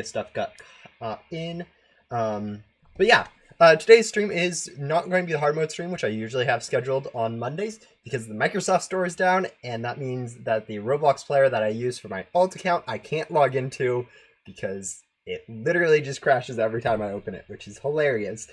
stuff got in. But yeah, today's stream is not going to be the hard mode stream, which I usually have scheduled on Mondays, because the Microsoft Store is down, and that means that the Roblox player that I use for my alt account, I can't log into because it literally just crashes every time I open it, which is hilarious.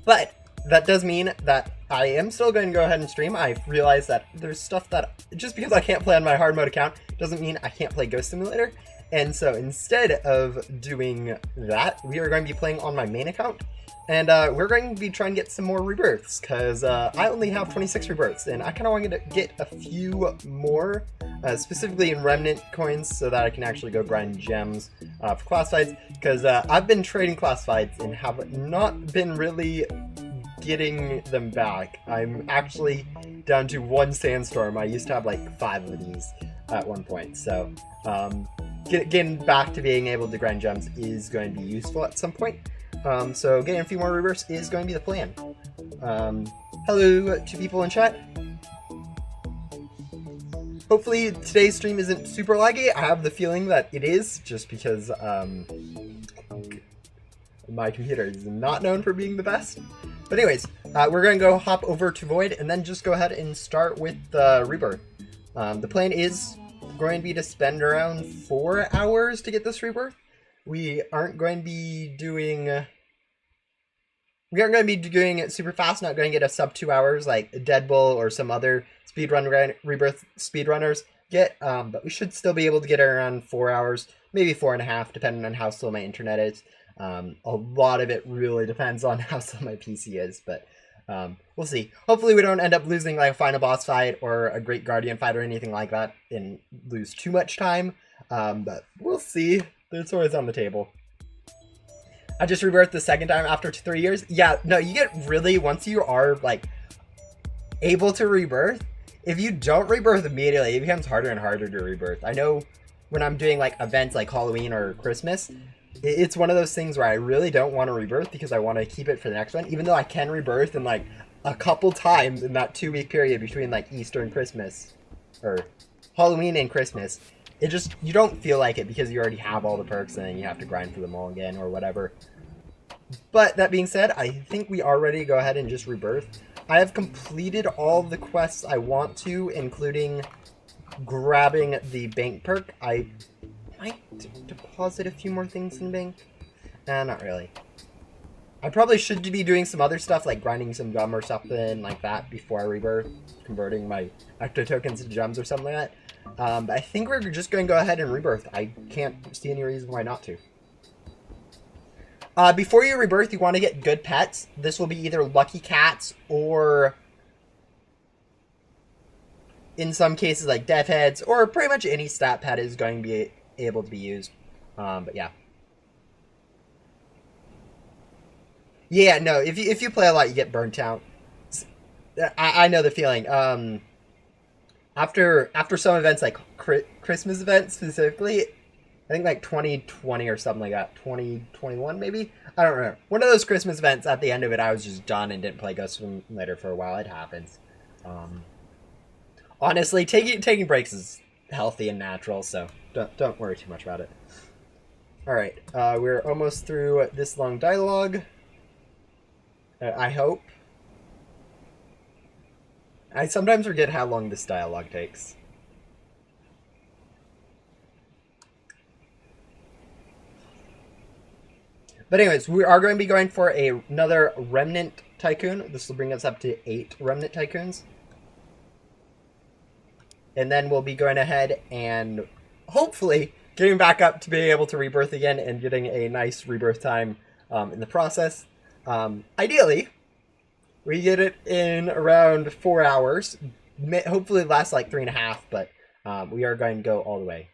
But that does mean that I am still going to go ahead and stream. I realized that there's stuff that, just because I can't play on my hard mode account, doesn't mean I can't play Ghost Simulator. And so instead of doing that, we are going to be playing on my main account. And we're going to be trying to get some more rebirths, because I only have 26 rebirths, and I kind of want to get a few more, specifically in remnant coins, so that I can actually go grind gems for classifieds, because I've been trading classifieds and have not been really getting them back. I'm actually down to 1 sandstorm. I used to have like 5 of these at one point, so getting back to being able to grind gems is going to be useful at some point. So getting a few more rebirths is going to be the plan. Hello to people in chat. Hopefully today's stream isn't super laggy. I have the feeling that it is, just because my computer is not known for being the best. But anyways, we're going to go hop over to Void and then just go ahead and start with the Rebirth. The plan is going to be to spend around 4 hours to get this Rebirth. We aren't going to be doing it super fast, not going to get a sub 2 hours like Deadbull or some other speedrun Rebirth speedrunners get, but we should still be able to get it around 4 hours, maybe 4.5, depending on how slow my internet is. A lot of it really depends on how slow my PC is, but we'll see. Hopefully we don't end up losing like a final boss fight or a Great Guardian fight or anything like that and lose too much time, but we'll see. It's always on the table. I just rebirthed the second time after 3 years. Yeah, no, you get really, once you are like able to rebirth, if you don't rebirth immediately, it becomes harder and harder to rebirth. I know when I'm doing like events like Halloween or Christmas, it's one of those things where I really don't want to rebirth because I want to keep it for the next one, even though I can rebirth in like a couple times in that 2-week period between like Easter and Christmas, or Halloween and Christmas. It just, you don't feel like it because you already have all the perks and then you have to grind for them all again or whatever. But that being said, I think we are ready to go ahead and just rebirth. I have completed all the quests I want to, including grabbing the bank perk. I might deposit a few more things in bank. Not really. I probably should be doing some other stuff like grinding some gum or something like that before I rebirth, converting my ecto tokens into gems or something like that. But I think we're just going to go ahead and rebirth. I can't see any reason why not to. Before you rebirth, you want to get good pets. This will be either lucky cats or, in some cases, like death heads, or pretty much any stat pet is going to be able to be used. But yeah. Yeah, no, if you play a lot, you get burnt out. I know the feeling. After some events, like Christmas events specifically, I think like 2020 or something like that, 2021 maybe? I don't remember. One of those Christmas events, at the end of it, I was just done and didn't play Ghost Simulator for a while. It happens. Honestly, taking breaks is healthy and natural, so don't worry too much about it. Alright, we're almost through this long dialogue. I hope. I sometimes forget how long this dialogue takes. But anyways, we are going to be going for another Remnant Tycoon. This will bring us up to 8 Remnant Tycoons. And then we'll be going ahead and hopefully getting back up to being able to rebirth again and getting a nice rebirth time in the process. Ideally, we get it in around 4 hours. Hopefully it lasts like 3.5, but we are going to go all the way.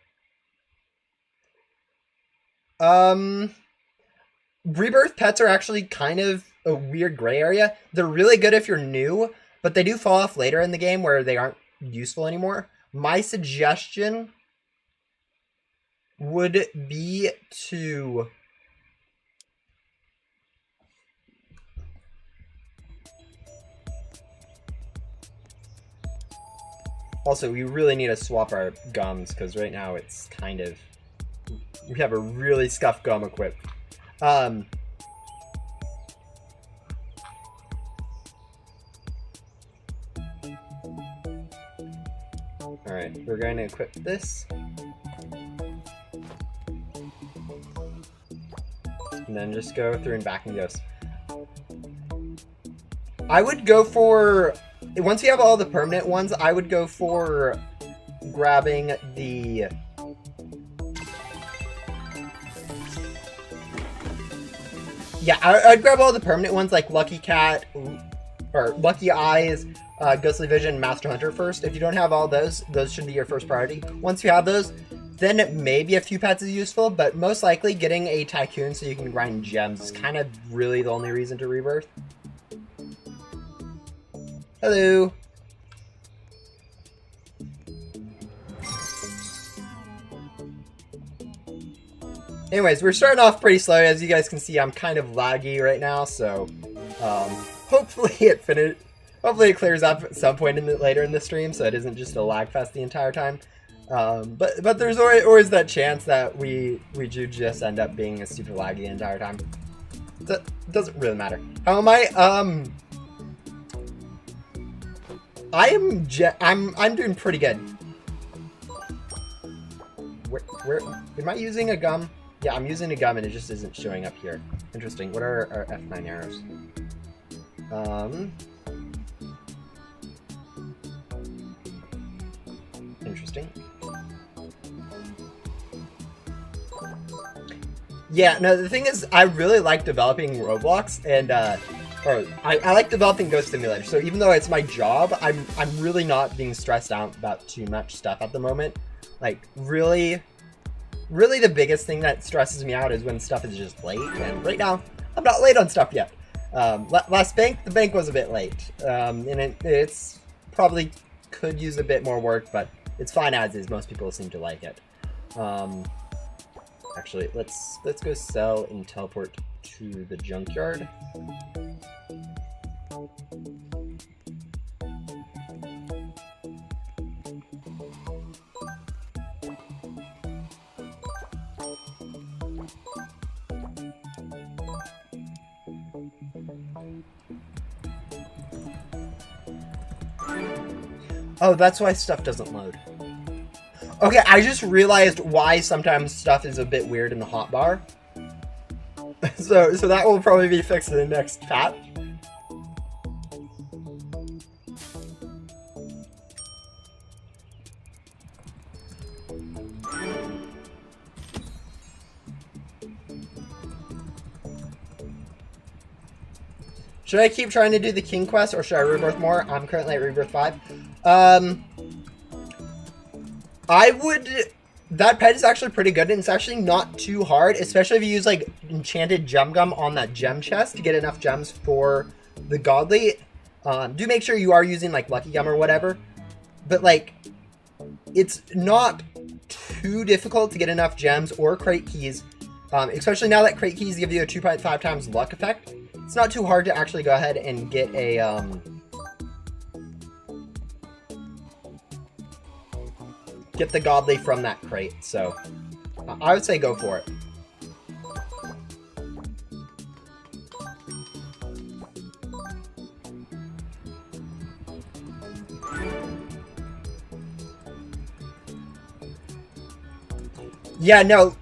Rebirth pets are actually kind of a weird gray area. They're really good if you're new, but they do fall off later in the game where they aren't useful anymore. My suggestion would be to also, we really need to swap our gums because right now it's kind of We have a really scuffed gum equipped. Alright, we're going to equip this. And then just go through and back and ghost. I would go for... Once you have all the permanent ones, I would go for grabbing the... Yeah, I'd grab all the permanent ones like Lucky Cat, or Lucky Eyes, Ghostly Vision, Master Hunter first. If you don't have all those should be your first priority. Once you have those, then maybe a few pets is useful, but most likely getting a Tycoon so you can grind gems is kind of really the only reason to Rebirth. Hello! Anyways, we're starting off pretty slow. As you guys can see, I'm kind of laggy right now, so hopefully it clears up at some point later in the stream, so it isn't just a lag fest the entire time. But there's always that chance that we do just end up being super laggy the entire time. That doesn't really matter. How am I? I'm doing pretty good. Where am I using a gum? Yeah, I'm using a gum and it just isn't showing up here. Interesting. What are our F9 arrows? Interesting. Yeah, no, the thing is, I really like developing Roblox, and I like developing Ghost Simulator. So even though it's my job, I'm really not being stressed out about too much stuff at the moment. Like, really the biggest thing that stresses me out is when stuff is just late, and right now, I'm not late on stuff yet. Last bank, the bank was a bit late, and it's probably could use a bit more work, but it's fine as is. Most people seem to like it. Actually, let's go sell and teleport to the junkyard. Oh, that's why stuff doesn't load. Okay, I just realized why sometimes stuff is a bit weird in the hotbar. so that will probably be fixed in the next patch. Should I keep trying to do the King Quest, or should I Rebirth more? I'm currently at Rebirth 5. I would... That pet is actually pretty good, and it's actually not too hard, especially if you use, like, enchanted gem gum on that gem chest to get enough gems for the godly. Do make sure you are using, like, lucky gum or whatever. But, like, it's not too difficult to get enough gems or crate keys, especially now that crate keys give you a 2.5 times luck effect. It's not too hard to actually go ahead and get a, get the godly from that crate, so I would say go for it. Yeah, no,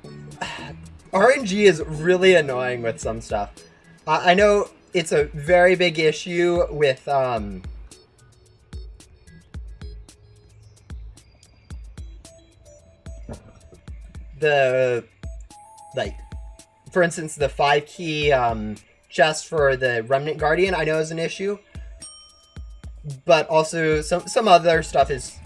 RNG is really annoying with some stuff. I know it's a very big issue with, like, for instance, the 5-key, chest for the Remnant Guardian, I know is an issue. But also, some other stuff is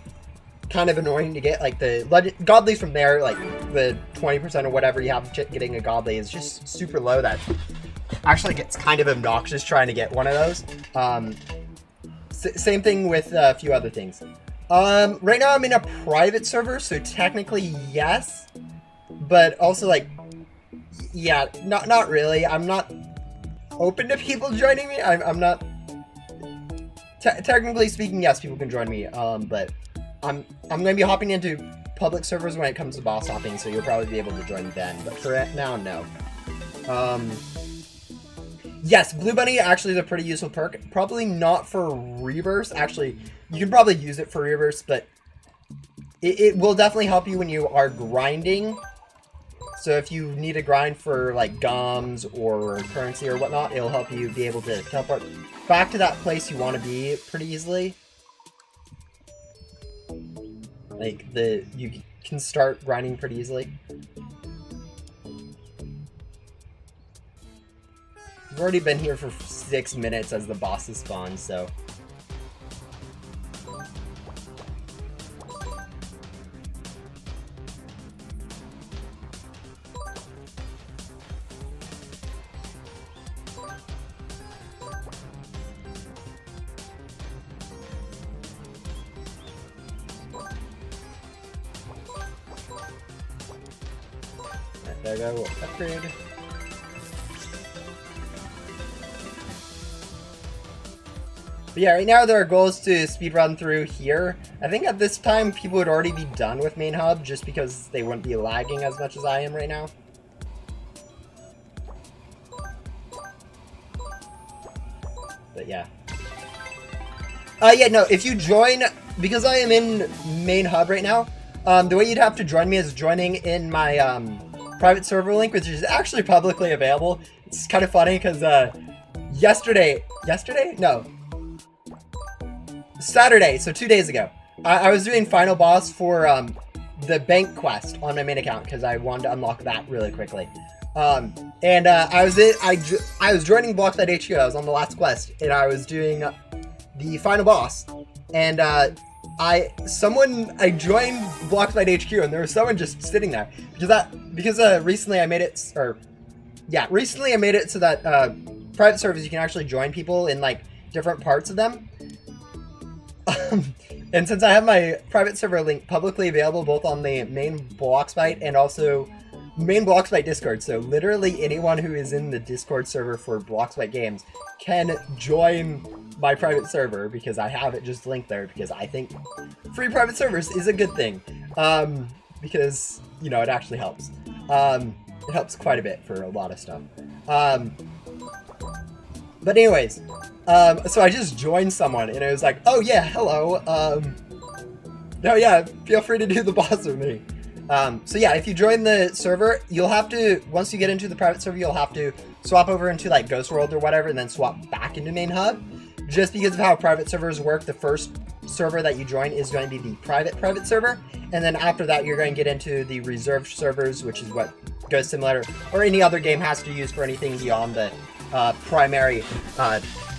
kind of annoying to get, like the godlies from there, like the 20% or whatever you have getting a godly is just super low. That actually gets kind of obnoxious trying to get one of those. Same thing with a few other things. Right now I'm in a private server, so technically yes, but also like, yeah, not really. I'm not open to people joining me. I'm not. Technically speaking, yes, people can join me. But I'm going to be hopping into public servers when it comes to boss hopping, so you'll probably be able to join then. But for now, no. Yes, Blue Bunny actually is a pretty useful perk. Probably not for Rebirths. Actually, you can probably use it for Rebirths, but it will definitely help you when you are grinding. So if you need to grind for like gums or currency or whatnot, it'll help you be able to teleport back to that place you want to be pretty easily. Like you can start grinding pretty easily. We've already been here for 6 minutes as the bosses spawn, so. There we go, we'll upgrade. But yeah, right now our goal is to speedrun through here. I think at this time people would already be done with main hub just because they wouldn't be lagging as much as I am right now. But yeah. Yeah, no, if you join, because I am in main hub right now, the way you'd have to join me is joining in my private server link, which is actually publicly available. It's kind of funny because Saturday, so 2 days ago, I was doing final boss for the bank quest on my main account because I wanted to unlock that really quickly. I was joining Blockside HQ. I was on the last quest, and I was doing the final boss. And I joined Blockside HQ, and there was someone just sitting there because recently I made it so that private servers you can actually join people in like different parts of them. And since I have my private server link publicly available both on the main Blockside and also main Blockside Discord, so literally anyone who is in the Discord server for Blockside games can join my private server because I have it just linked there because I think free private servers is a good thing, because, you know, it actually helps. It helps quite a bit for a lot of stuff. But anyways, so I just joined someone and it was like, oh yeah, hello, no, yeah, feel free to do the boss with me. So yeah, if you join the server, you'll have to, once you get into the private server, you'll have to swap over into like Ghost World or whatever and then swap back into main hub. Just because of how private servers work, the first server that you join is going to be the private server, and then after that you're going to get into the reserved servers, which is what Ghost Simulator or any other game has to use for anything beyond the primary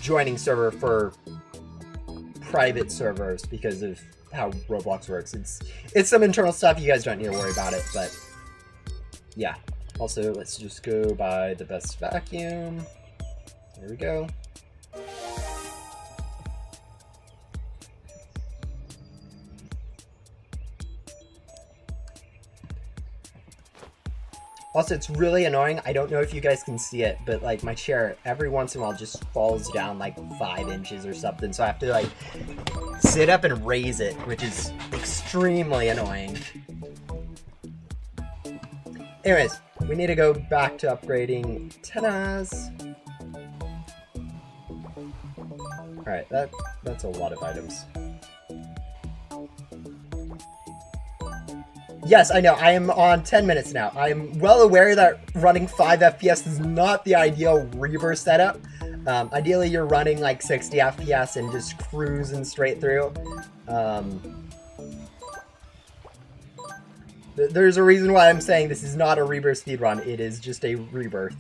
joining server for private servers because of how Roblox works. It's some internal stuff. You guys don't need to worry about it, but yeah. Also, let's just go by the best vacuum. There we go. Also, it's really annoying. I don't know if you guys can see it, but like my chair every once in a while just falls down like 5 inches or something. So I have to like sit up and raise it, which is extremely annoying. Anyways, we need to go back to upgrading Tenaz. Alright, that's a lot of items. Yes, I know, I am on 10 minutes now. I am well aware that running 5 FPS is not the ideal Rebirth setup. Ideally, you're running like 60 FPS and just cruising straight through. There's a reason why I'm saying this is not a Rebirth speedrun. It is just a Rebirth.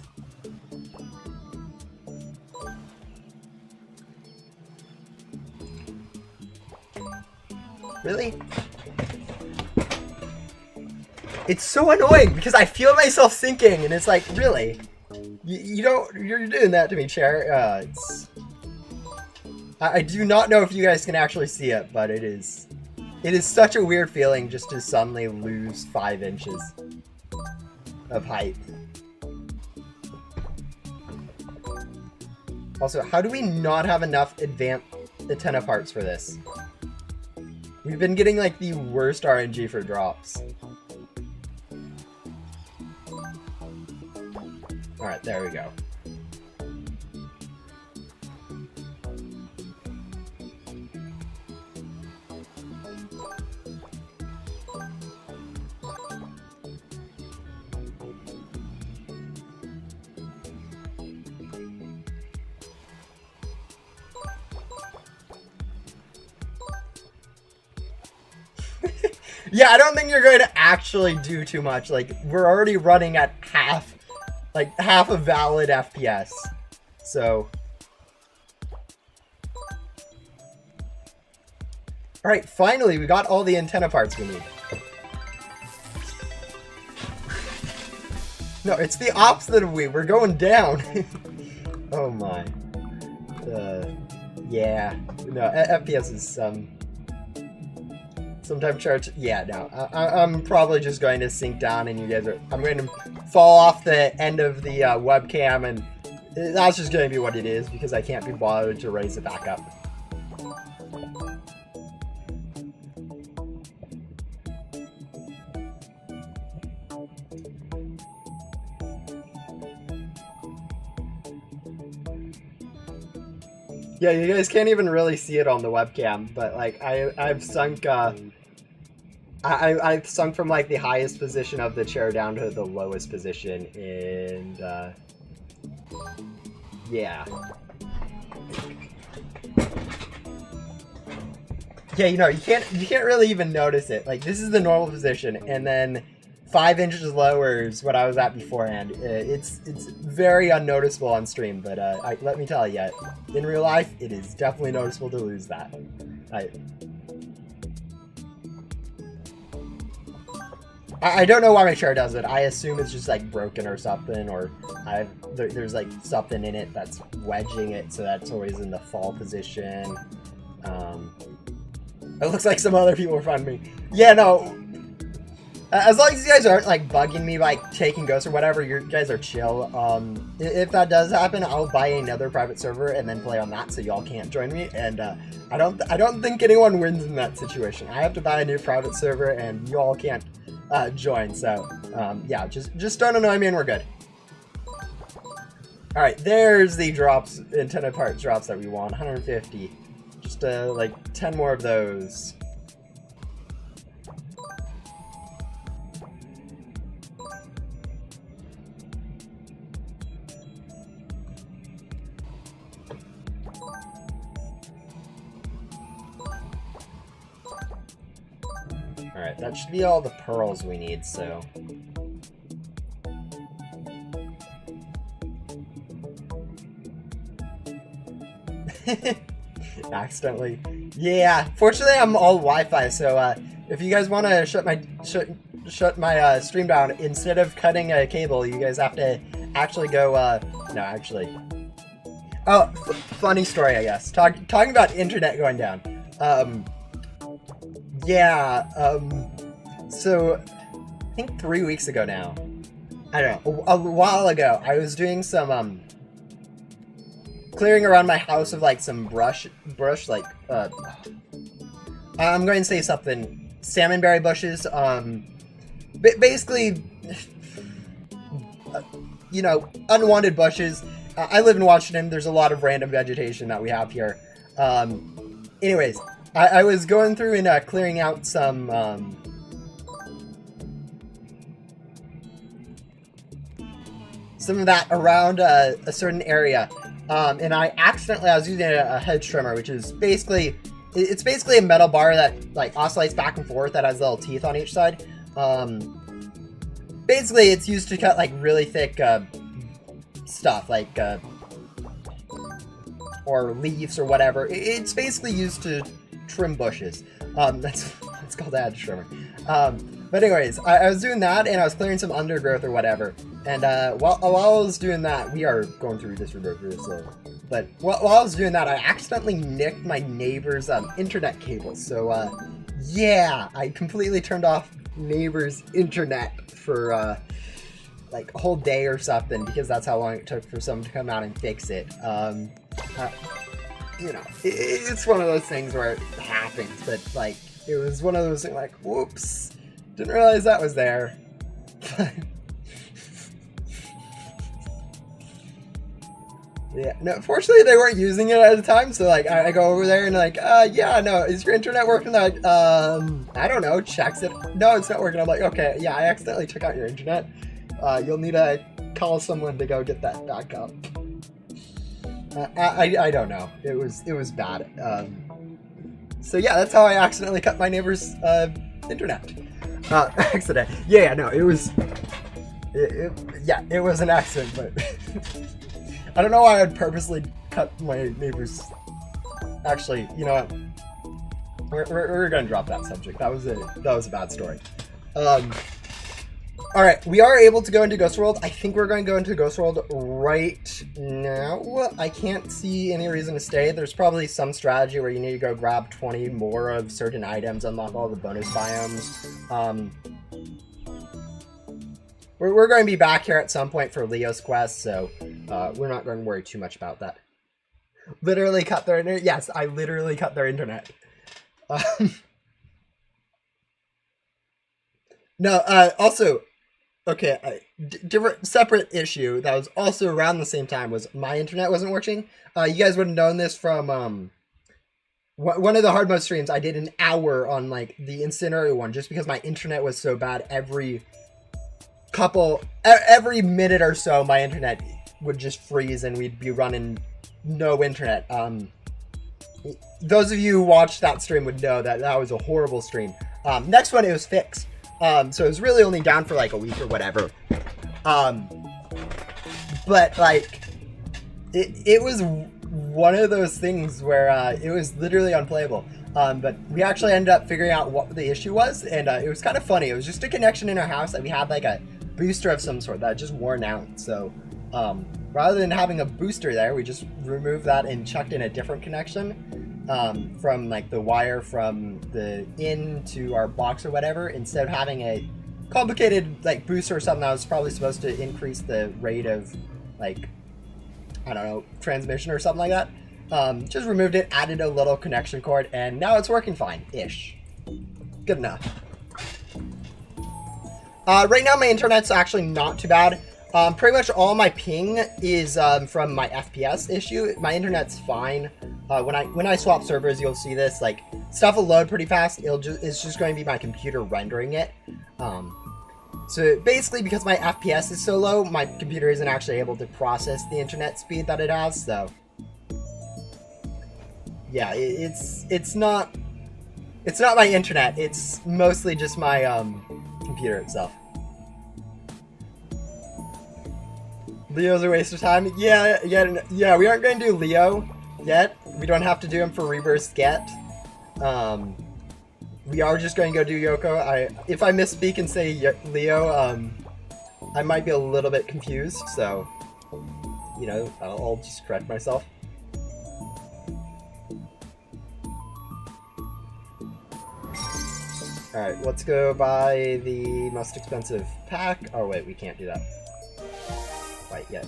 Really? It's so annoying because I feel myself sinking and it's like, really? You're doing that to me, chair. I do not know if you guys can actually see it, but it is such a weird feeling just to suddenly lose 5 inches of height. Also, how do we not have enough advanced antenna parts for this? We've been getting like the worst RNG for drops. Alright, there we go. Yeah, I don't think you're going to actually do too much. Like, we're already running at half a valid FPS. So. Alright, finally, we got all the antenna parts we need. No, it's the opposite of we're going down. Oh my. Yeah. No, FPS is sometime charge. Yeah, no. I'm probably just going to sink down and you guys are... I'm going to fall off the end of the webcam and that's just going to be what it is because I can't be bothered to raise it back up. Yeah, you guys can't even really see it on the webcam, but like I've sunk I've sunk from like the highest position of the chair down to the lowest position, and yeah. Yeah, you know, you can't really even notice it. Like, this is the normal position, and then 5 inches lower is what I was at beforehand. It's very unnoticeable on stream, but let me tell you, in real life, it is definitely noticeable to lose that. I don't know why my chair does it. I assume it's just like broken or something, or there's like something in it that's wedging it, so that's always in the fall position. It looks like some other people are finding me. Yeah, no. As long as you guys aren't like bugging me by taking ghosts or whatever, you guys are chill. If that does happen, I'll buy another private server and then play on that, so y'all can't join me. And I don't think anyone wins in that situation. I have to buy a new private server, and y'all can't join. So yeah, just don't annoy me, and we're good. All right, there's the drops, antenna parts drops that we want. 150. Just like 10 more of those. Alright, that should be all the pearls we need, so... Accidentally. Yeah, fortunately I'm all Wi-Fi, so if you guys want to shut my stream down, instead of cutting a cable, you guys have to actually go, no, actually... Oh, funny story, I guess. Talking about internet going down. Yeah, so I think 3 weeks ago now, I don't know, a while ago, I was doing some, clearing around my house of, like, some brush, like, I'm going to say something, salmonberry bushes, basically, you know, unwanted bushes. I live in Washington, there's a lot of random vegetation that we have here. Anyways, I was going through and clearing out some of that around a certain area, and I was using a hedge trimmer, which is basically a metal bar that like oscillates back and forth that has little teeth on each side. Basically, it's used to cut like really thick stuff, like or leaves or whatever. It's basically used to trim bushes. That's called a hedge trimmer. But anyways, I was doing that, and I was clearing some undergrowth or whatever. And while I was doing that, we are going through this Rebirth really slow. But while I was doing that, I accidentally nicked my neighbor's internet cable. So yeah, I completely turned off neighbor's internet for like a whole day or something, because that's how long it took for someone to come out and fix it. You know, it's one of those things where it happens, but like, It was one of those things like, whoops, didn't realize that was there. Yeah, no, fortunately they weren't using it at the time, so like I go over there and like, yeah, no, is your internet working? They're like, I don't know, checks it. No, it's not working. I'm like, okay, yeah, I accidentally took out your internet. You'll need to call someone to go get that back up. I don't know. It was bad. So yeah, that's how I accidentally cut my neighbor's internet. Accident. Yeah, no, it was. It was an accident, but. I don't know why I'd purposely cut my neighbor's... Actually, you know what? We're gonna drop that subject. That was a bad story. Alright, we are able to go into Ghost World. I think we're going to go into Ghost World right now. I can't see any reason to stay. There's probably some strategy where you need to go grab 20 more of certain items, unlock all the bonus biomes. We're going to be back here at some point for Leo's quest, so we're not going to worry too much about that. Literally cut their internet? Yes, I literally cut their internet. No, also, okay, different, separate issue that was also around the same time was my internet wasn't working. You guys would have known this from one of the hard mode streams. I did an hour on like the Incendiary one just because my internet was so bad. Every minute or so my internet would just freeze and we'd be running no internet. Those of you who watched that stream would know that that was a horrible stream. Next one, it was fixed, so it was really only down for like a week or whatever. But like it was one of those things where it was literally unplayable. But we actually ended up figuring out what the issue was, and it was kind of funny. It was just a connection in our house that we had like a booster of some sort that had just worn out. So rather than having a booster there, we just removed that and chucked in a different connection from like the wire from the in to our box or whatever, instead of having a complicated like booster or something that was probably supposed to increase the rate of like, I don't know, transmission or something like that. Just removed it, added a little connection cord, and now it's working fine-ish. Good enough. Right now my internet's actually not too bad. Pretty much all my ping is from my FPS issue. My internet's fine. When I swap servers, you'll see this. Like, stuff will load pretty fast. It's just going to be my computer rendering it. So basically, because my FPS is so low, my computer isn't actually able to process the internet speed that it has. So yeah, it's not my internet. It's mostly just my computer itself. Leo's a waste of time. Yeah. We aren't going to do Leo yet. We don't have to do him for Rebirth yet. We are just going to go do Yoko. If I misspeak and say Leo, I might be a little bit confused. So, you know, I'll just correct myself. Alright, let's go buy the most expensive pack. Oh wait, we can't do that quite yet.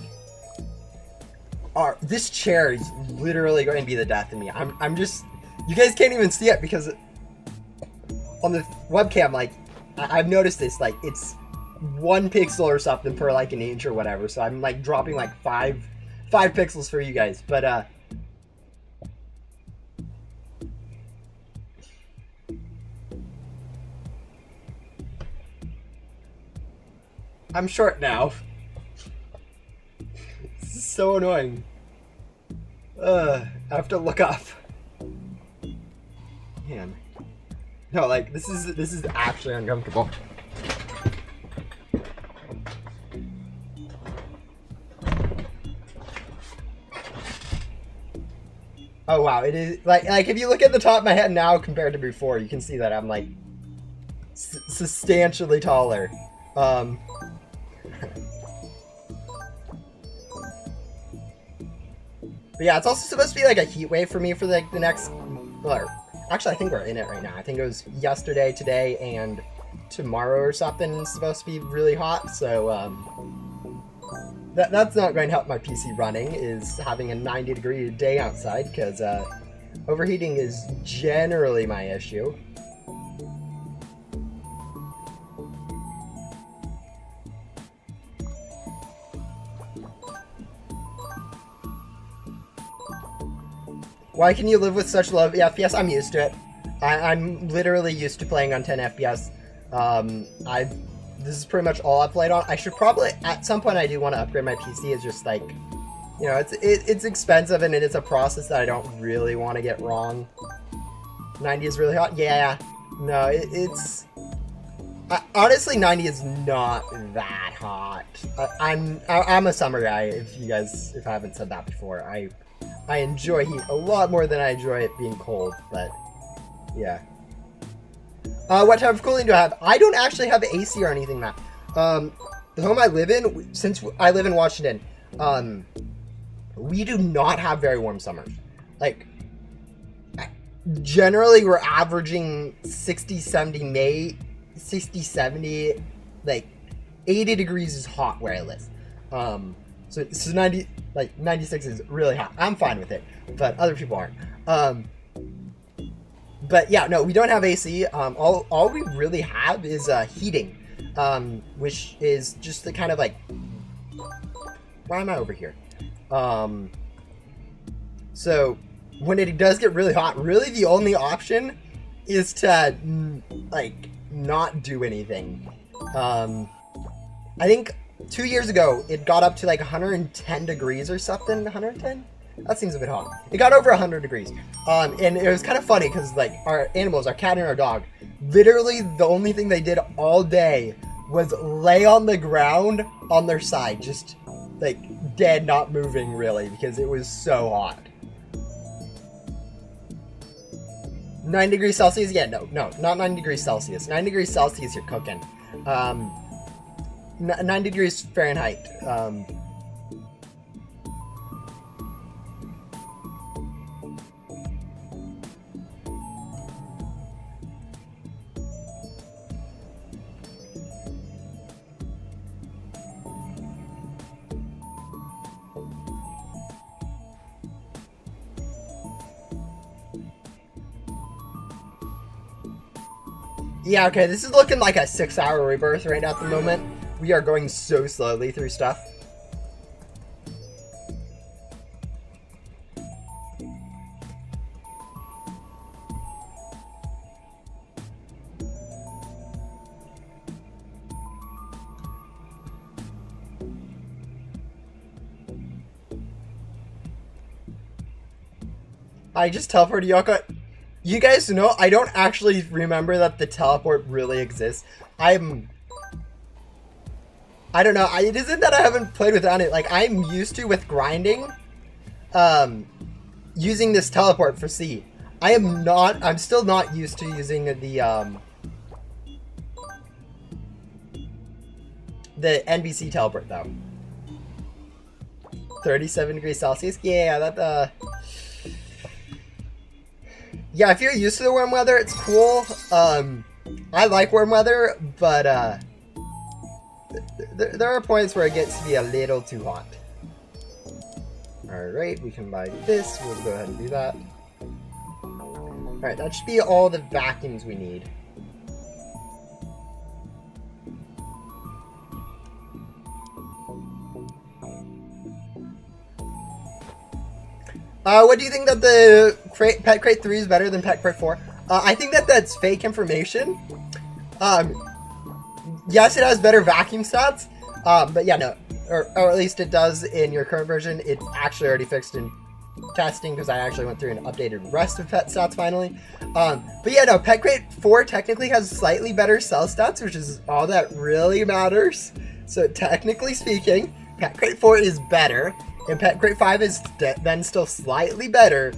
This chair is literally going to be the death of me. I'm just... You guys can't even see it because on the webcam, like, I've noticed this, like, it's 1 pixel or something per, like, an inch or whatever. So I'm, like, dropping, like, 5 pixels for you guys. But, I'm short now. This is so annoying. I have to look up. Man. No, like, this is actually uncomfortable. Oh wow, it is like if you look at the top of my head now compared to before, you can see that I'm like substantially taller. But yeah, it's also supposed to be like a heat wave for me for like the next, or actually I think we're in it right now. I think it was yesterday, today, and tomorrow or something. It's supposed to be really hot, so that's not going to help my PC running, is having a 90-degree day outside, because overheating is generally my issue. Why can you live with such low FPS? I'm used to it. I'm literally used to playing on 10 FPS. This is pretty much all I played on. I should probably, at some point I do want to upgrade my PC. It's just like, you know, it's expensive and it is a process that I don't really want to get wrong. 90 is really hot? Yeah. No, it's... honestly, 90 is not that hot. I'm a summer guy, if I haven't said that before. I enjoy heat a lot more than I enjoy it being cold, but yeah. What type of cooling do I have? I don't actually have AC or anything, Matt. The home I live in, since I live in Washington, we do not have very warm summers. Like, generally we're averaging 60, 70, 60, 70, like 80 degrees is hot where I live. So 90, like 96 is really hot. I'm fine with it, but other people aren't. But yeah, no, we don't have AC. All we really have is heating, which is just the kind of like, why am I over here? So when it does get really hot, really the only option is to like not do anything. I think 2 years ago it got up to like 110 degrees or something. 110? That seems a bit hot. It got over 100 degrees. And it was kind of funny because like our animals, our cat and our dog, literally the only thing they did all day was lay on the ground on their side, just like dead, not moving really, because it was so hot. 9 degrees Celsius? Yeah, no, not 9 degrees Celsius. 9 degrees Celsius, you're cooking. 9 degrees Fahrenheit. Yeah, okay, this is looking like a 6-hour rebirth right at the moment. We are going so slowly through stuff. I just teleported Yoko. You guys know, I don't actually remember that the teleport really exists. I don't know, it isn't that I haven't played without it. Like, I'm used to, with grinding, using this teleport for C. I'm still not used to using the NBC teleport, though. 37 degrees Celsius? Yeah, that, yeah, if you're used to the warm weather, it's cool. I like warm weather, but there are points where it gets to be a little too hot. Alright, we can buy this. We'll go ahead and do that. Alright, that should be all the vacuums we need. What do you think that the Pet Crate 3 is better than Pet Crate 4? I think that that's fake information. Yes, it has better vacuum stats, but yeah, no. Or at least it does in your current version. It's actually already fixed in testing because I actually went through and updated the rest of Pet stats finally. But yeah, no, Pet Crate 4 technically has slightly better cell stats, which is all that really matters. So technically speaking, Pet Crate 4 is better. And Pet Crate 5 is then still slightly better.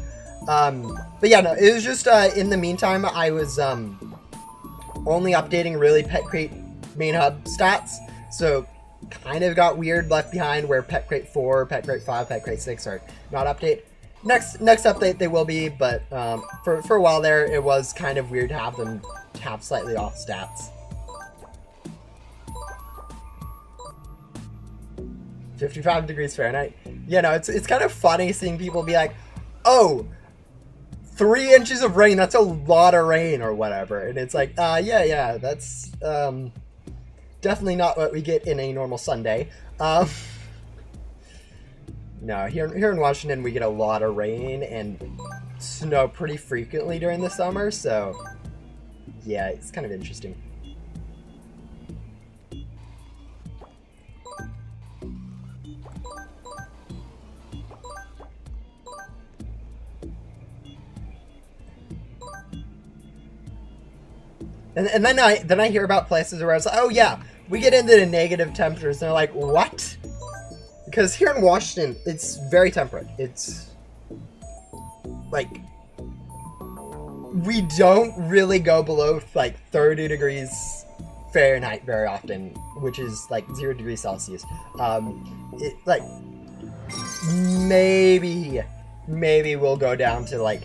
But yeah, no, it was just, in the meantime, I was, only updating really Pet Crate main hub stats. So, kind of got weird left behind where Pet Crate 4, Pet Crate 5, Pet Crate 6 are not update. Next update they will be, but, for a while there, it was kind of weird to have them have slightly off stats. 55 degrees Fahrenheit. Yeah, no, it's kind of funny seeing people be like, oh, 3 inches of rain, that's a lot of rain or whatever. And it's like, yeah, that's definitely not what we get in a normal Sunday. No, here in Washington we get a lot of rain, and snow pretty frequently during the summer, so yeah, it's kind of interesting. And then I hear about places where I was like, oh yeah, we get into the negative temperatures, and they're like, what? Because here in Washington, it's very temperate. It's like we don't really go below like 30 degrees Fahrenheit very often, which is like 0 degrees Celsius. It like maybe we'll go down to like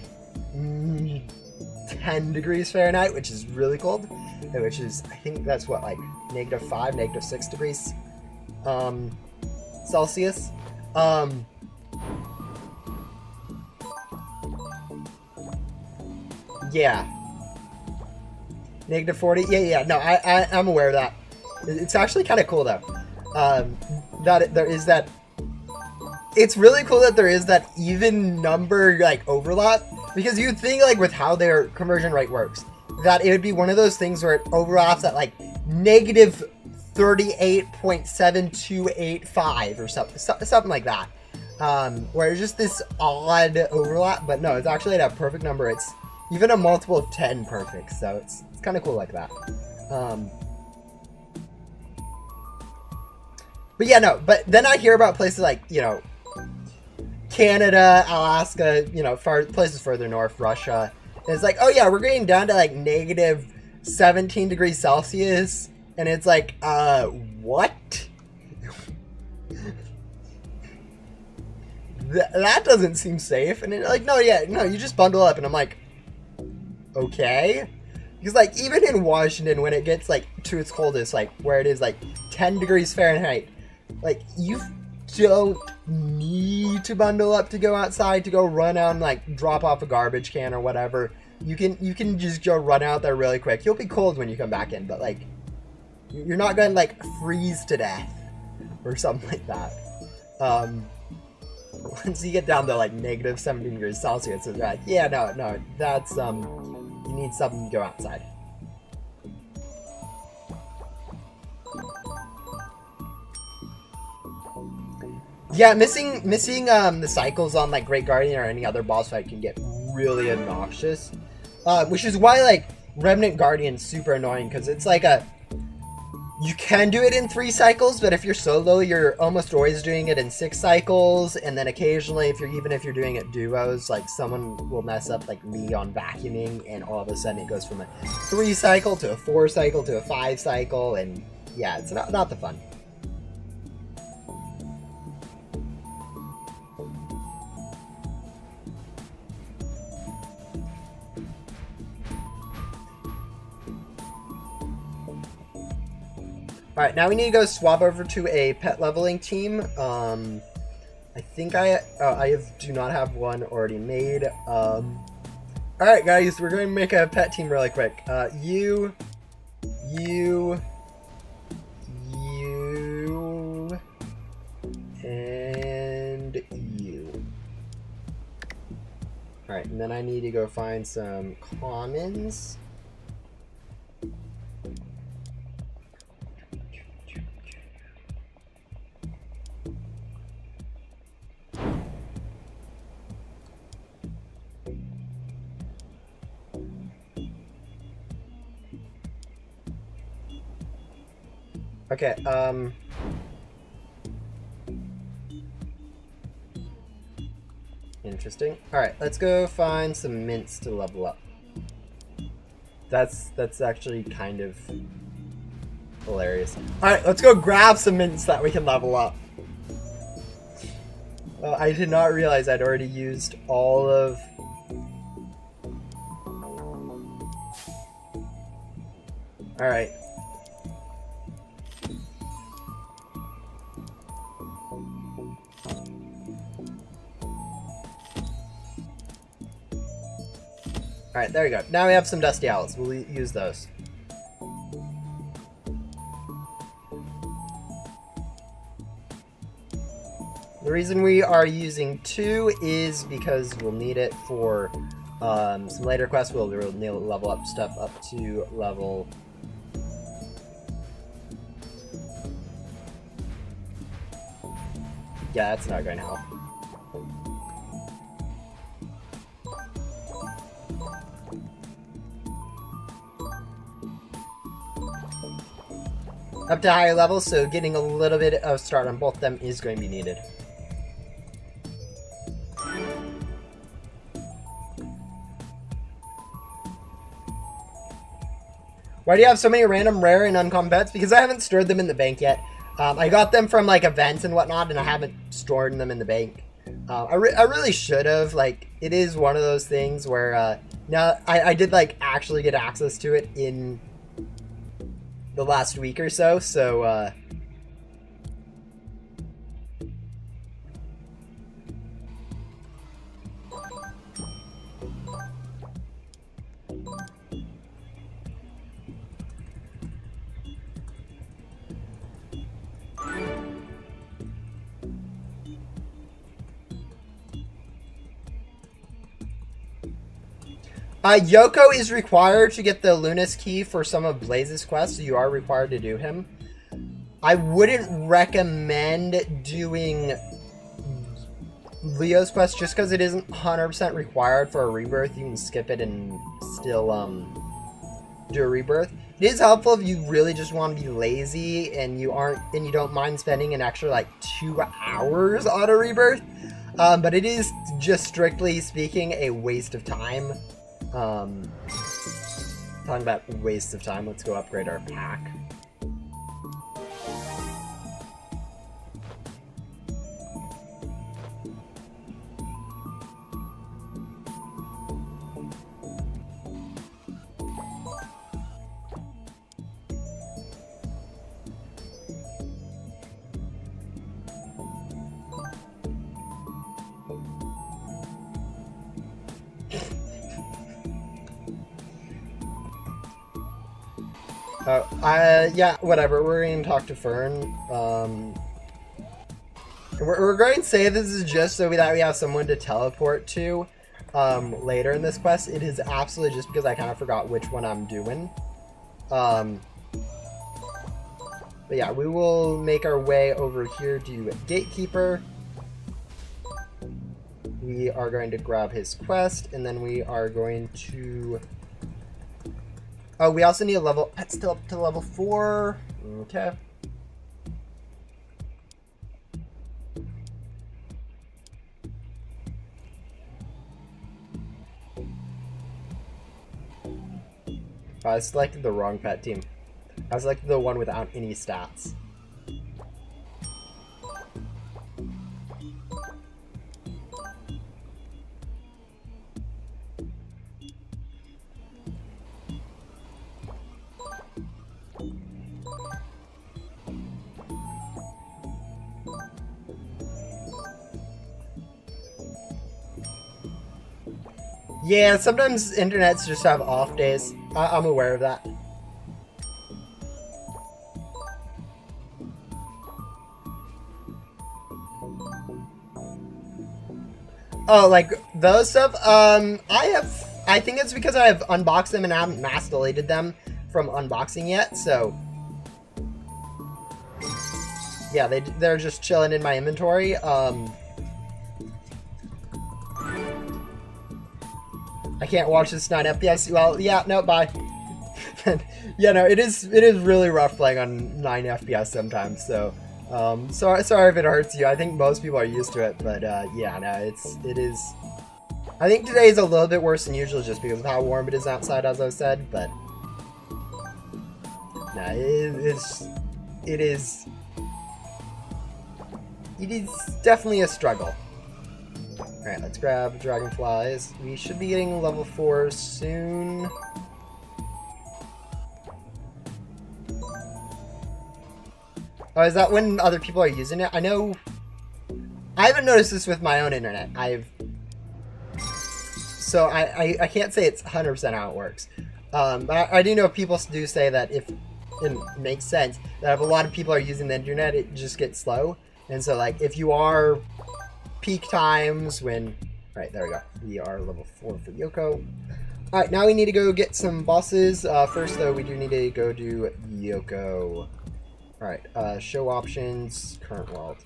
10 degrees Fahrenheit, which is really cold, which is, I think that's what, like -5, -6 degrees Celsius. Yeah. -40. Yeah. No, I'm aware of that. It's actually kind of cool though. That there is that. It's really cool that there is that even number like overlap, because you'd think like with how their conversion rate works, that it would be one of those things where it overlaps at like -38.7285 or something like that, where it's just this odd overlap. But no, it's actually at a perfect number. It's even a multiple of 10 perfect, so it's kind of cool like that. But yeah, no. But then I hear about places like, you know, Canada, Alaska, you know, places further north, Russia. And it's like, oh yeah, we're getting down to like -17 degrees Celsius, and it's like, what? That doesn't seem safe. And it's like, no, you just bundle up. And I'm like, okay. Because like even in Washington, when it gets like to its coldest, like where it is like 10 degrees Fahrenheit, like you don't need to bundle up to go outside, to go run out and like drop off a garbage can or whatever. You can just go run out there really quick. You'll be cold when you come back in, but like you're not gonna like freeze to death or something like that. Once you get down to like -17 degrees Celsius, it's like, yeah, no, that's you need something to go outside. Yeah, missing the cycles on like Great Guardian or any other boss fight can get really obnoxious, which is why like Remnant Guardian's super annoying, because it's like you can do it in 3 cycles, but if you're solo, you're almost always doing it in 6 cycles, and then occasionally, even if you're doing it duos, like someone will mess up, like me on vacuuming, and all of a sudden it goes from a 3 cycle to a 4 cycle to a 5 cycle, and yeah, it's not the fun. Alright, now we need to go swap over to a pet leveling team. I think I do not have one already made. Alright guys, we're going to make a pet team really quick. You, and you. Alright, and then I need to go find some commons. Okay, interesting. Alright, let's go find some mints to level up. That's actually kind of hilarious. Alright, let's go grab some mints that we can level up. I did not realize I'd already used all of... Alright. Alright, there we go. Now we have some Dusty Owls. We'll use those. The reason we are using 2 is because we'll need it for some later quests. We'll need to level up stuff up to level... Yeah, that's not going to help. Up to higher levels, so getting a little bit of start on both of them is going to be needed. Why do you have so many random rare and uncommon pets? Because I haven't stored them in the bank yet. I got them from like events and whatnot, and I haven't stored them in the bank. I really should have. Like, it is one of those things where now I did like actually get access to it in the last week or so. So Yoko is required to get the Luna's key for some of Blaze's quests, so you are required to do him. I wouldn't recommend doing Leo's quest just because it isn't 100% required for a rebirth. You can skip it and still do a rebirth. It is helpful if you really just want to be lazy and you don't mind spending an extra like 2 hours on a rebirth. But it is just strictly speaking a waste of time. Talking about waste of time, let's go upgrade our pack. Yeah, whatever. We're going to talk to Fern. We're going to say this is just so that we have someone to teleport to later in this quest. It is absolutely just because I kind of forgot which one I'm doing. But yeah, we will make our way over here to Gatekeeper. We are going to grab his quest, and then we are going to... Oh, we also need a level... That's still up to level 4. Okay. I selected the wrong pet team. I selected the one without any stats. Yeah, sometimes internets just have off days. I'm aware of that. Oh, like those stuff? I think it's because I've unboxed them and I haven't mass deleted them from unboxing yet, so... Yeah, they're just chilling in my inventory. I can't watch this 9 FPS. Well, yeah, no, bye. Yeah, no, it is really rough playing on 9 FPS sometimes. So, sorry if it hurts you. I think most people are used to it, but yeah, no, it is. I think today is a little bit worse than usual just because of how warm it is outside, as I said. But no, it is definitely a struggle. Alright, let's grab dragonflies. We should be getting level 4 soon. Oh, is that when other people are using it? I know... I haven't noticed this with my own internet. So I can't say it's 100% how it works. But I do know people do say that if it makes sense, that if a lot of people are using the internet, it just gets slow. And so, like, if you are peak times when... Alright, there we go. We are level 4 for Yoko. Alright, now we need to go get some bosses. First, though, we do need to go do Yoko. Alright, show options, current world.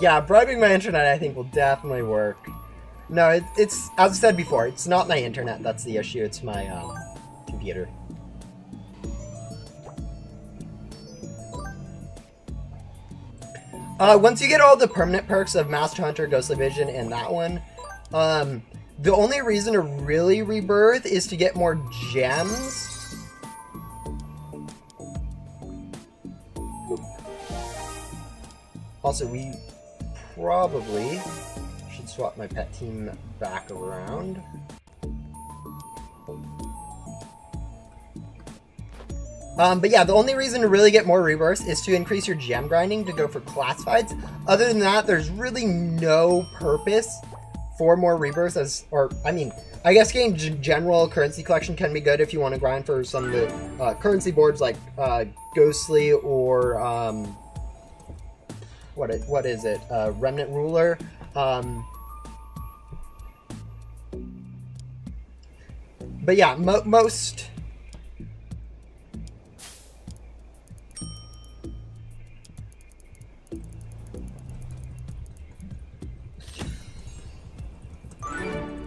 Yeah, bribing my internet I think will definitely work. No, it's as I said before, it's not my internet that's the issue, it's my computer. Once you get all the permanent perks of Master Hunter, Ghostly Vision, and that one, the only reason to really rebirth is to get more gems. Also, we probably should swap my pet team back around. But yeah, the only reason to really get more rebirths is to increase your gem grinding to go for classifieds. Other than that, there's really no purpose for more rebirths I guess getting general currency collection can be good if you want to grind for some of the currency boards like Ghostly or what is it? Remnant Ruler. But yeah, most...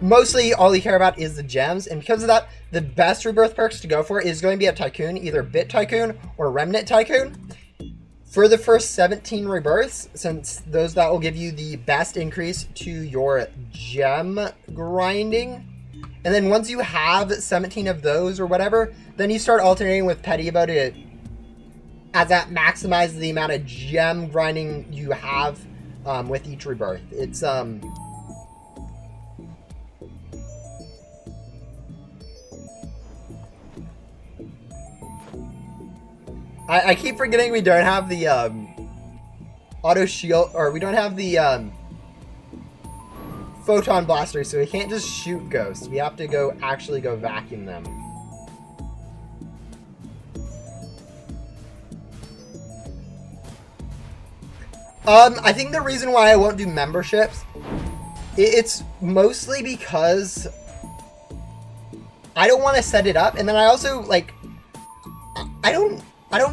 Mostly all you care about is the gems, and because of that, the best rebirth perks to go for is going to be a Tycoon, either Bit Tycoon or Remnant Tycoon. For the first 17 rebirths, since that will give you the best increase to your gem grinding. And then once you have 17 of those or whatever, then you start alternating with Petty about it, as that maximizes the amount of gem grinding you have with each rebirth. It's I keep forgetting we don't have the auto shield, or we don't have the photon blaster, so we can't just shoot ghosts. We have to actually go vacuum them. I think the reason why I won't do memberships, it's mostly because I don't want to set it up, and then I also, like, I don't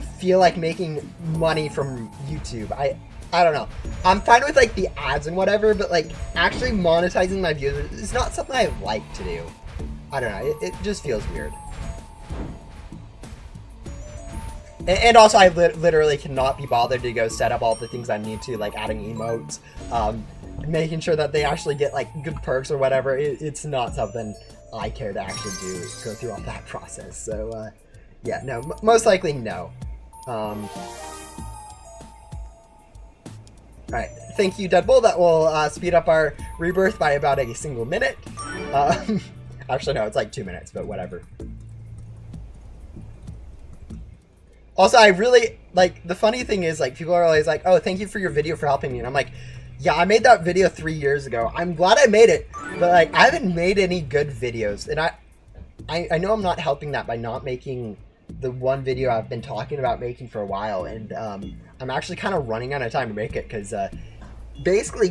feel like making money from YouTube. I don't know. I'm fine with, like, the ads and whatever, but, like, actually monetizing my views is not something I like to do. I don't know. It just feels weird. And also, I literally cannot be bothered to go set up all the things I need to, like adding emotes, making sure that they actually get, like, good perks or whatever. It's not something I care to actually go through all that process. So, yeah, no, most likely no. Alright, thank you, Deadbolt. That will speed up our rebirth by about a single minute. Actually, no, it's like 2 minutes, but whatever. Also, I really, like, the funny thing is, like, people are always like, oh, thank you for your video for helping me. And I'm like, yeah, I made that video 3 years ago. I'm glad I made it, but, like, I haven't made any good videos. And I know I'm not helping that by not making the one video I've been talking about making for a while. And I'm actually kind of running out of time to make it because basically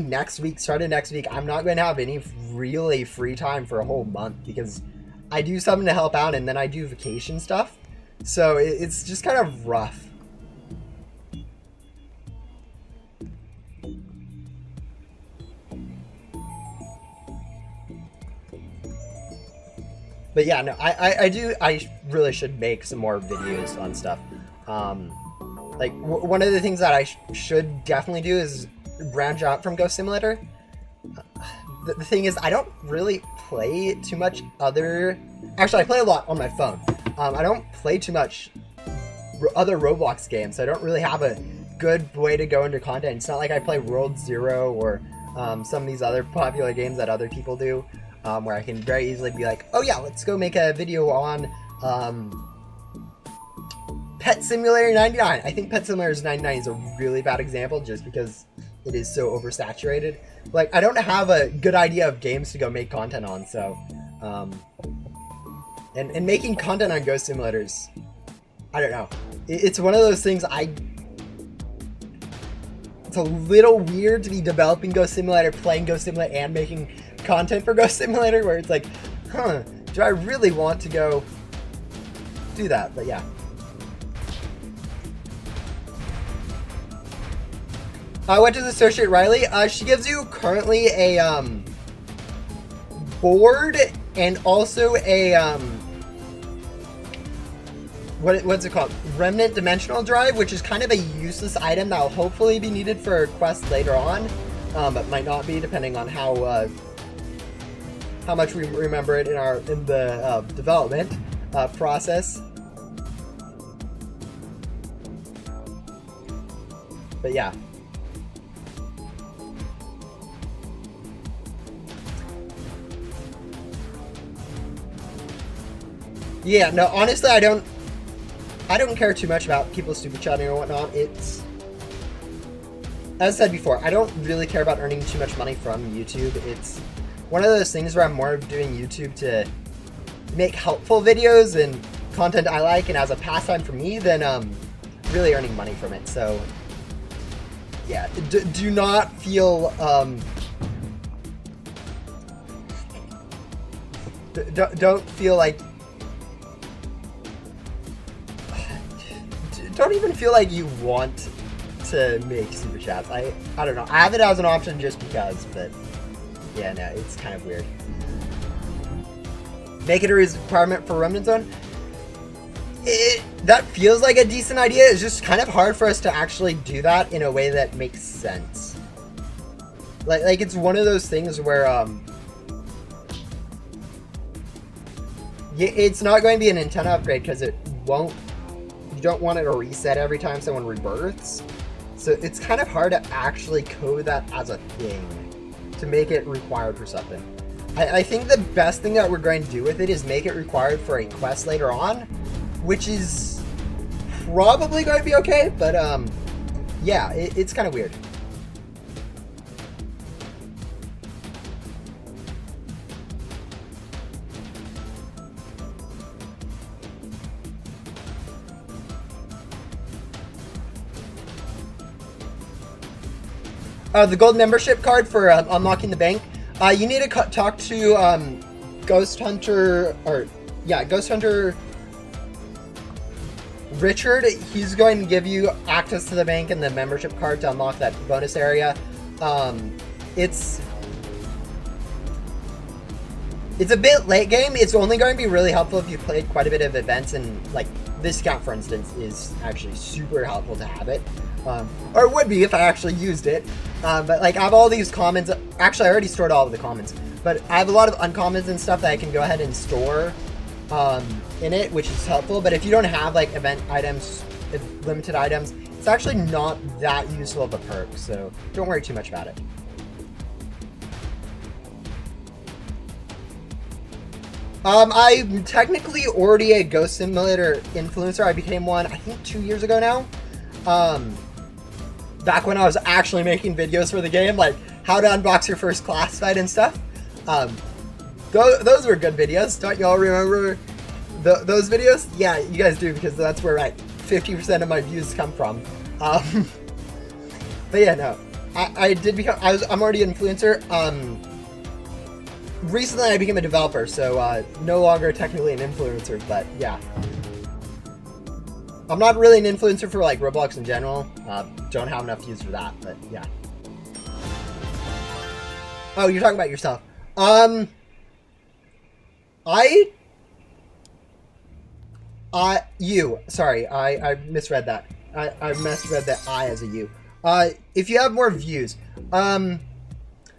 starting next week, I'm not going to have any really free time for a whole month because I do something to help out and then I do vacation stuff. So it's just kind of rough. But yeah, no, I really should make some more videos on stuff. Like, one of the things that I should definitely do is branch out from Ghost Simulator. The thing is, I don't really play too much Actually, I play a lot on my phone. I don't play too much other Roblox games, so I don't really have a good way to go into content. It's not like I play World Zero or some of these other popular games that other people do, where I can very easily be like, oh yeah, let's go make a video on Pet Simulator 99. I think Pet Simulator 99 is a really bad example just because it is so oversaturated. Like, I don't have a good idea of games to go make content on, so and making content on Ghost Simulators, I don't know. It's one of those things it's a little weird to be developing Ghost Simulator, playing Ghost Simulator, and making content for Ghost Simulator, where it's like, huh, do I really want to go do that? But yeah. What does Associate Riley? She gives you currently a board and also a what's it called? Remnant Dimensional Drive, which is kind of a useless item that will hopefully be needed for a quest later on, but might not be depending on how much we remember it in the development process. But yeah. Yeah, no, honestly, I don't care too much about people super chatting or whatnot. It's, as I said before, I don't really care about earning too much money from YouTube. It's one of those things where I'm more of doing YouTube to make helpful videos and content I like and as a pastime for me than really earning money from it. So yeah, do not feel don't feel like, don't even feel like you want to make super chats. I don't know. I have it as an option just because, but yeah, no, it's kind of weird. Make it a requirement for Remnant Zone. That feels like a decent idea. It's just kind of hard for us to actually do that in a way that makes sense. Like it's one of those things where it's not going to be an antenna upgrade because it won't. You don't want it to reset every time someone rebirths. So it's kind of hard to actually code that as a thing to make it required for something. I think the best thing that we're going to do with it is make it required for a quest later on, which is probably going to be okay, but yeah, it's kind of weird. The gold membership card for unlocking the bank. You need to talk to Ghost Hunter Richard. He's going to give you access to the bank and the membership card to unlock that bonus area. It's a bit late game. It's only going to be really helpful if you played quite a bit of events, and like this account, for instance, is actually super helpful to have it. Or it would be if I actually used it. But like I have all these comments. Actually, I already stored all of the comments, but I have a lot of uncommons and stuff that I can go ahead and store in it, which is helpful. But if you don't have like event items, limited items, it's actually not that useful of a perk. So don't worry too much about it. I'm technically already a Ghost Simulator influencer. I became one, I think, 2 years ago now. Back when I was actually making videos for the game, like how to unbox your first classified and stuff. Those were good videos. Don't y'all remember those videos? Yeah, you guys do, because that's where like 50% of my views come from. But yeah, no, I did become. I'm already an influencer. Recently I became a developer, so no longer technically an influencer, but yeah. I'm not really an influencer for like Roblox in general. Don't have enough views for that, but yeah. Oh, you're talking about yourself. You. Sorry, I misread that. I misread that I as a you. If you have more views, I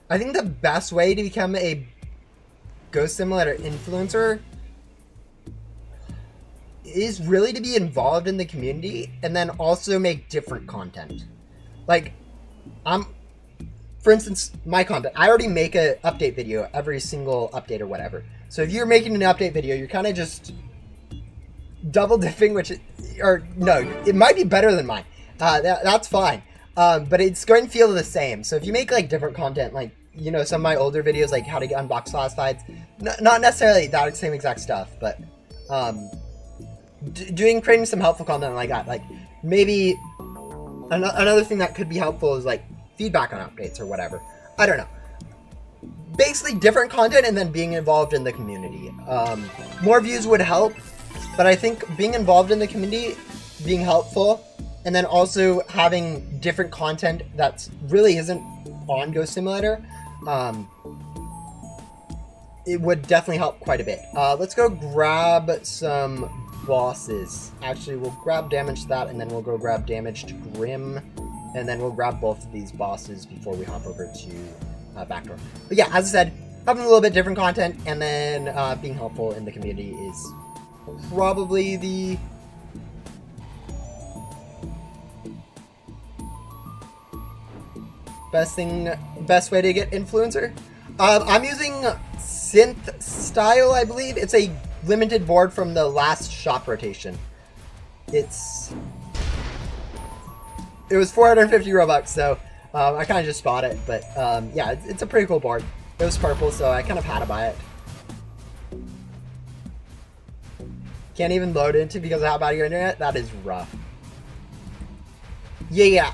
think the best way to become a Ghost Simulator influencer is really to be involved in the community and then also make different content. Like, for instance, my content, I already make a update video every single update or whatever. So if you're making an update video, you're kind of just double dipping, or no, it might be better than mine. That's fine. But it's going to feel the same. So if you make like different content, like, you know, some of my older videos, like how to unbox classifieds, not necessarily that same exact stuff, but creating some helpful content like that, like maybe another thing that could be helpful is like feedback on updates or whatever. I don't know. Basically different content and then being involved in the community. More views would help, but I think being involved in the community, being helpful, and then also having different content that's really isn't on Ghost Simulator, it would definitely help quite a bit. Let's go grab some bosses. Actually, we'll grab damage to that, and then we'll go grab damage to Grim, and then we'll grab both of these bosses before we hop over to Backdoor. But yeah, as I said, having a little bit different content, and then being helpful in the community is probably the best way to get influencer. I'm using Synth Style, I believe. It's a limited board from the last shop rotation. It was 450 Robux, so I kind of just bought it. But yeah, it's a pretty cool board. It was purple, so I kind of had to buy it. Can't even load into because of how bad your internet. That is rough. Yeah.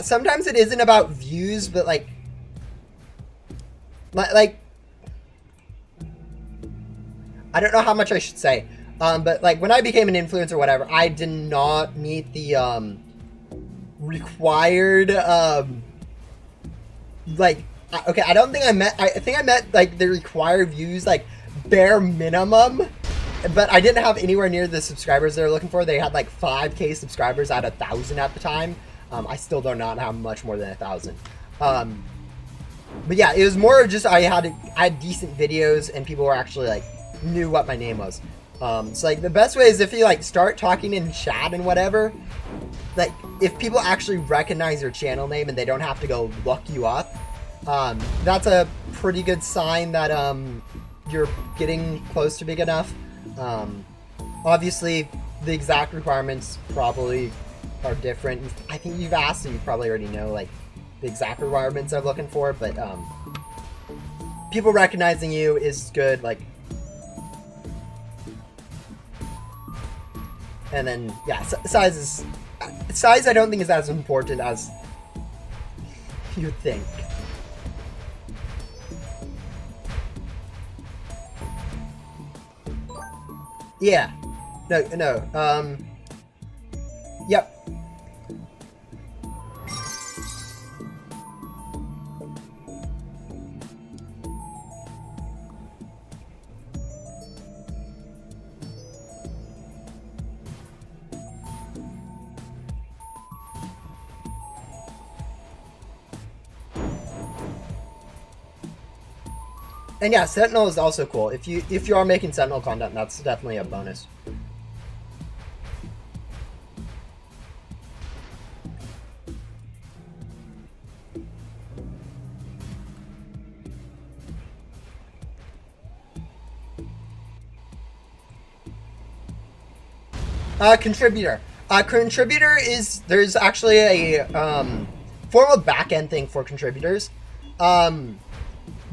Sometimes it isn't about views, but like I don't know how much I should say, but like when I became an influencer or whatever, I did not meet the required like, okay, I don't think I think I met like the required views, like bare minimum, but I didn't have anywhere near the subscribers they were looking for. They had like 5K subscribers out of 1,000 at the time. I still do not have much more than 1,000. But yeah, it was more just I had decent videos and people were actually like knew what my name was. So like the best way is if you like start talking in chat and whatever, like if people actually recognize your channel name and they don't have to go look you up, that's a pretty good sign that you're getting close to big enough. Obviously the exact requirements probably are different. I think you've asked, so you probably already know like the exact requirements I'm looking for, but people recognizing you is good, like, and then yeah, size I don't think is as important as you think. Yeah, no, yep. And yeah, Sentinel is also cool. If you are making Sentinel content, that's definitely a bonus. Contributor. Contributor is, there's actually a formal back-end thing for contributors.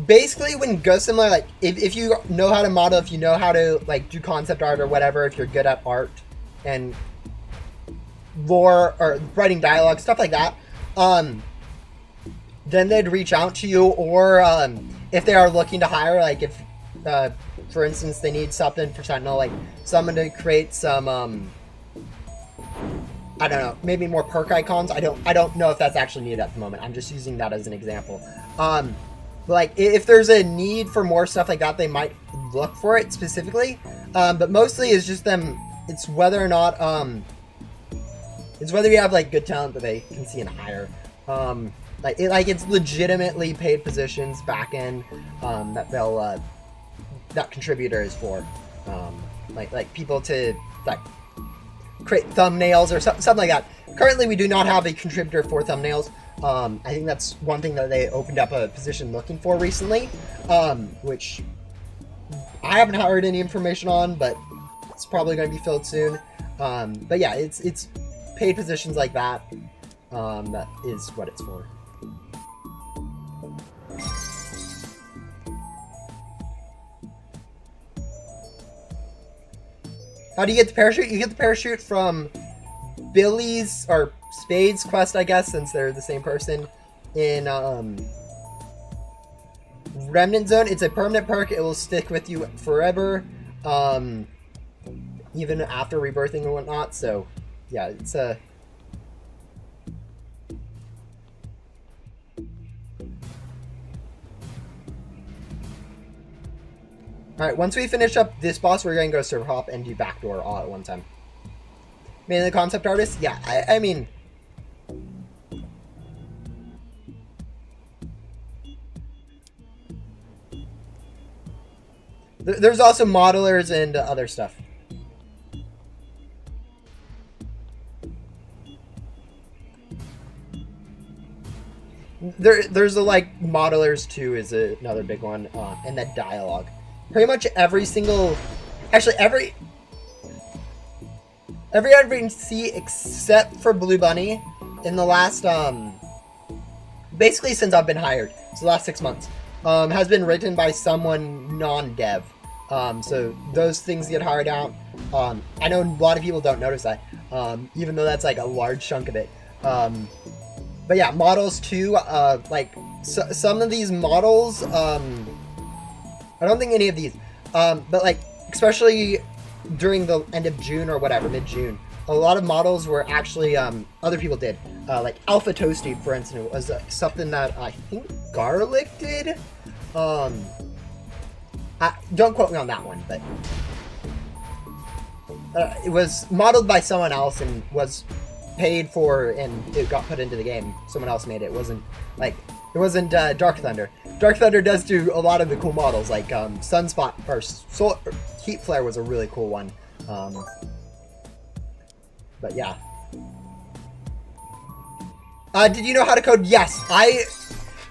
Basically, when Ghost Simulator, like, if you know how to model, if you know how to, like, do concept art or whatever, if you're good at art and lore or writing dialogue, stuff like that, then they'd reach out to you, or if they are looking to hire, like, if, for instance, they need something for Sentinel, like, someone to create some, I don't know, maybe more perk icons. I don't know if that's actually needed at the moment. I'm just using that as an example. Like, if there's a need for more stuff like that, they might look for it specifically. But mostly it's just them, it's whether or not, it's whether you have, like, good talent that they can see and hire. It's legitimately paid positions back end, that they'll, that contributor is for. Like people to, like, create thumbnails or something like that. Currently, we do not have a contributor for thumbnails. I think that's one thing that they opened up a position looking for recently, which I haven't heard any information on, but it's probably going to be filled soon. But yeah, it's paid positions like that. That is what it's for. How do you get the parachute? You get the parachute from Billy's or Spade's quest, I guess, since they're the same person, in Remnant Zone. It's a permanent perk. It will stick with you forever, even after rebirthing and whatnot. So, yeah, it's a... Alright, once we finish up this boss, we're going to go server hop and do backdoor all at one time. Mainly the concept artist? Yeah, I mean... There's also modelers and other stuff. There's like modelers too is another big one, and then dialogue. Pretty much every single, actually every NPC except for Blue Bunny in the last basically since I've been hired, so the last 6 months, has been written by someone non-dev. So those things get hired out. I know a lot of people don't notice that, even though that's like a large chunk of it. But yeah, models too. Like some of these models, I don't think any of these, but like especially during the end of June or whatever, mid-June, a lot of models were actually other people did. Like Alpha Toasty, for instance, was something that I think Garlic did. Don't quote me on that one, but it was modeled by someone else and was paid for, and it got put into the game. Someone else made it. It wasn't Dark Thunder. Dark Thunder does do a lot of the cool models, like Sunspot or Heat Flare was a really cool one. But yeah. Did you know how to code? Yes,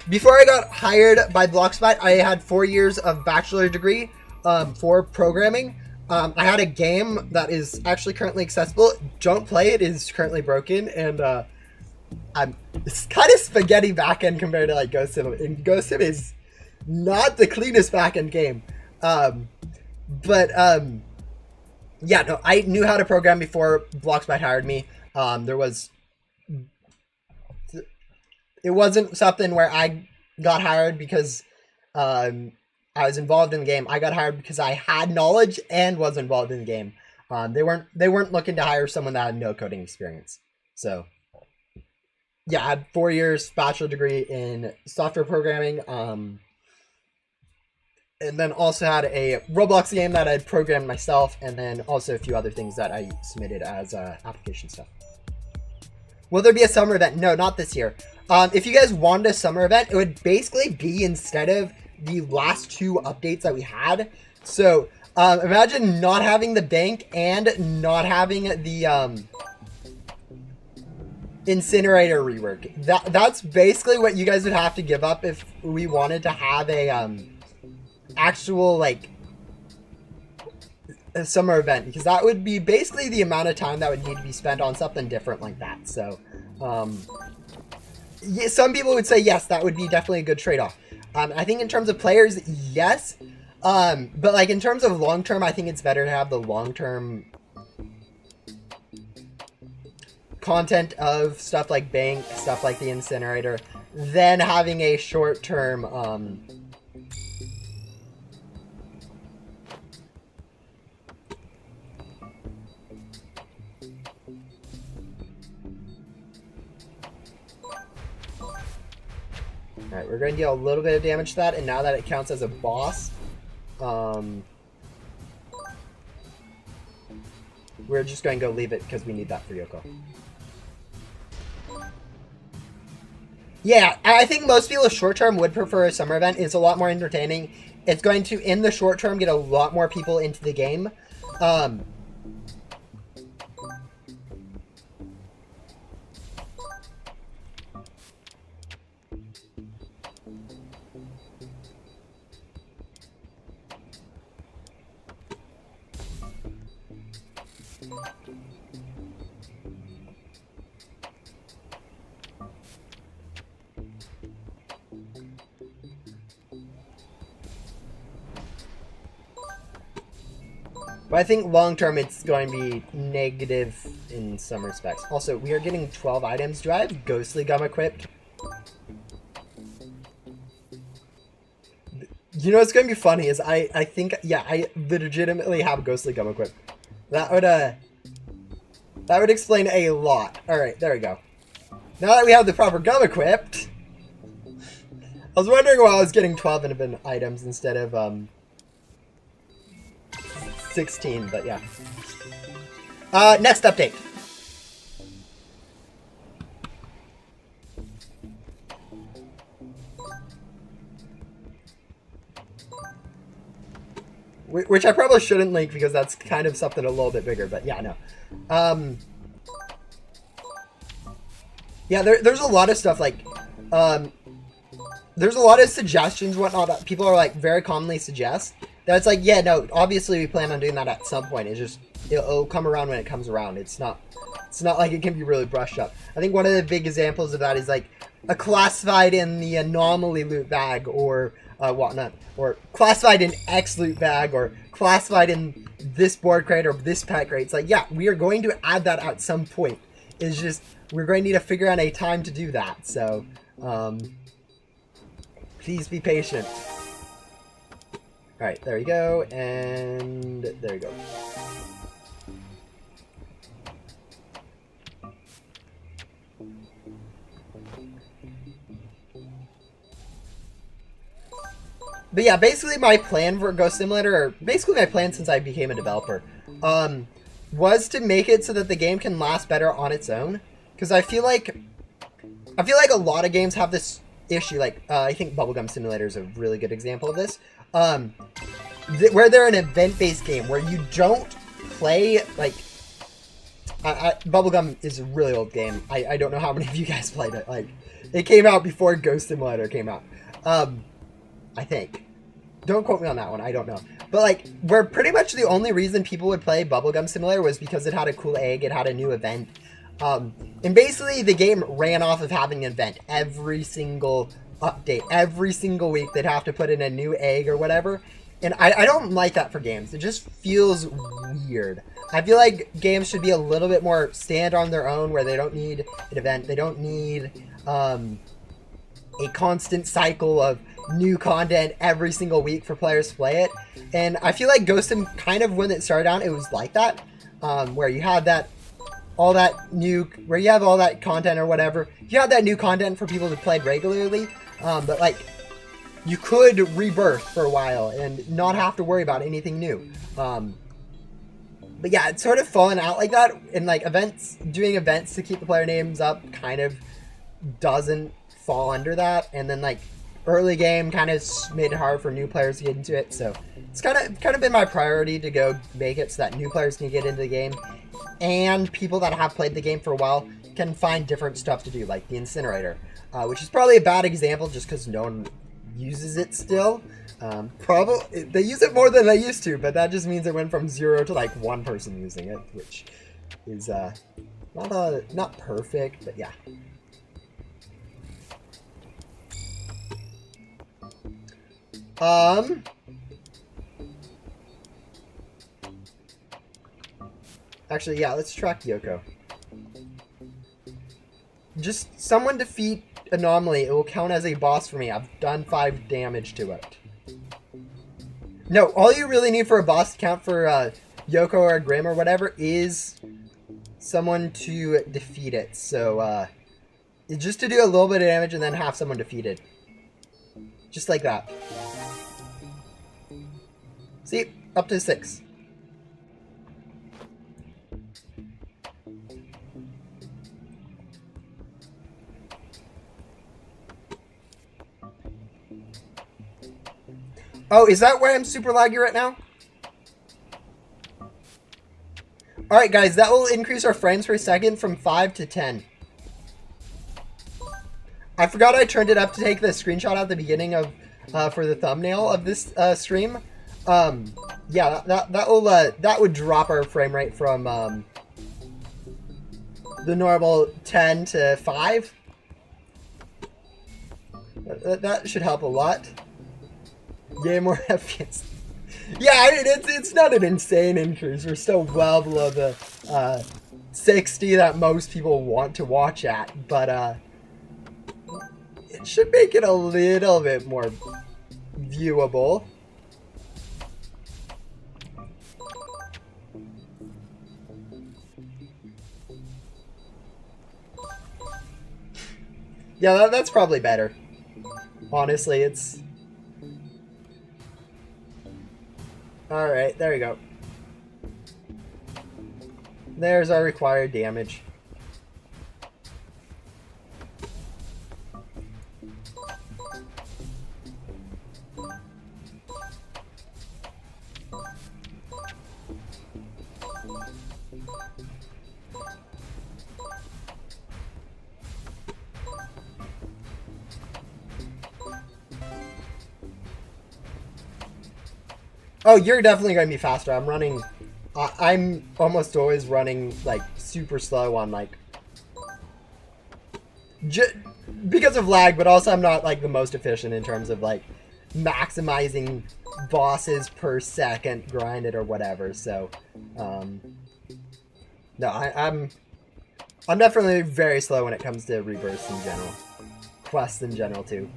before I got hired by Blockspot, I had 4 years of bachelor degree for programming. I had a game that is actually currently accessible. Don't play it. It is currently broken, and it's kind of spaghetti backend compared to like Ghost Sim. And Ghost Sim is not the cleanest backend game. Yeah, no, I knew how to program before Blockspot hired me. It wasn't something where I got hired because I was involved in the game. I got hired because I had knowledge and was involved in the game. They weren't looking to hire someone that had no coding experience. So yeah, I had 4 years bachelor degree in software programming. And then also had a Roblox game that I'd programmed myself, and then also a few other things that I submitted as application stuff. Will there be a summer event? No, not this year. If you guys wanted a summer event, it would basically be instead of the last 2 updates that we had. So imagine not having the bank and not having the incinerator rework. That's basically what you guys would have to give up if we wanted to have a actual like a summer event, because that would be basically the amount of time that would need to be spent on something different like that. So yeah, some people would say yes, that would be definitely a good trade-off. I think in terms of players, yes, but like in terms of long-term, I think it's better to have the long-term content of stuff like bank, stuff like the incinerator, than having a short-term Alright, we're going to deal a little bit of damage to that, and now that it counts as a boss, we're just going to go leave it because we need that for Yoko. Yeah, I think most people short term would prefer a summer event. It's a lot more entertaining. It's going to, in the short term, get a lot more people into the game. But I think long term it's going to be negative in some respects. Also, we are getting 12 items. Do I have Ghostly Gum equipped? You know what's going to be funny is I think, yeah, I legitimately have Ghostly Gum equipped. That would explain a lot. Alright, there we go. Now that we have the proper gum equipped, I was wondering why I was getting 12 infinite items instead of 16, but yeah. Next update. Which I probably shouldn't link because that's kind of something a little bit bigger, but yeah, no. Yeah, there's a lot of stuff like, there's a lot of suggestions, whatnot, that people are like very commonly suggest. That's like, yeah, no, obviously we plan on doing that at some point. It's just, it'll come around when it comes around. It's not like it can be really brushed up. I think one of the big examples of that is like a classified in the anomaly loot bag or whatnot, or classified in X loot bag, or classified in this board crate or this pet crate. It's like, yeah, we are going to add that at some point. It's just, we're going to need to figure out a time to do that. So, please be patient. Alright, there we go, and there we go. But yeah, basically my plan for Ghost Simulator, or basically my plan since I became a developer, was to make it so that the game can last better on its own. Because I feel like a lot of games have this issue. Like I think Bubblegum Simulator is a really good example of this. Where they're an event-based game where you don't play like. Bubblegum is a really old game. I don't know how many of you guys played it. Like, it came out before Ghost Simulator came out. I think. Don't quote me on that one. I don't know. But like, where pretty much the only reason people would play Bubblegum Simulator was because it had a cool egg. It had a new event. And basically the game ran off of having an event every single update. Every single week they'd have to put in a new egg or whatever. And I don't like that for games. It just feels weird. I feel like games should be a little bit more stand on their own, where they don't need an event. They don't need a constant cycle of new content every single week for players to play it. And I feel like Ghost Sim kind of, when it started out, it was like that, where you had that all that new, where you have all that content or whatever. You have that new content for people to play regularly, but like you could rebirth for a while and not have to worry about anything new. But yeah, it's sort of fallen out like that, and like doing events to keep the player names up kind of doesn't fall under that. And then like early game kind of made it hard for new players to get into it. So it's kind of been my priority to go make it so that new players can get into the game, and people that have played the game for a while can find different stuff to do, like the incinerator, which is probably a bad example just because no one uses it still. Probably they use it more than they used to, but that just means it went from 0 to like 1 person using it, which is not perfect, but yeah. Actually, yeah, let's track Yoko. Just someone defeat Anomaly. It will count as a boss for me. I've done 5 damage to it. No, all you really need for a boss to count for Yoko or Grim or whatever is someone to defeat it. So, just to do a little bit of damage and then have someone defeated. Just like that. See? Up to 6. Oh, is that why I'm super laggy right now? Alright guys, that will increase our frames per second from 5 to 10. I forgot I turned it up to take the screenshot at the beginning of for the thumbnail of this stream. Yeah, that would drop our frame rate from the normal 10 to 5. That should help a lot. Yeah, more FPS. Yeah, I mean, it's not an insane increase. We're still well below the 60 that most people want to watch at, but it should make it a little bit more viewable. Yeah, that's probably better. Honestly, it's... Alright, there you go. There's our required damage. Oh, you're definitely going to be faster. I'm running... I'm almost always running, like, super slow on, like... because of lag, but also I'm not, like, the most efficient in terms of, like, maximizing bosses per second grinded or whatever, so... no, I'm definitely very slow when it comes to rebirths in general. Quests in general, too.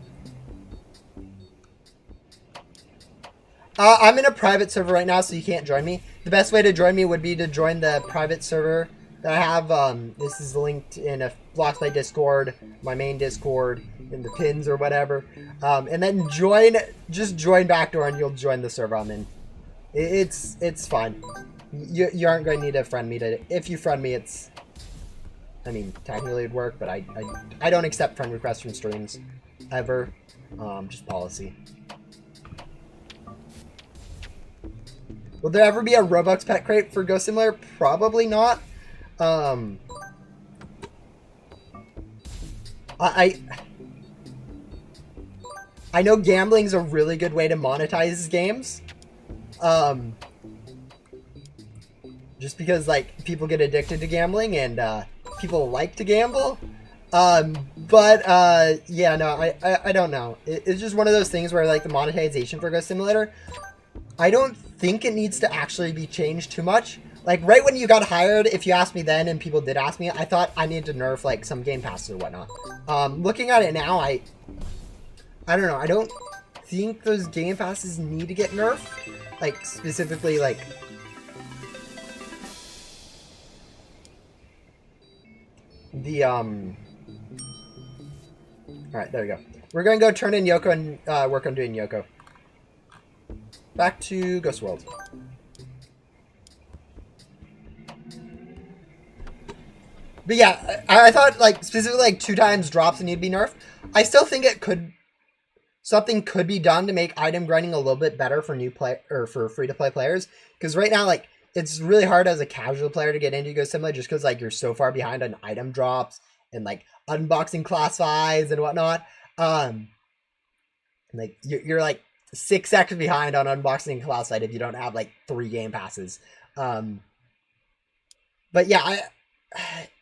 I'm in a private server right now, so you can't join me. The best way to join me would be to join the private server that I have. This is linked in a Bloxplay Discord, my main Discord, in the pins or whatever. And then just join Backdoor and you'll join the server I'm in. It's fine. You aren't going to need to friend me to... If you friend me, it's... I mean, technically it'd work, but I don't accept friend requests from streams. Ever. Just policy. Will there ever be a Robux pet crate for Ghost Simulator? Probably not. I know gambling's a really good way to monetize games. Just because, like, people get addicted to gambling and people like to gamble. Yeah, no, I don't know. It's just one of those things where, like, the monetization for Ghost Simulator, I don't think it needs to actually be changed too much. Like, right when you got hired, if you asked me then, and people did ask me, I thought I needed to nerf, like, some game passes or whatnot. Looking at it now, I don't know. I don't think those game passes need to get nerfed. Like, specifically, like... the, Alright, there we go. We're gonna go turn in Yoko and work on doing Yoko. Back to Ghost World. But yeah, I thought, like, specifically, like, 2 times drops need to be nerfed. I still think it could... Something could be done to make item grinding a little bit better for new play... Or for free-to-play players. Because right now, like, it's really hard as a casual player to get into Ghost Simulator just because, like, you're so far behind on item drops and, like, unboxing class size and whatnot. Like, you're like, 6 seconds behind on unboxing class site if you don't have like 3 game passes. But yeah,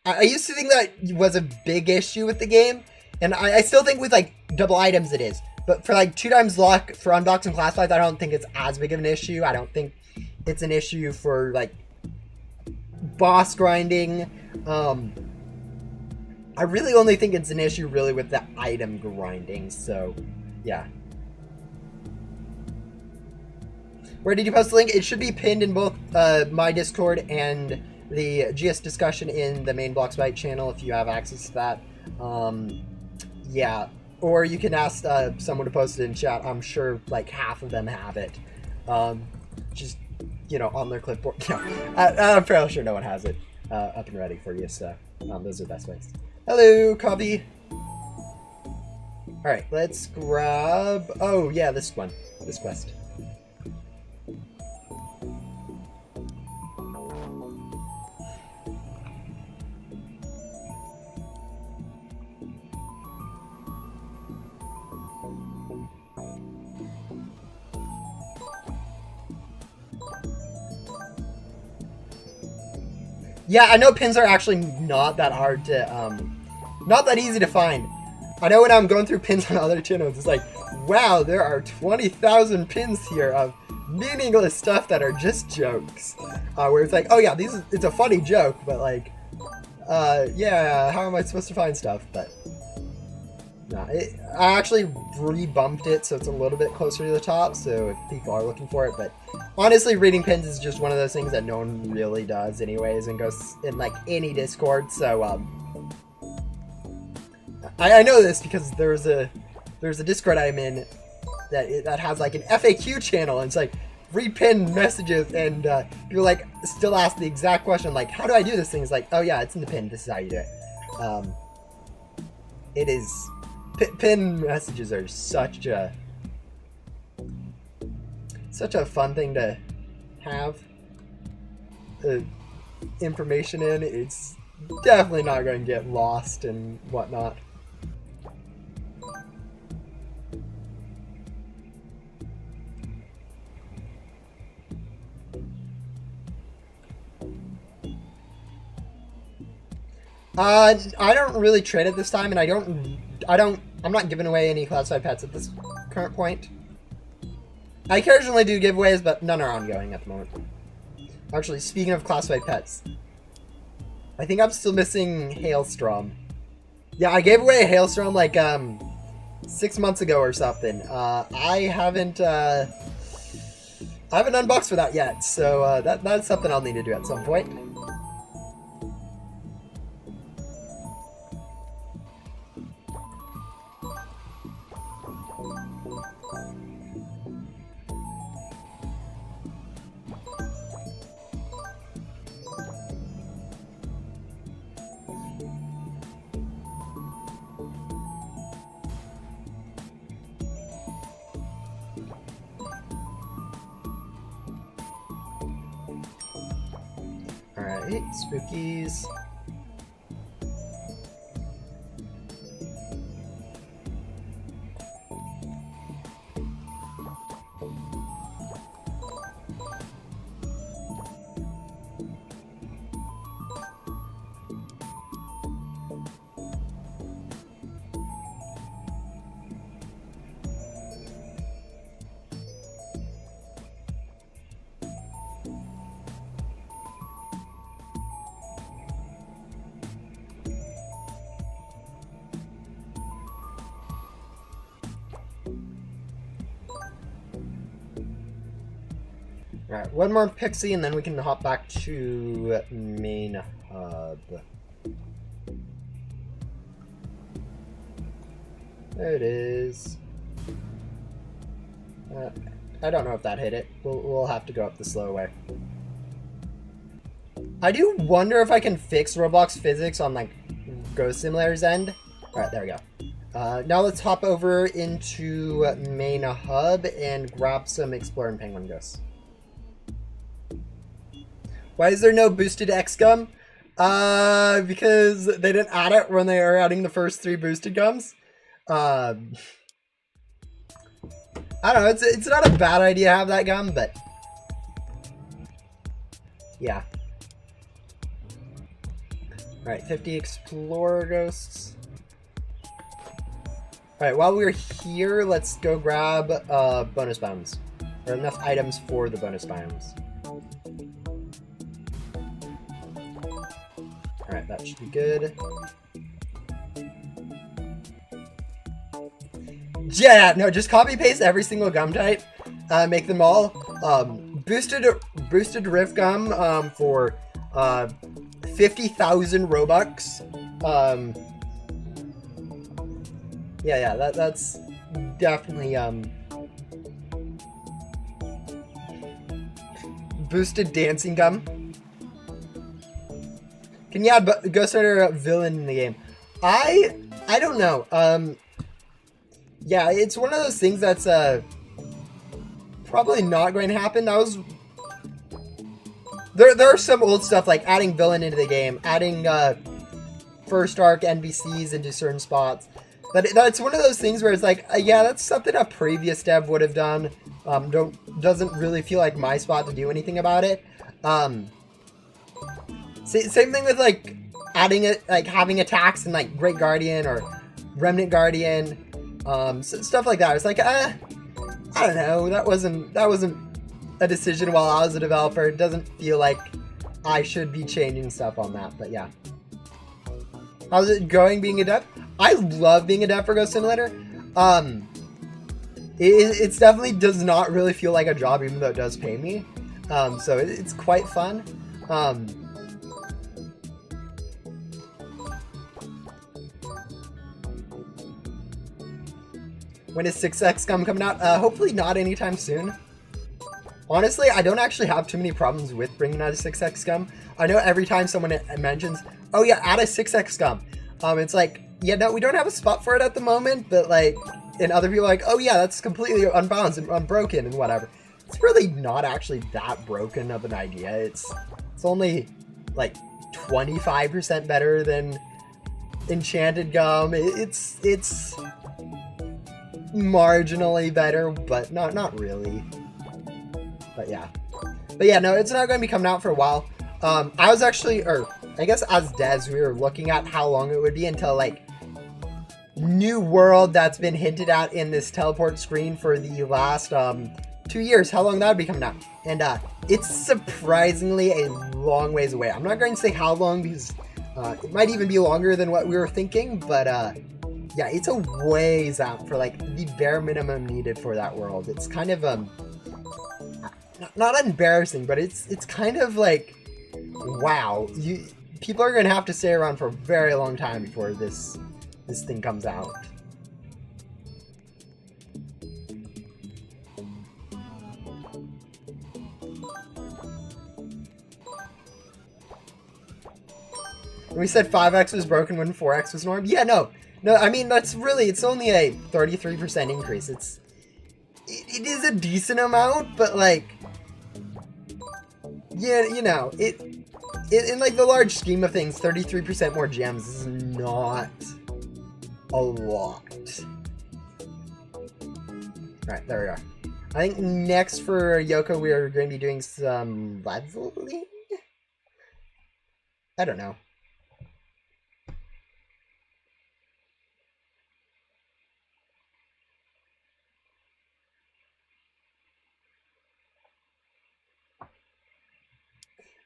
I used to think that was a big issue with the game, and I still think with like double items it is. But for like 2 times luck for unboxing class sites, I don't think it's as big of an issue. I don't think it's an issue for like boss grinding. I really only think it's an issue really with the item grinding. So yeah. Where did you post the link? It should be pinned in both my Discord and the GS discussion in the main Bloxbyte channel if you have access to that. Yeah. Or you can ask someone to post it in chat. I'm sure like half of them have it. Just, you know, on their clipboard. Yeah. I'm fairly sure no one has it up and ready for you. So those are the best ways. Hello, Cubby. Alright, let's grab... Oh, yeah, this one. This quest. Yeah, I know pins are actually not that hard to, not that easy to find. I know when I'm going through pins on other channels, it's like, wow, there are 20,000 pins here of meaningless stuff that are just jokes. Where it's like, oh yeah, it's a funny joke, but like, yeah, how am I supposed to find stuff? But no, I actually re-bumped it so it's a little bit closer to the top, so if people are looking for it. But honestly, reading pins is just one of those things that no one really does anyways and goes in like any Discord. So I know this because there's a Discord I'm in that has like an FAQ channel, and it's like read pin messages, and people like still ask the exact question, like, how do I do this thing? It's like, oh yeah, it's in the pin, this is how you do it. It is pin messages are such a fun thing to have information in. It's definitely not going to get lost and whatnot. I don't really trade at this time, and I'm not giving away any classified pets at this current point. I occasionally do giveaways, but none are ongoing at the moment. Actually, speaking of classified pets, I think I'm still missing Hailstorm. Yeah, I gave away a Hailstorm like 6 months ago or something. I haven't unboxed for that yet, so that's something I'll need to do at some point. Alright, spookies. Alright, one more pixie and then we can hop back to main hub. There it is. I don't know if that hit it. We'll have to go up the slow way. I do wonder if I can fix Roblox physics on like Ghost Simulator's end. Alright, there we go. Now let's hop over into main hub and grab some Explorer and Penguin Ghosts. Why is there no boosted X gum? Because they didn't add it when they were adding the first 3 boosted gums. I don't know, it's not a bad idea to have that gum, but yeah. Alright, 50 Explorer Ghosts. Alright, while we're here, let's go grab bonus biomes. Or enough items for the bonus biomes. Alright, that should be good. Yeah, no, just copy paste every single gum type. Make them all. Boosted Rift gum for 50,000 Robux. Yeah, that's definitely boosted dancing gum. Can you add Ghost Rider villain in the game? I don't know. Yeah, it's one of those things that's probably not going to happen. That was there are some old stuff like adding villain into the game, adding first arc NPCs into certain spots. That's one of those things where it's like, yeah, that's something a previous dev would have done. Doesn't really feel like my spot to do anything about it. Same thing with like adding it, like having attacks in like Great Guardian or Remnant Guardian, stuff like that. I was like, I don't know. That wasn't a decision while I was a developer. It doesn't feel like I should be changing stuff on that. But yeah. How's it going being a dev? I love being a dev for Ghost Simulator. It's definitely does not really feel like a job, even though it does pay me. So it's quite fun. When is 6X Scum coming out? Hopefully not anytime soon. Honestly, I don't actually have too many problems with bringing out a 6X Scum. I know every time someone mentions, oh yeah, add a 6X Scum. It's like, yeah, no, we don't have a spot for it at the moment, but like, and other people are like, oh yeah, that's completely unbalanced and unbroken and whatever. It's really not actually that broken of an idea. It's only like 25% better than Enchanted Gum. It's marginally better, but not really. But yeah, no, it's not going to be coming out for a while. I was actually, or I guess as devs, we were looking at how long it would be until like new world that's been hinted at in this teleport screen for the last 2 years, how long that would be coming out. And it's surprisingly a long ways away. I'm not going to say how long because it might even be longer than what we were thinking, but yeah, it's a ways out for like the bare minimum needed for that world. It's kind of not embarrassing, but it's kind of like, wow, people are gonna have to stay around for a very long time before this thing comes out. We said 5x was broken when 4x was norm. Yeah, no, I mean, that's really, it's only a 33% increase. It is a decent amount, but like, yeah, you know, in like the large scheme of things, 33% more gems is not a lot. Alright, there we are. I think next for Yoko, we are going to be doing some leveling? I don't know.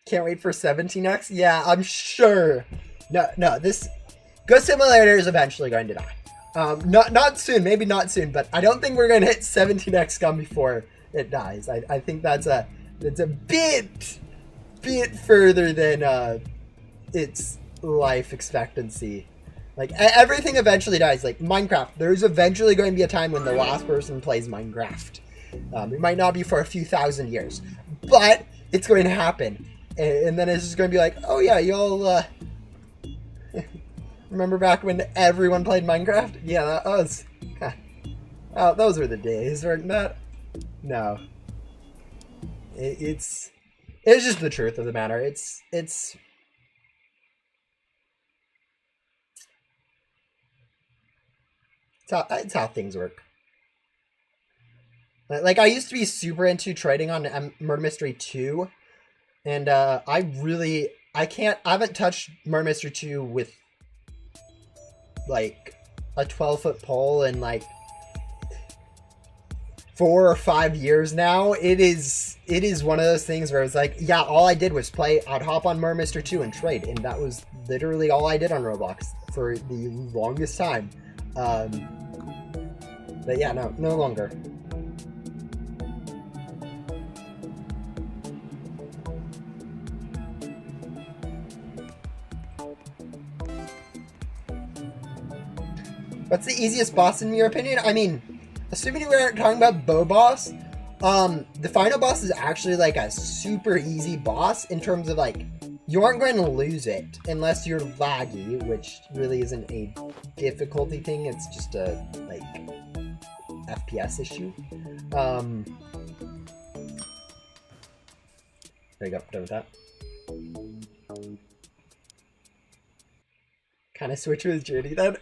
Can't wait for 17x? Yeah, I'm sure. No, this Ghost Simulator is eventually going to die. Not soon, maybe not soon, but I don't think we're going to hit 17x Scum before it dies. I think that's a bit further than its life expectancy. Like, everything eventually dies. Like, Minecraft, there's eventually going to be a time when the last person plays Minecraft. It might not be for a few thousand years, but it's going to happen. And then it's just going to be like, oh yeah, y'all, remember back when everyone played Minecraft? Yeah, that was, oh, those were the days, weren't that? No. It's just the truth of the matter. It's how things work. Like, I used to be super into trading on Murder Mystery 2. And I haven't touched Murder Mystery 2 with like a 12-foot pole in like 4 or 5 years now. It is one of those things where it's like, yeah, all I did was play, I'd hop on Murder Mystery 2 and trade, and that was literally all I did on Roblox for the longest time. But yeah, no longer. What's the easiest boss in your opinion? I mean, assuming we aren't talking about Bow Boss, the final boss is actually like a super easy boss in terms of like, you aren't going to lose it unless you're laggy, which really isn't a difficulty thing, it's just a like FPS issue. There you go, done with that. Kind of switch with JD then.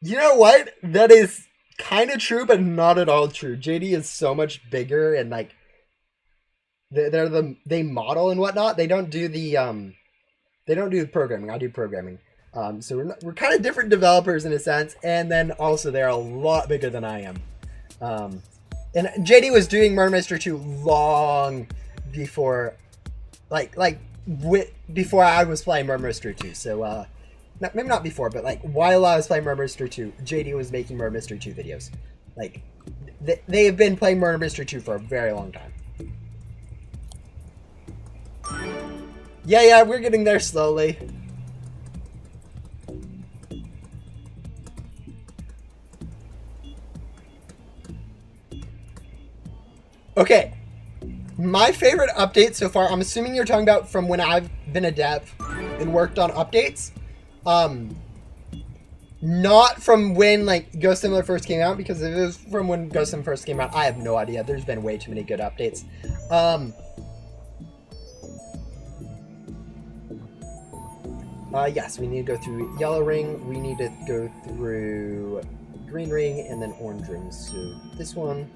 You know what? That is kind of true, but not at all true. JD is so much bigger, and like they model and whatnot. They don't do the programming. I do programming. So we're kind of different developers in a sense, and then also they're a lot bigger than I am. And JD was doing Murder Mystery 2 long before, before I was playing Murder Mystery 2. So maybe not before, but like while I was playing Murder Mystery 2, JD was making Murder Mystery 2 videos. Like they have been playing Murder Mystery 2 for a very long time. Yeah, we're getting there slowly. Okay, my favorite update so far, I'm assuming you're talking about from when I've been a dev and worked on updates. Not from when like Ghost Simulator first came out, because if it was from when Ghost Sim first came out, I have no idea. There's been way too many good updates. Yes, we need to go through yellow ring, we need to go through green ring, and then orange ring. So this one,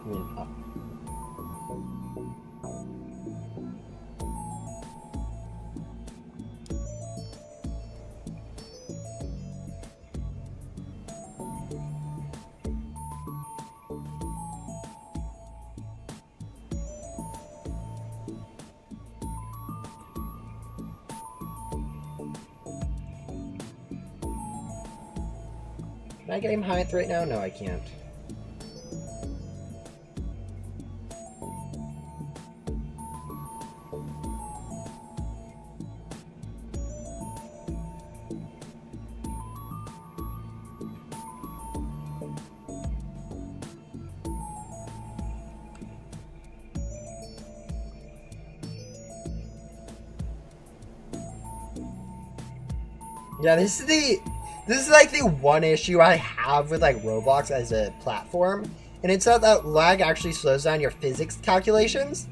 and then up. Can I get him height right now? No, I can't. Yeah, this is like the one issue I have with like Roblox as a platform, and it's that lag actually slows down your physics calculations,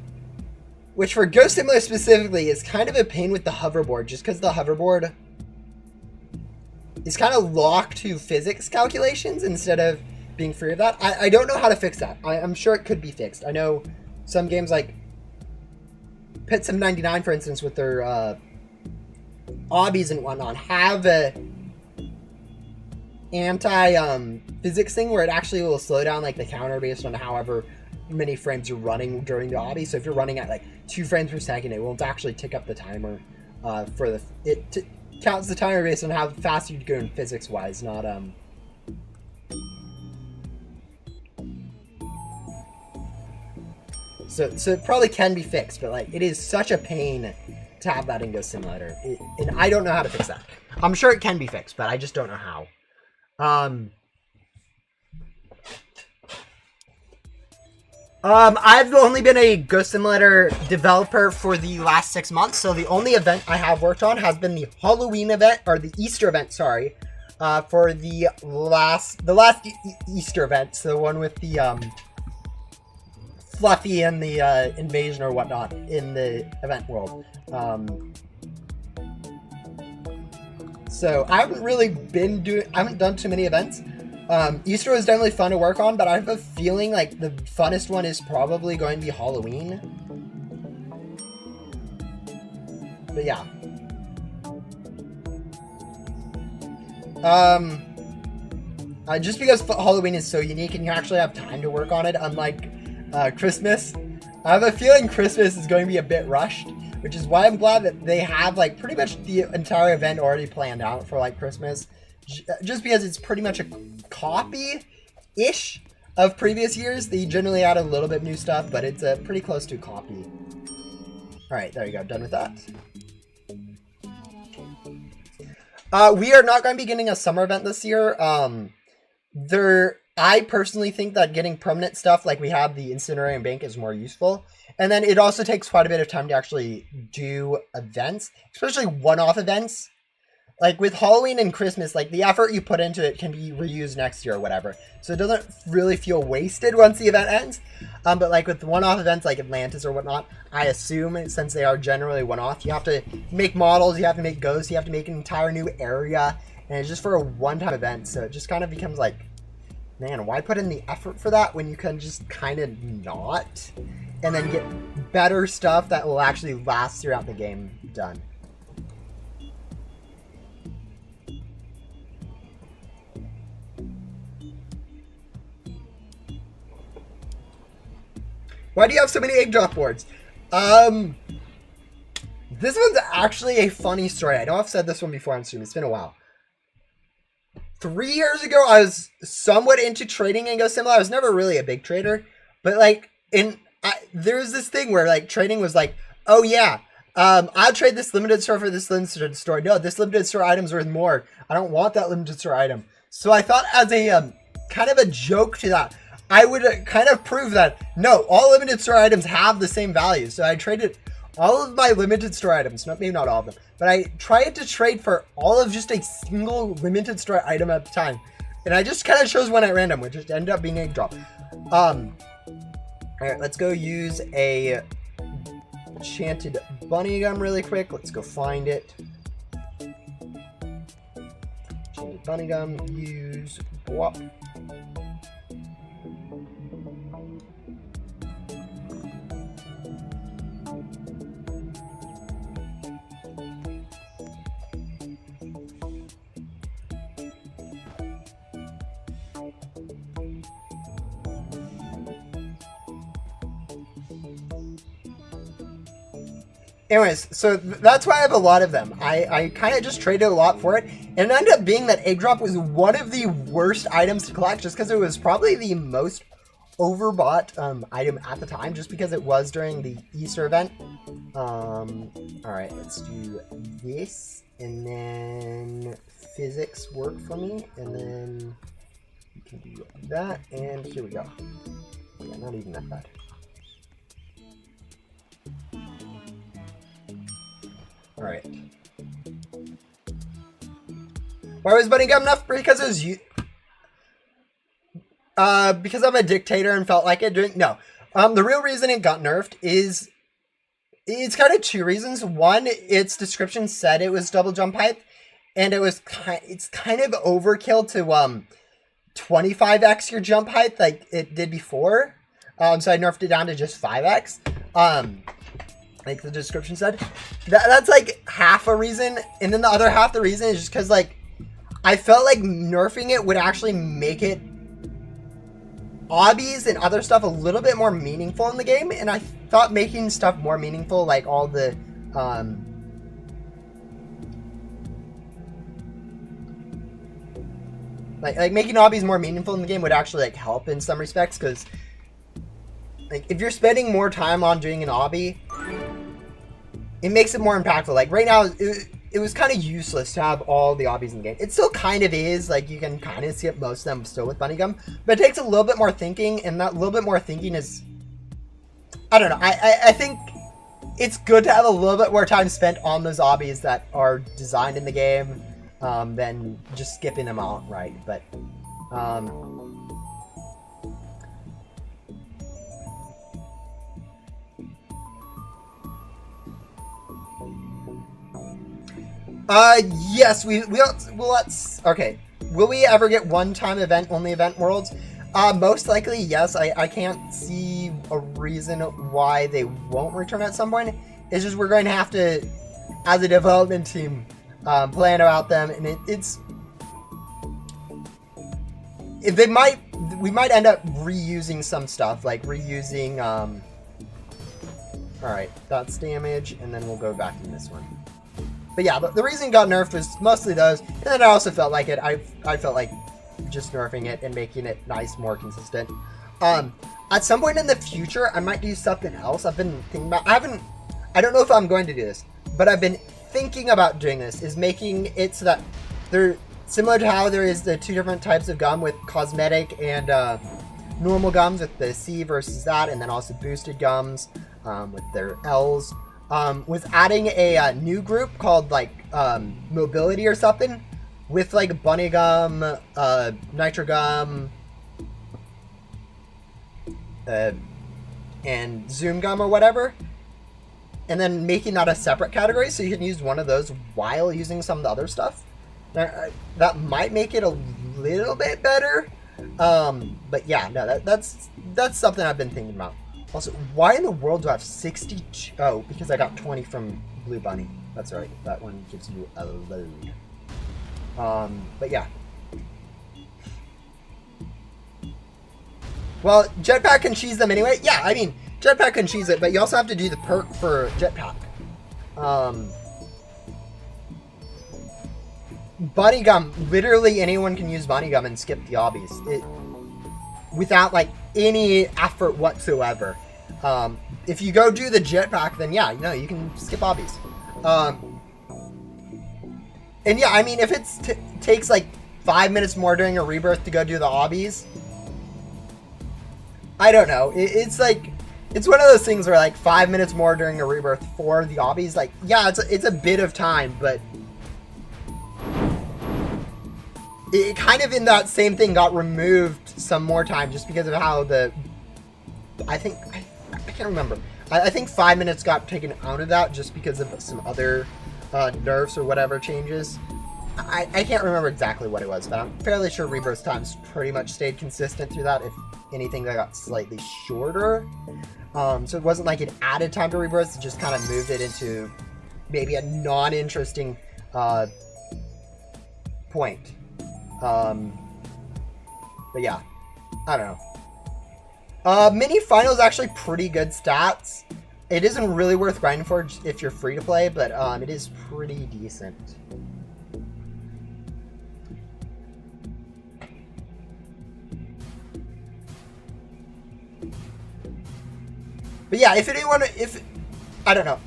which for Ghost Simulator specifically is kind of a pain with the hoverboard, just because the hoverboard is kind of locked to physics calculations instead of being free of that. I don't know how to fix that. I'm sure it could be fixed. I know some games like Pit Sim 99, for instance, with their obbies and whatnot, have a anti-physics thing where it actually will slow down like the counter based on however many frames you're running during the obby. So if you're running at like 2 frames per second, it won't actually tick up the timer it counts the timer based on how fast you go in physics wise, not so it probably can be fixed, but like it is such a pain to have that in Ghost Simulator, and I don't know how to fix that. I'm sure it can be fixed, but I just don't know how. I've only been a Ghost Simulator developer for the last 6 months, so the only event I have worked on has been the Halloween event, or the Easter event, sorry, for the last Easter event, so the one with the Fluffy and the invasion or whatnot in the event world. So I haven't really I haven't done too many events. Easter was definitely fun to work on, but I have a feeling like the funnest one is probably going to be Halloween. But yeah. Just because Halloween is so unique and you actually have time to work on it, unlike Christmas. I have a feeling Christmas is going to be a bit rushed, which is why I'm glad that they have like pretty much the entire event already planned out for like Christmas, just because it's pretty much a copy-ish of previous years. They generally add a little bit new stuff, but it's a pretty close to a copy. All right, there you go, done with that. We are not going to be getting a summer event this year. I personally think that getting permanent stuff like we have the Incinerator Bank is more useful. And then it also takes quite a bit of time to actually do events, especially one-off events. Like with Halloween and Christmas, like the effort you put into it can be reused next year or whatever. So it doesn't really feel wasted once the event ends. But like with one-off events like Atlantis or whatnot, I assume since they are generally one-off, you have to make models, you have to make ghosts, you have to make an entire new area. And it's just for a one-time event. So it just kind of becomes like, man, why put in the effort for that when you can just kind of not? And then get better stuff that will actually last throughout the game done. Why do you have so many egg drop boards? This one's actually a funny story. I know I've said this one before on stream. It's been a while. 3 years ago, I was somewhat into trading and go similar. I was never really a big trader, but like there was this thing where like trading was like, oh yeah, I'll trade this limited store for this limited store. No, this limited store item's worth more. I don't want that limited store item. So I thought as a kind of a joke to that, I would kind of prove that no, all limited store items have the same value. So I traded all of my limited store items, maybe not all of them, but I tried to trade for all of just a single limited store item at the time. And I just kind of chose one at random, which just ended up being egg drop. All right, let's go use a enchanted bunny gum really quick. Let's go find it. Enchanted bunny gum, use Bwop. Anyways, so that's why I have a lot of them. I kind of just traded a lot for it, and it ended up being that egg drop was one of the worst items to collect just because it was probably the most overbought item at the time, just because it was during the Easter event. Alright, let's do this, and then physics work for me, and then we can do that, and here we go. Yeah, not even that bad. Alright. Why was bunny gum enough? Because it was because I'm a dictator and felt like it. No. The real reason it got nerfed is it's kind of two reasons. One, its description said it was double jump height, and it's kind of overkill to 25x your jump height like it did before. So I nerfed it down to just 5x. Like the description said. That's like half a reason, and then the other half the reason is just because like I felt like nerfing it would actually make it obbies and other stuff a little bit more meaningful in the game, and I thought making stuff more meaningful, like all the like making obbies more meaningful in the game would actually like help in some respects, because like if you're spending more time on doing an obby, it makes it more impactful. Like right now, it was kind of useless to have all the obbies in the game. It still kind of is. Like you can kind of skip most of them still with bunny gum, but it takes a little bit more thinking, and that little bit more thinking is, I don't know. I think it's good to have a little bit more time spent on those obbies that are designed in the game than just skipping them outright. But yes, let's, okay. Will we ever get one-time only event worlds? Most likely, yes. I can't see a reason why they won't return at some point. It's just we're going to have to, as a development team, plan about them, and we might end up reusing some stuff, like reusing, alright, that's damage, and then we'll go back in this one. But yeah, the reason it got nerfed was mostly those, and then I also felt like it. I felt like just nerfing it and making it nice, more consistent. At some point in the future, I might do something else. I've been thinking about. I don't know if I'm going to do this, but I've been thinking about doing this. Is making it so that they're similar to how there is the two different types of gum with cosmetic and normal gums with the C versus that, and then also boosted gums with their L's. Was adding a new group called like mobility or something, with like bunny gum, nitro gum, and zoom gum or whatever, and then making that a separate category so you can use one of those while using some of the other stuff. That might make it a little bit better, but yeah, no, that's something I've been thinking about. Also, why in the world do I have 62? Oh, because I got 20 from Blue Bunny. That's right. That one gives you a load. But yeah. Well, jetpack can cheese them anyway. Yeah, I mean, jetpack can cheese it, but you also have to do the perk for jetpack. Bunny gum, literally anyone can use bunny gum and skip the obbies. Without, like, any effort whatsoever. If you go do the jetpack, then yeah, no, you can skip obbies. And yeah, I mean, if it takes, like, 5 minutes more during a rebirth to go do the obbies, I don't know. It's like, it's one of those things where, like, 5 minutes more during a rebirth for the obbies, like, yeah, it's a bit of time, but it kind of in that same thing got removed some more time just because of how I can't remember. I think 5 minutes got taken out of that just because of some other nerfs or whatever changes. I can't remember exactly what it was, but I'm fairly sure rebirth times pretty much stayed consistent through that. If anything, they got slightly shorter. So it wasn't like it added time to rebirths, it just kind of moved it into maybe a non-interesting point. But yeah, I don't know. Mini final is actually pretty good stats. It isn't really worth grinding for if you're free to play, but it is pretty decent. But yeah, I don't know,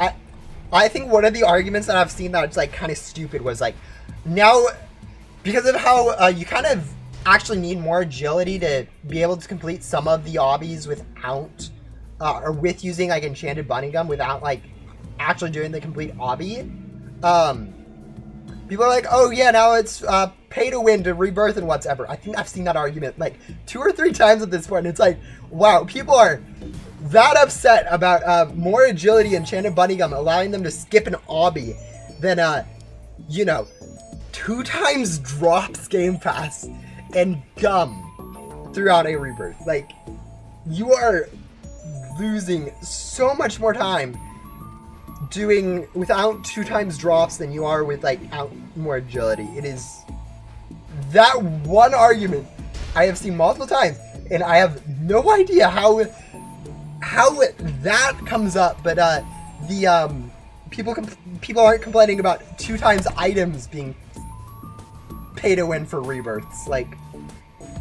I think one of the arguments that I've seen that's like kind of stupid was like, now, because of how you kind of actually need more agility to be able to complete some of the obbies without, or with using like enchanted bunny gum without like actually doing the complete obby. People are like, oh yeah, now it's pay to win to rebirth and whatever. I think I've seen that argument like 2 or 3 times at this point. It's like, wow, people are that upset about more agility and enchanted bunny gum allowing them to skip an obby than you know, 2 times drops game pass and gum throughout a rebirth. Like, you are losing so much more time doing without 2 times drops than you are with like out more agility. It is that one argument I have seen multiple times, and I have no idea how that comes up. But the people aren't complaining about 2 times items being pay to win for rebirths. Like,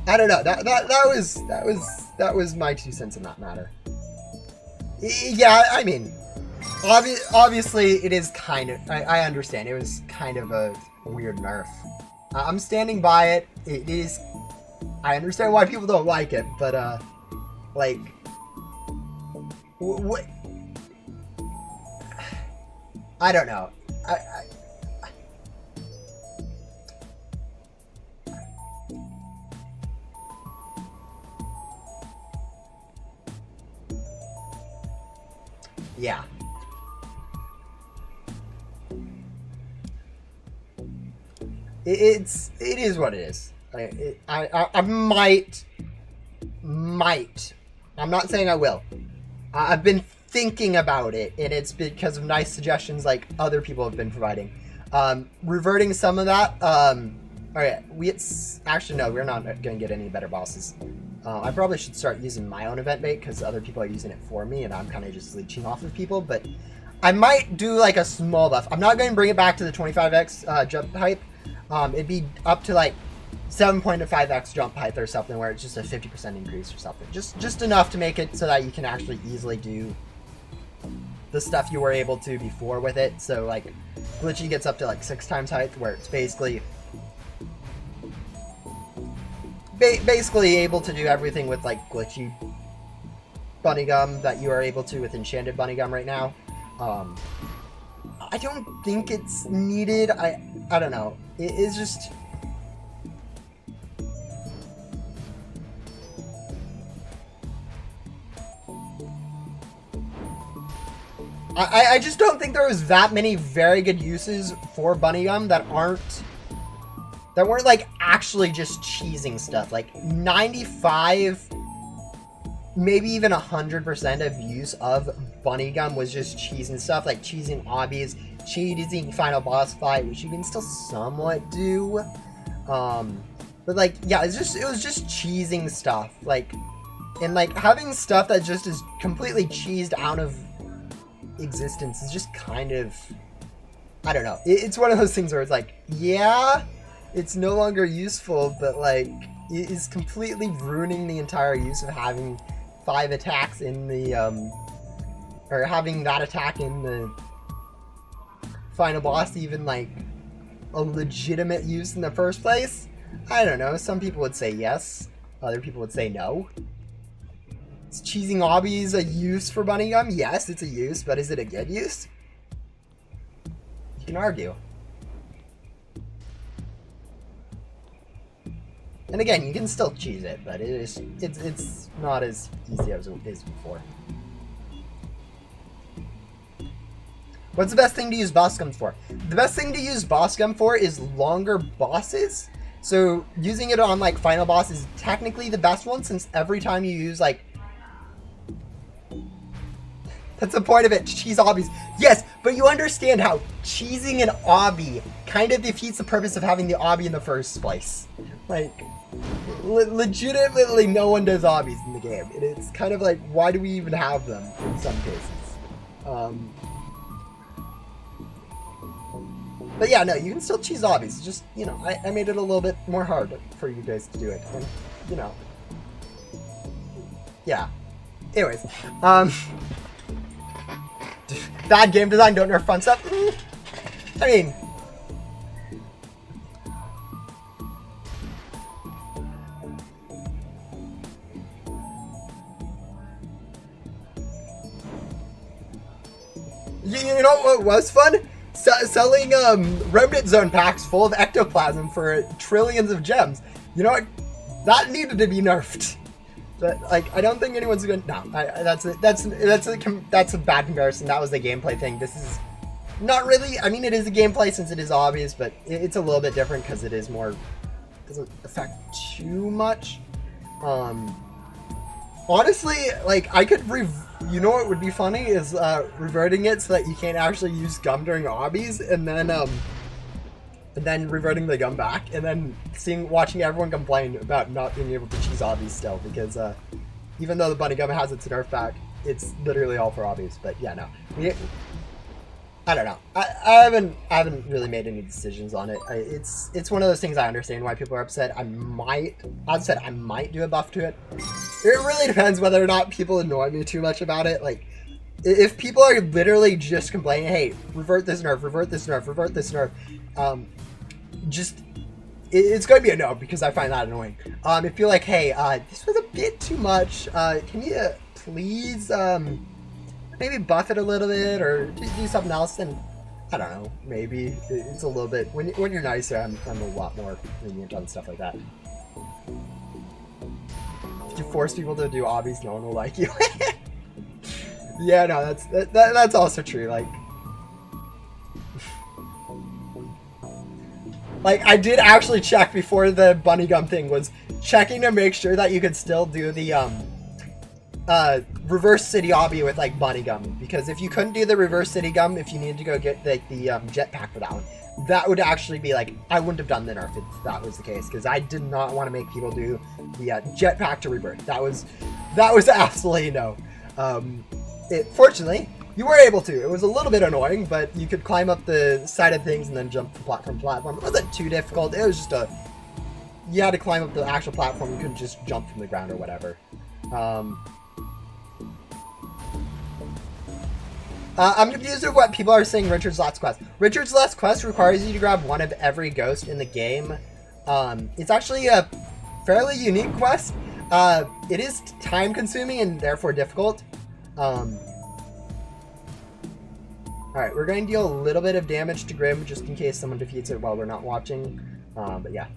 I don't know. That was my 2 cents in that matter. Yeah, I mean, obviously it is kind of. I understand it was kind of a weird nerf. I'm standing by it. It is. I understand why people don't like it, but like, what? I don't know. Yeah. It is what it is. I might. I'm not saying I will. I've been thinking about it, and it's because of nice suggestions like other people have been providing. Reverting some of that. Alright, actually no, we're not going to get any better bosses. I probably should start using my own event bait because other people are using it for me, and I'm kind of just leeching off of people. But I might do like a small buff. I'm not going to bring it back to the 25x jump height. It'd be up to like 7.5x jump height or something, where it's just a 50% increase or something. Just enough to make it so that you can actually easily do the stuff you were able to before with it. So like glitchy gets up to like 6 times height, where it's basically able to do everything with like glitchy bunny gum that you are able to with enchanted bunny gum right now. I don't think it's needed. I don't know. It is just. I just don't think there was that many very good uses for bunny gum that weren't like actually just cheesing stuff. Like 95, maybe even 100% of use of bunny gum was just cheesing stuff, like cheesing obbies, cheesing final boss fight, which you can still somewhat do. But like, yeah, it was just cheesing stuff. Like, And like having stuff that just is completely cheesed out of existence is just kind of, I don't know. It's one of those things where it's like, yeah, it's no longer useful, but like it is completely ruining the entire use of having 5 attacks in the or having that attack in the final boss even like a legitimate use in the first place. I don't know. Some people would say yes. Other people would say no. Is cheesing obbies a use for Bunny Gum? Yes, it's a use, but is it a good use? You can argue. And again, you can still cheese it, but it's not as easy as it is before. What's the best thing to use boss gums for? The best thing to use boss gum for is longer bosses. So using it on like final boss is technically the best one, since every time you use like, that's the point of it, cheese obbies. Yes, but you understand how cheesing an obby kind of defeats the purpose of having the obby in the first place. Like, legitimately no one does obbies in the game. It's kind of like, why do we even have them in some cases? But yeah, no, you can still cheese obbies. It's just, you know, I made it a little bit more hard for you guys to do it. And, you know. Yeah. Anyways. Bad game design, don't nerf fun stuff. I mean, you know what was fun? Selling Remnant Zone packs full of ectoplasm for trillions of gems. You know what? That needed to be nerfed. But, like, I don't think anyone's gonna. No, that's a bad comparison. That was the gameplay thing. This is not really. I mean, it is a gameplay since it is obvious, but it's a little bit different because it is more. Doesn't affect too much. Honestly, like I could. You know what would be funny is reverting it so that you can't actually use gum during obbies, and then reverting the gum back, and then watching everyone complain about not being able to cheese obbies still, because even though the bunny gum has its nerf back, it's literally all for obbies. But yeah, no, I don't know. I haven't really made any decisions on it. It's one of those things I understand why people are upset. I might do a buff to it. It really depends whether or not people annoy me too much about it. Like, if people are literally just complaining, hey, revert this nerf, revert this nerf, revert this nerf, it's going to be a no, because I find that annoying. If you're like, hey, this was a bit too much, can you please maybe buff it a little bit or do something else, then I don't know, maybe it's a little bit, when you're nicer, I'm a lot more lenient on stuff like that. If you force people to do obbies, no one will like you. Yeah, no, that's also true. Like I did actually check before the bunny gum thing, was checking to make sure that you could still do the reverse city obby with like bunny gum, because if you couldn't do the reverse city gum, if you needed to go get like the jetpack for that one, that would actually be like, I wouldn't have done the nerf if that was the case, because I did not want to make people do the jetpack to rebirth. That was absolutely no. Fortunately, you were able to. It was a little bit annoying, but you could climb up the side of things and then jump from platform to platform. It wasn't too difficult. It was just you had to climb up the actual platform. You couldn't just jump from the ground or whatever. I'm confused with what people are saying Richard's Last Quest. Richard's Last Quest requires you to grab one of every ghost in the game. It's actually a fairly unique quest. It is time consuming and therefore difficult. Alright, we're going to deal a little bit of damage to Grim just in case someone defeats it while we're not watching. But yeah.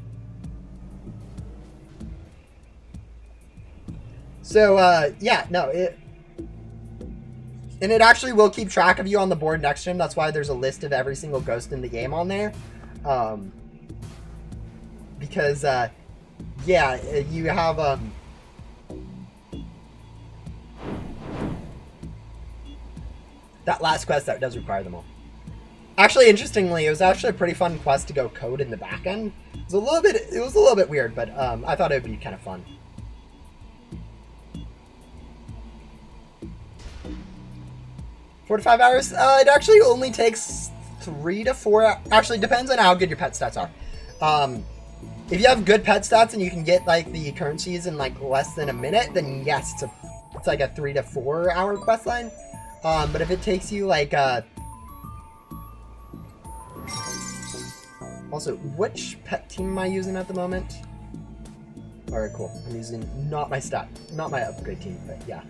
So, yeah, no, and it actually will keep track of you on the board next to him. That's why there's a list of every single ghost in the game on there. Because, yeah, you have, that last quest that does require them all. Actually, interestingly, it was actually a pretty fun quest to go code in the back end. It was a little bit weird, but I thought it would be kind of fun. 4 to 5 hours. It actually only takes 3 to 4. Actually, depends on how good your pet stats are. If you have good pet stats and you can get like the currencies in like less than a minute, then yes, it's like a 3 to 4 hour quest line. But if it takes you like also, which pet team am I using at the moment? Alright, cool. I'm using not my upgrade team, but yeah.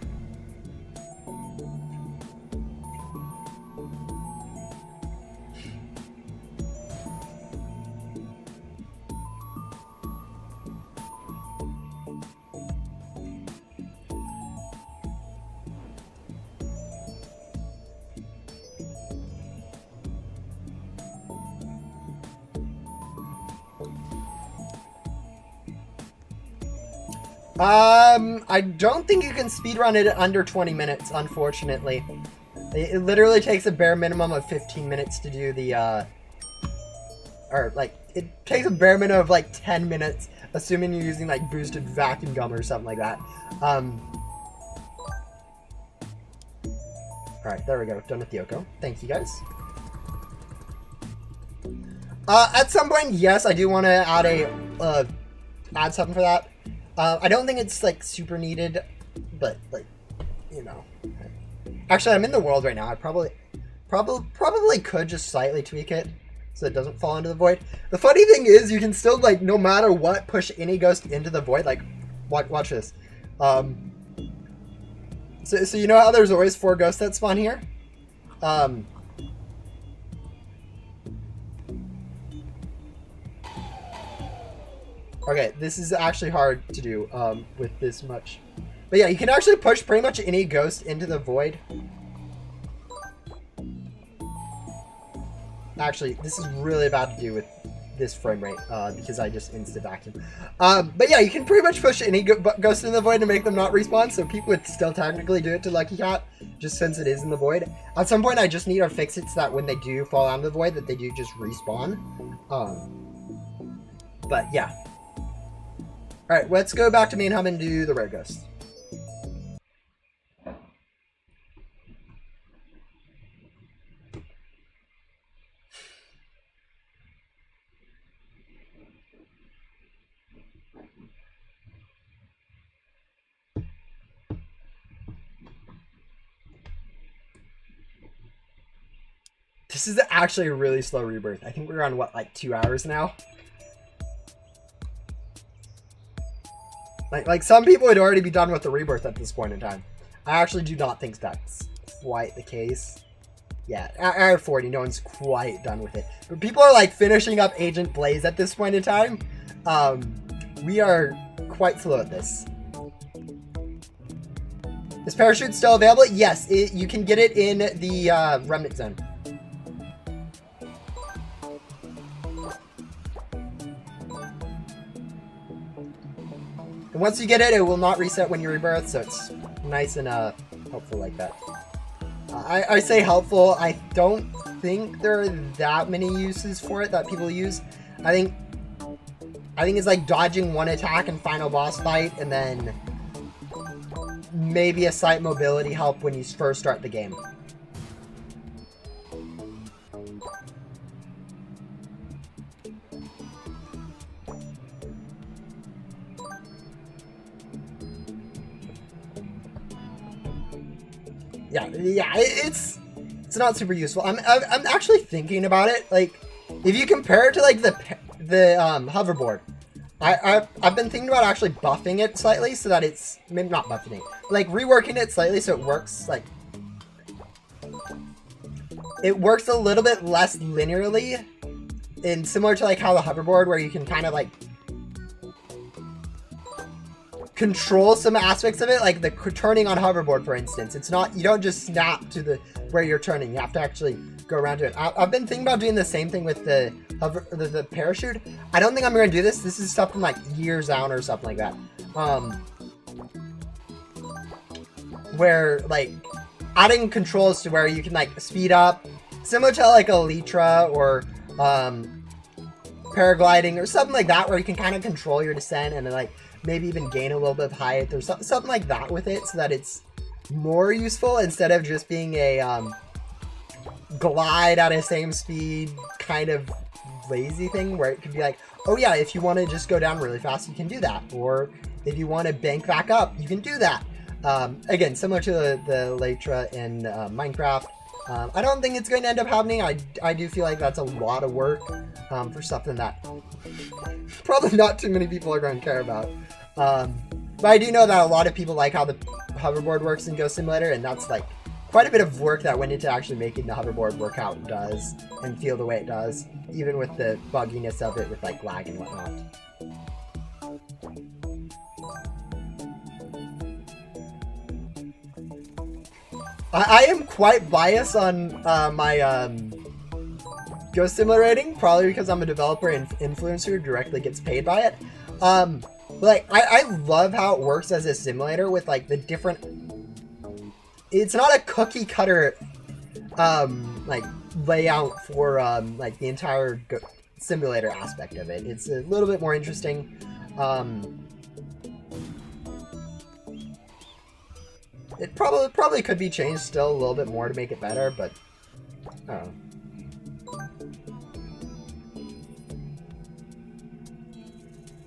I don't think you can speedrun it under 20 minutes, unfortunately. It literally takes a bare minimum of 15 minutes to do the, or, like, it takes a bare minimum of, like, 10 minutes, assuming you're using, like, boosted vacuum gum or something like that. Alright, there we go. Done with Yoko. Thank you, guys. At some point, yes, I do want to add something for that. I don't think it's, like, super needed, but, like, you know. Actually, I'm in the world right now. I probably could just slightly tweak it so it doesn't fall into the void. The funny thing is, you can still, like, no matter what, push any ghost into the void. Like, watch this. So you know how there's always 4 ghosts that spawn here? Okay, this is actually hard to do with this much. But yeah, you can actually push pretty much any ghost into the void. Actually, this is really bad to do with this frame rate because I just insta-vacuum. But yeah, you can pretty much push any ghost in the void and make them not respawn, so people would still technically do it to Lucky Cat, just since it is in the void. At some point, I just need to fix it so that when they do fall out of the void, that they do just respawn. But yeah. Alright, let's go back to main hub and do the rare ghost. This is actually a really slow rebirth. I think we're on, what, like 2 hours now? Like some people would already be done with the rebirth at this point in time. I actually do not think that's quite the case. Yeah, at 40, no one's quite done with it. But people are like finishing up Agent Blaze at this point in time. We are quite slow at this. Is parachute still available? Yes, you can get it in the remnant zone. And once you get it, it will not reset when you rebirth, so it's nice and helpful like that. I say helpful. I don't think there are that many uses for it that people use. I think it's like dodging one attack in final boss fight, and then maybe a slight mobility help when you first start the game. Yeah, it's not super useful. I'm actually thinking about it. Like, if you compare it to like the hoverboard, I've been thinking about actually buffing it slightly so that it's maybe not buffing it, like reworking it slightly so it works like a little bit less linearly, and similar to like how the hoverboard, where you can kind of like control some aspects of it, like the turning on hoverboard, for instance. It's not, you don't just snap to the where you're turning. You have to actually go around to it. I've been thinking about doing the same thing with the parachute. I don't think I'm going to do this. This is stuff from like years out or something like that. Where like adding controls to where you can like speed up, similar to like Elytra or paragliding or something like that, where you can kind of control your descent and then like maybe even gain a little bit of height or something like that with it, so that it's more useful instead of just being a glide at a same speed kind of lazy thing where it could be like, oh yeah, if you want to just go down really fast, you can do that. Or if you want to bank back up, you can do that. Again, similar to the Elytra in Minecraft. I don't think it's going to end up happening. I do feel like that's a lot of work for something that probably not too many people are going to care about. But I do know that a lot of people like how the hoverboard works in Ghost Simulator, and that's like quite a bit of work that went into actually making the hoverboard work how it does and feel the way it does, even with the bugginess of it with like lag and whatnot. I am quite biased on my Ghost Simulator rating, probably because I'm a developer and influencer who directly gets paid by it. Like, I love how it works as a simulator with like the different... It's not a cookie cutter like layout for like the entire simulator aspect of it. It's a little bit more interesting. It probably could be changed still a little bit more to make it better, but I don't know.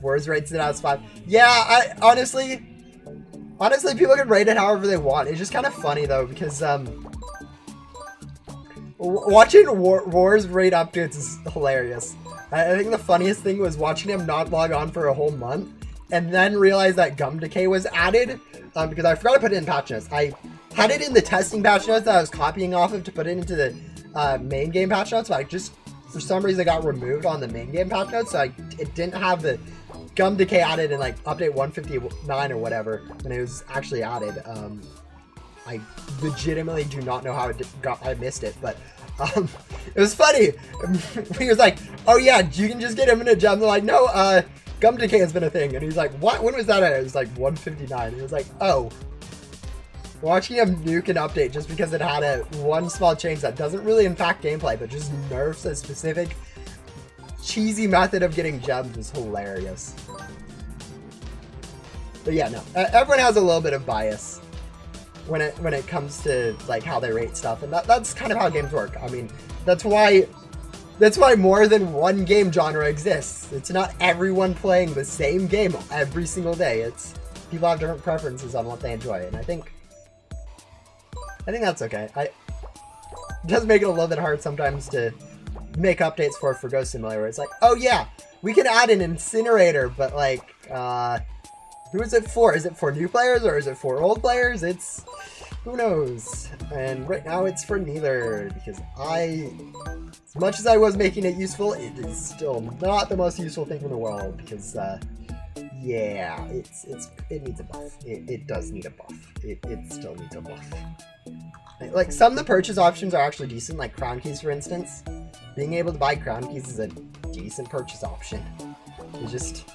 Wars rates it as 5. Yeah, I honestly people can rate it however they want. It's just kind of funny though, because watching Wars rate updates is hilarious. I think the funniest thing was watching him not log on for a whole month and then realize that gum decay was added, because I forgot to put it in patch notes. I had it in the testing patch notes that I was copying off of to put it into the main game patch notes, but I just, for some reason, it got removed on the main game patch notes, so it didn't have the gum decay added in like update 159 or whatever when it was actually added. I legitimately do not know how I missed it, but it was funny. He was like, oh yeah, you can just get infinite gems. I'm like, no, gum decay has been a thing. And he's like, what? When was that? It was like 159. He was like, oh. Watching him nuke an update just because it had one small change that doesn't really impact gameplay, but just nerfs a specific cheesy method of getting gems is hilarious. But yeah, no, everyone has a little bit of bias when it comes to like how they rate stuff, and that's kind of how games work. I mean, that's why more than one game genre exists. It's not everyone playing the same game every single day. It's people have different preferences on what they enjoy, and I think that's okay. It does make it a little bit hard sometimes to make updates for Ghost Simulator, where it's like, oh yeah, we can add an incinerator, but like, who is it for? Is it for new players or is it for old players? It's, who knows? And right now it's for neither, because as much as I was making it useful, it is still not the most useful thing in the world, because yeah, it needs a buff. It does need a buff. It still needs a buff. Like, some of the purchase options are actually decent, like crown keys, for instance. Being able to buy crown keys is a decent purchase option. It's just,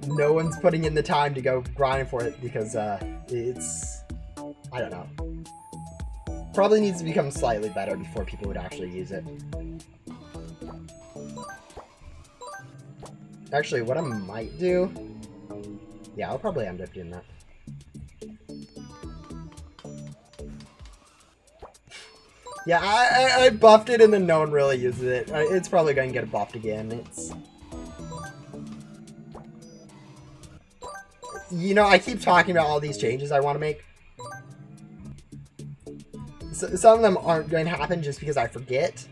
no one's putting in the time to go grind for it because it's, I don't know. Probably needs to become slightly better before people would actually use it. Actually, what I might do, yeah, I'll probably end up doing that. Yeah, I buffed it and then no one really uses it. It's probably going to get buffed again. It's... You know, I keep talking about all these changes I want to make. So, some of them aren't going to happen just because I forget.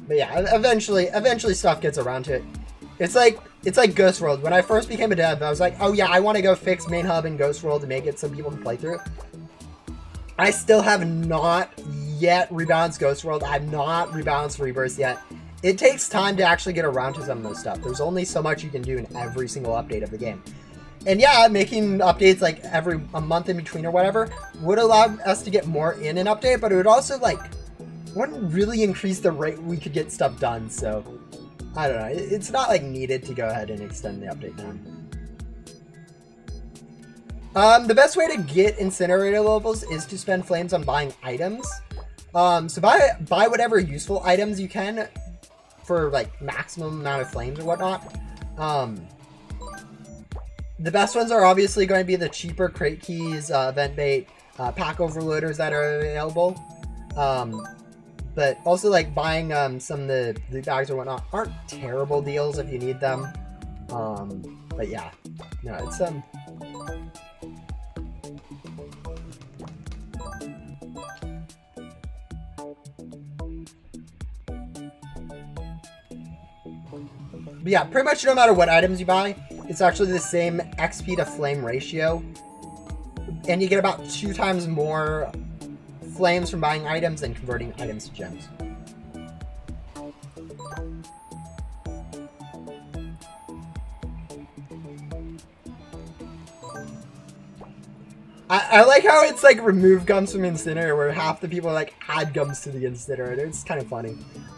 But yeah, eventually stuff gets around to it. It's like Ghost World. When I first became a dev, I was like, oh yeah, I want to go fix main hub in Ghost World to make it so people can play through it. I still have not yet rebalanced Ghost World. I've not rebalanced Rebirth yet. It takes time to actually get around to some of those stuff. There's only so much you can do in every single update of the game. And yeah, making updates like a month in between or whatever would allow us to get more in an update, but it would also like, wouldn't really increase the rate we could get stuff done, so I don't know. It's not like needed to go ahead and extend the update time. The best way to get incinerator levels is to spend flames on buying items. So buy whatever useful items you can for like maximum amount of flames or whatnot. The best ones are obviously going to be the cheaper crate keys, event bait, pack overloaders that are available. But also like buying some of the loot bags or whatnot aren't terrible deals if you need them. But yeah, no, it's but yeah, pretty much no matter what items you buy, it's actually the same XP to flame ratio. And you get about 2 times more flames from buying items than converting items to gems. I like how it's like remove gums from incinerator, where half the people like add gums to the incinerator. It's kind of funny,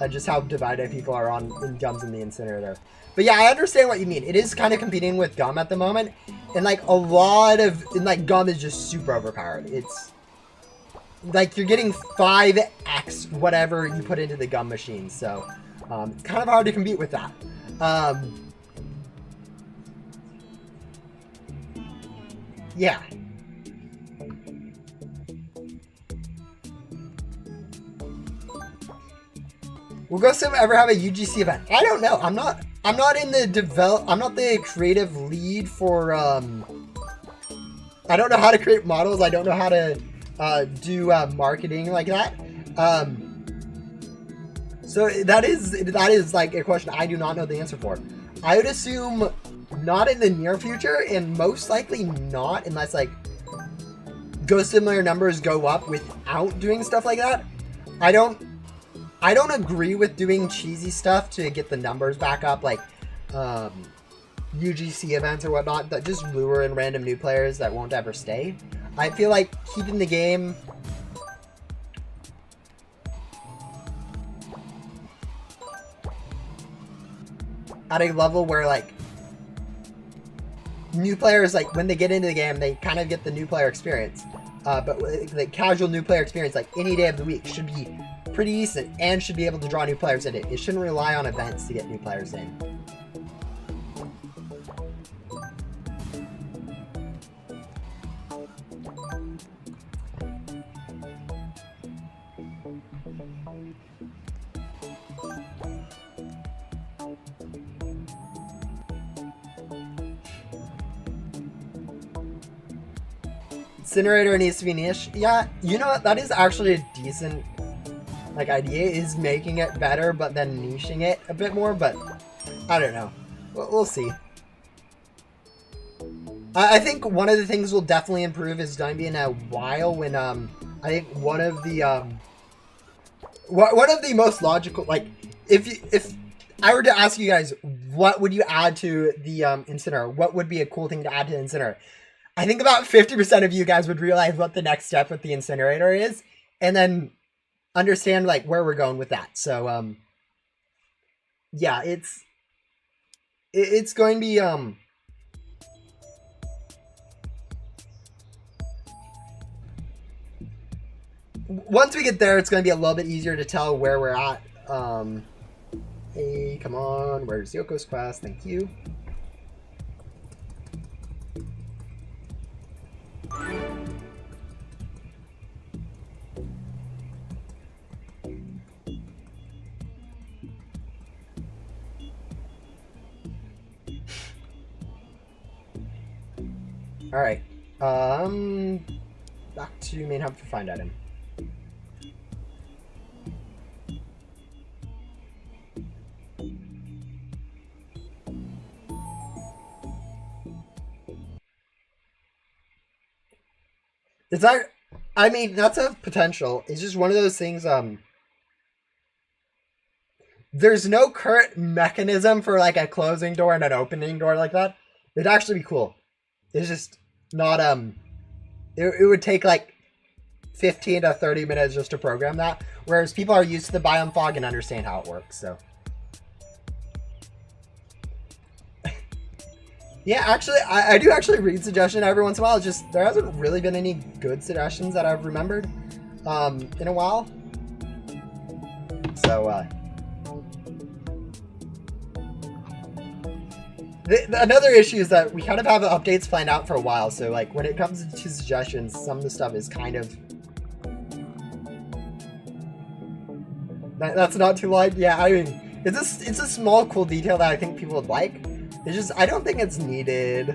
just how divided people are on in gums in the incinerator. But yeah, I understand what you mean. It is kind of competing with gum at the moment, and like a lot of gum is just super overpowered. It's like you're getting 5x whatever you put into the gum machine, so kind of hard to compete with that. Yeah. Will GhostSim ever have a UGC event? I don't know. I'm not in the I'm not the creative lead for I don't know how to create models. I don't know how to do marketing like that. So that is like a question I do not know the answer for. I would assume not in the near future, and most likely not unless like Ghost Simulator numbers go up without doing stuff like that. I don't agree with doing cheesy stuff to get the numbers back up, like UGC events or whatnot, that just lure in random new players that won't ever stay. I feel like keeping the game at a level where like new players, like when they get into the game, they kind of get the new player experience. But the casual new player experience, like any day of the week, should be pretty decent and should be able to draw new players in it. It shouldn't rely on events to get new players in. Incinerator needs to be niche. Yeah, you know what? That is actually a decent like idea, is making it better but then niching it a bit more, but I don't know. We'll see. I think one of the things we'll definitely improve is going to be in a while when I think one of the most logical, like if I were to ask you guys what would you add to the incinerator, what would be a cool thing to add to the incinerator, I think about 50% of you guys would realize what the next step with the incinerator is, and then understand like where we're going with that. So yeah, it's going to be once we get there, it's going to be a little bit easier to tell where we're at. Hey, come on, where's Yoko's quest? Thank you. Alright, back to main hub for find item. Is that, I mean, that's a potential. It's just one of those things, there's no current mechanism for like a closing door and an opening door like that. It'd actually be cool. It's just not, it would take like 15 to 30 minutes just to program that, whereas people are used to the biome fog and understand how it works, so. Yeah, actually, I do actually read suggestions every once in a while. It's just, there hasn't really been any good suggestions that I've remembered in a while. So, Another issue is that we kind of have updates planned out for a while, so like when it comes to suggestions, some of the stuff is kind of... That's not too light. Yeah, I mean, it's a small cool detail that I think people would like. It's just, I don't think it's needed.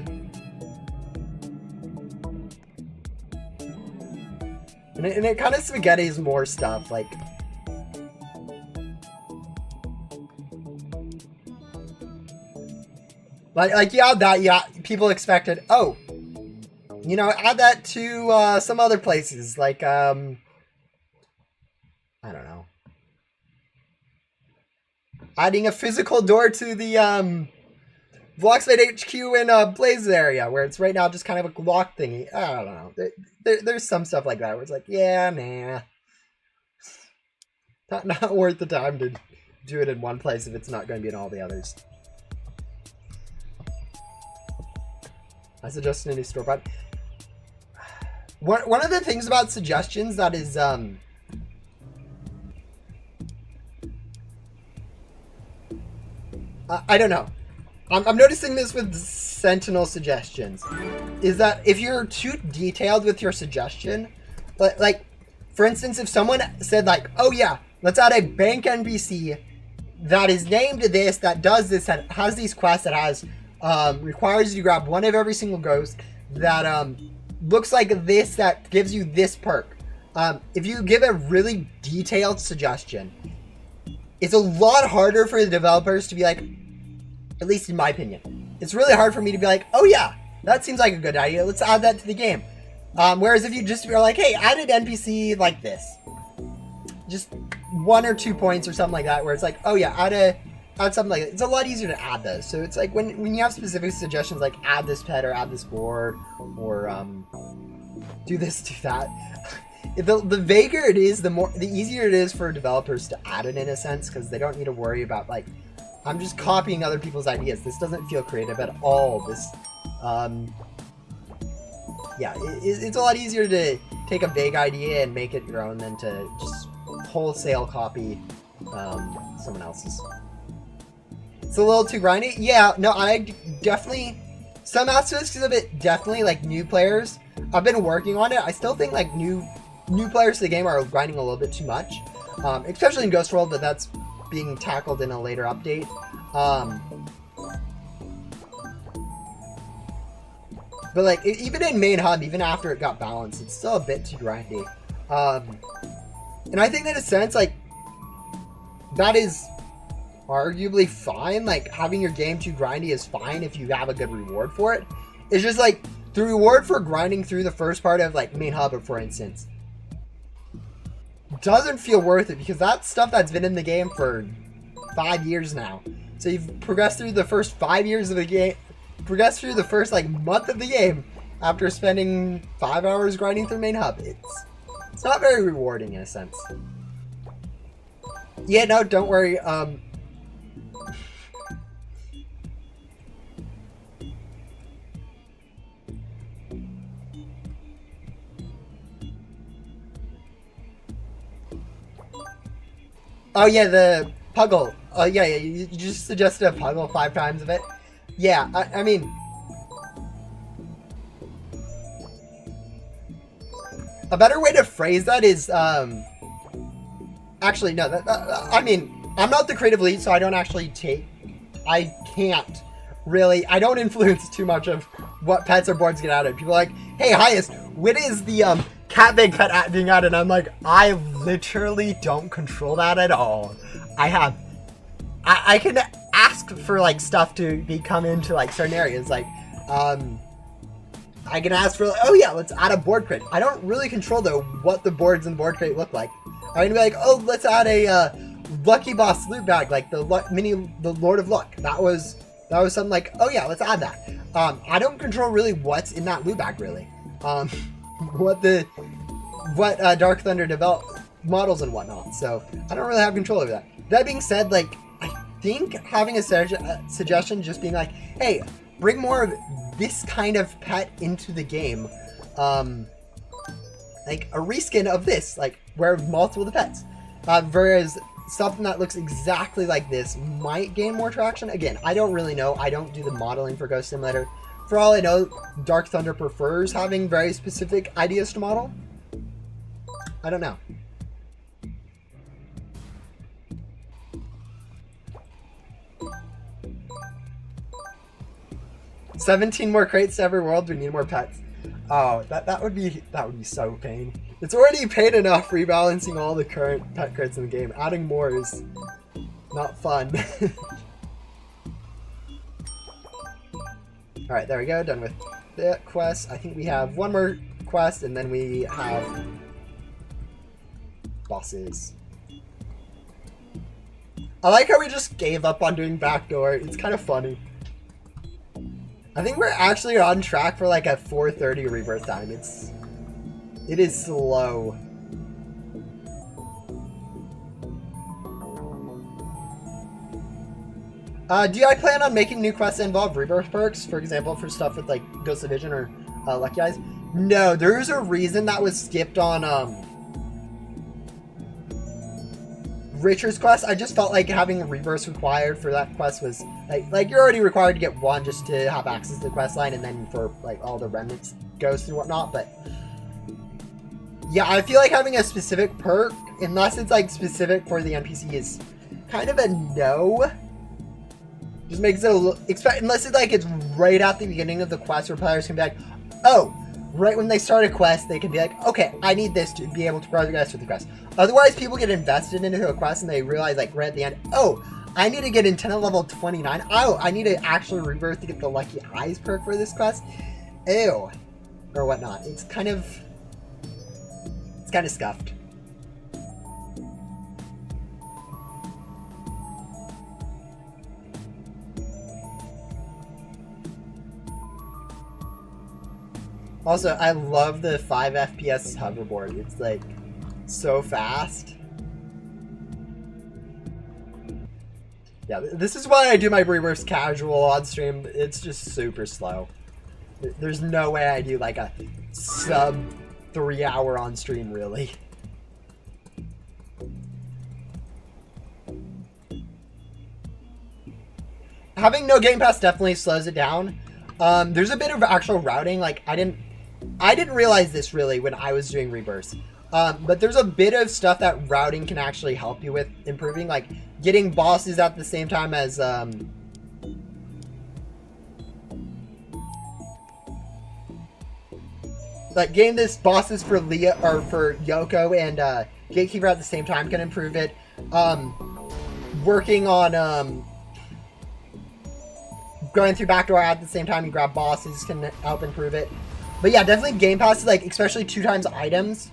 And it kind of spaghettis more stuff, like... Like yeah, that, yeah, people expected, oh, you know, add that to some other places, like, I don't know. Adding a physical door to the, Blocksmade HQ in Blaze area, where it's right now just kind of a lock thingy. I don't know. There's some stuff like that where it's like, yeah, nah. Not worth the time to do it in one place if it's not going to be in all the others. I suggested a new store, but one of the things about suggestions that is I don't know. I'm noticing this with Sentinel suggestions, is that if you're too detailed with your suggestion, like for instance, if someone said like, oh yeah, let's add a bank NPC that is named this, that does this, that has these quests, that has requires you to grab one of every single ghost, that looks like this, that gives you this perk. If you give a really detailed suggestion, it's a lot harder for the developers to be like, at least in my opinion, it's really hard for me to be like, oh yeah, that seems like a good idea, let's add that to the game. Whereas if you just are like, hey, add an NPC like this, just 1 or 2 points or something like that, where it's like, oh yeah, add something like that. It's a lot easier to add those. So it's like when you have specific suggestions like add this pet or add this board or do this, do that. The vaguer it is, the easier it is for developers to add it in a sense, because they don't need to worry about like, I'm just copying other people's ideas. This doesn't feel creative at all. This, yeah, it's a lot easier to take a vague idea and make it your own than to just wholesale copy someone else's. It's a little too grindy. Yeah, no, I definitely, some aspects of it, definitely, like, new players. I've been working on it. I still think, like, new players to the game are grinding a little bit too much. Especially in Ghost World, but that's being tackled in a later update. But, like, even in Main Hub, even after it got balanced, it's still a bit too grindy. And I think that in a sense, like, that is arguably fine. Like, having your game too grindy is fine if you have a good reward for it. It's just like the reward for grinding through the first part of like Main Hub, for instance, doesn't feel worth it, because that's stuff that's been in the game for 5 years now. So you've progressed through the first 5 years of the game, progressed through the first like month of the game after spending 5 hours grinding through Main Hub. It's not very rewarding in a sense. Yeah, no, don't worry. Oh yeah, the Puggle. Oh yeah, you just suggested a Puggle 5 times of it. Yeah, I mean, a better way to phrase that is, actually no, I mean, I'm not the creative lead, so I don't actually I can't really, I don't influence too much of what pets or boards get added. People are like, hey, highest, when is the, cat bag pet being added? And I'm like, I literally don't control that at all. I can ask for like stuff to come into like certain areas, like I can ask for like, oh yeah, let's add a board crate. I don't really control though what the boards in the board crate look like. I'm gonna be like, oh, let's add a Lucky Boss loot bag, like the Lord of Luck. That was something like, oh yeah, let's add that. I don't control really what's in that loot bag really. What Dark Thunder developed models and whatnot, so I don't really have control over that. That being said, like, I think having a suggestion just being like, hey, bring more of this kind of pet into the game, like a reskin of this, like where multiple of the pets, whereas something that looks exactly like this might gain more traction. Again, I don't really know. I don't do the modeling for Ghost Simulator. For all I know, Dark Thunder prefers having very specific ideas to model. I don't know. $17 more crates to every world. We need more pets. Oh, that would be so pain. It's already pain enough rebalancing all the current pet crates in the game. Adding more is not fun. All right, there we go. Done with that quest. I think we have one more quest, and then we have bosses. I like how we just gave up on doing backdoor. It's kind of funny. I think we're actually on track for like a 4:30 rebirth time. It is slow. Do I plan on making new quests that involve rebirth perks? For example, for stuff with like Ghost of Vision or Lucky Eyes? No, there's a reason that was skipped on Richard's quest. I just felt like having a rebirth required for that quest was like you're already required to get one just to have access to the quest line, and then for like all the remnants ghosts and whatnot. But yeah, I feel like having a specific perk, unless it's like specific for the NPC, is kind of a no. Just makes it a little, unless it's like it's right at the beginning of the quest where players can be like, oh, right when they start a quest, they can be like, okay, I need this to be able to progress with the quest. Otherwise, people get invested into a quest and they realize, like, right at the end, oh, I need to get antenna level 29. Oh, I need to actually rebirth to get the Lucky Eyes perk for this quest. Ew. Or whatnot. It's kind of scuffed. Also, I love the 5 FPS hoverboard. It's like so fast. Yeah, this is why I do my Rebirths casual on stream. It's just super slow. There's no way I do like a sub 3 hour on stream, really. Having no Game Pass definitely slows it down. There's a bit of actual routing. Like I didn't realize this really when I was doing Rebirths. But there's a bit of stuff that routing can actually help you with improving, like getting bosses at the same time as like getting this bosses for Leah or for Yoko and Gatekeeper at the same time can improve it. Working on going through backdoor at the same time and grab bosses can help improve it. But yeah, definitely Game Pass, like especially 2 times items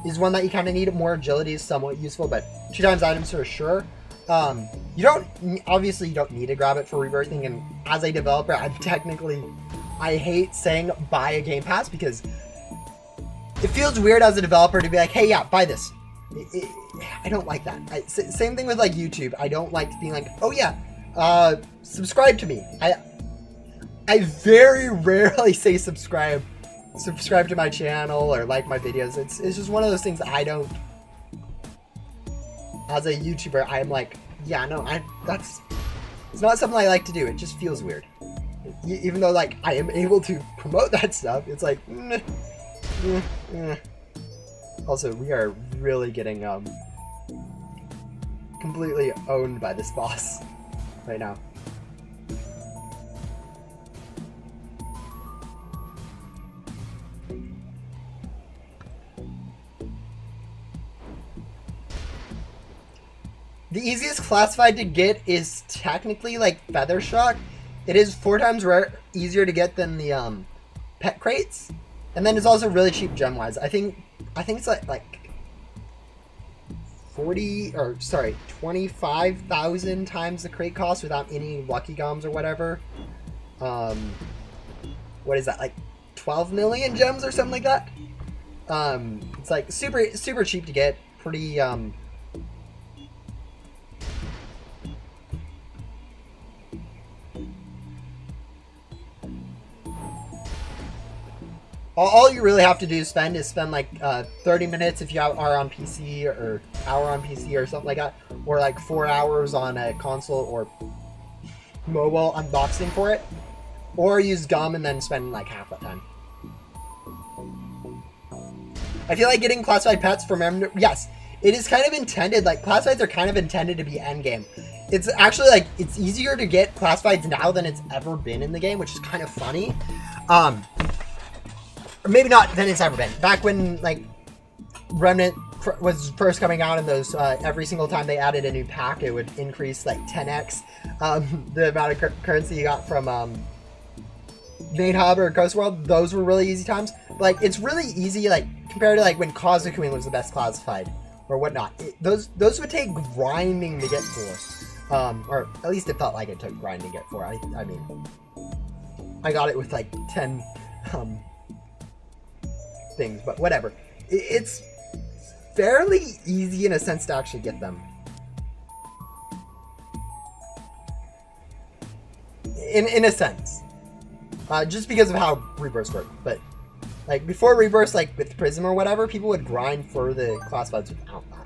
is one that you kind of need. More agility is somewhat useful, but 2 times items for sure. You don't need to grab it for rebirthing, and as a developer, I hate saying buy a Game Pass because it feels weird as a developer to be like, hey, yeah, buy this. I don't like that. Same thing with like YouTube. I don't like being like, oh yeah, subscribe to me. I very rarely say subscribe to my channel or like my videos. It's just one of those things I don't. As a YouTuber, I'm like, yeah, no, it's not something I like to do. It just feels weird. Even though like I am able to promote that stuff, it's like, Also, we are really getting completely owned by this boss right now. The easiest classified to get is technically like Feather Shock. It is 4 times easier to get than the pet crates, and then it's also really cheap gem wise. I think it's like 25,000 times the crate cost without any lucky gums or whatever. What is that, like 12 million gems or something like that? It's like super cheap to get. Pretty All you really have to do is spend like 30 minutes if you are on PC, or hour on PC or something like that, or like 4 hours on a console or mobile unboxing for it, or use gum and then spend like half that time. I feel like getting classified pets from yes, it is kind of intended, like classifieds are kind of intended to be endgame. It's actually like, it's easier to get classifieds now than it's ever been in the game, which is kind of funny. Or maybe not than it's ever been. Back when like Remnant was first coming out, and those every single time they added a new pack, it would increase like 10x the amount of currency you got from Main Hub or Ghost World. Those were really easy times. But, like, it's really easy, like compared to like when Cosmic Queen was the best classified or whatnot. Those would take grinding to get for, or at least it felt like it took grinding to get for. I mean, I got it with like 10 things, but whatever. It's fairly easy in a sense to actually get them. In a sense. Just because of how Rebirths work. But like before Rebirths, like with Prism or whatever, people would grind for the classifieds without that.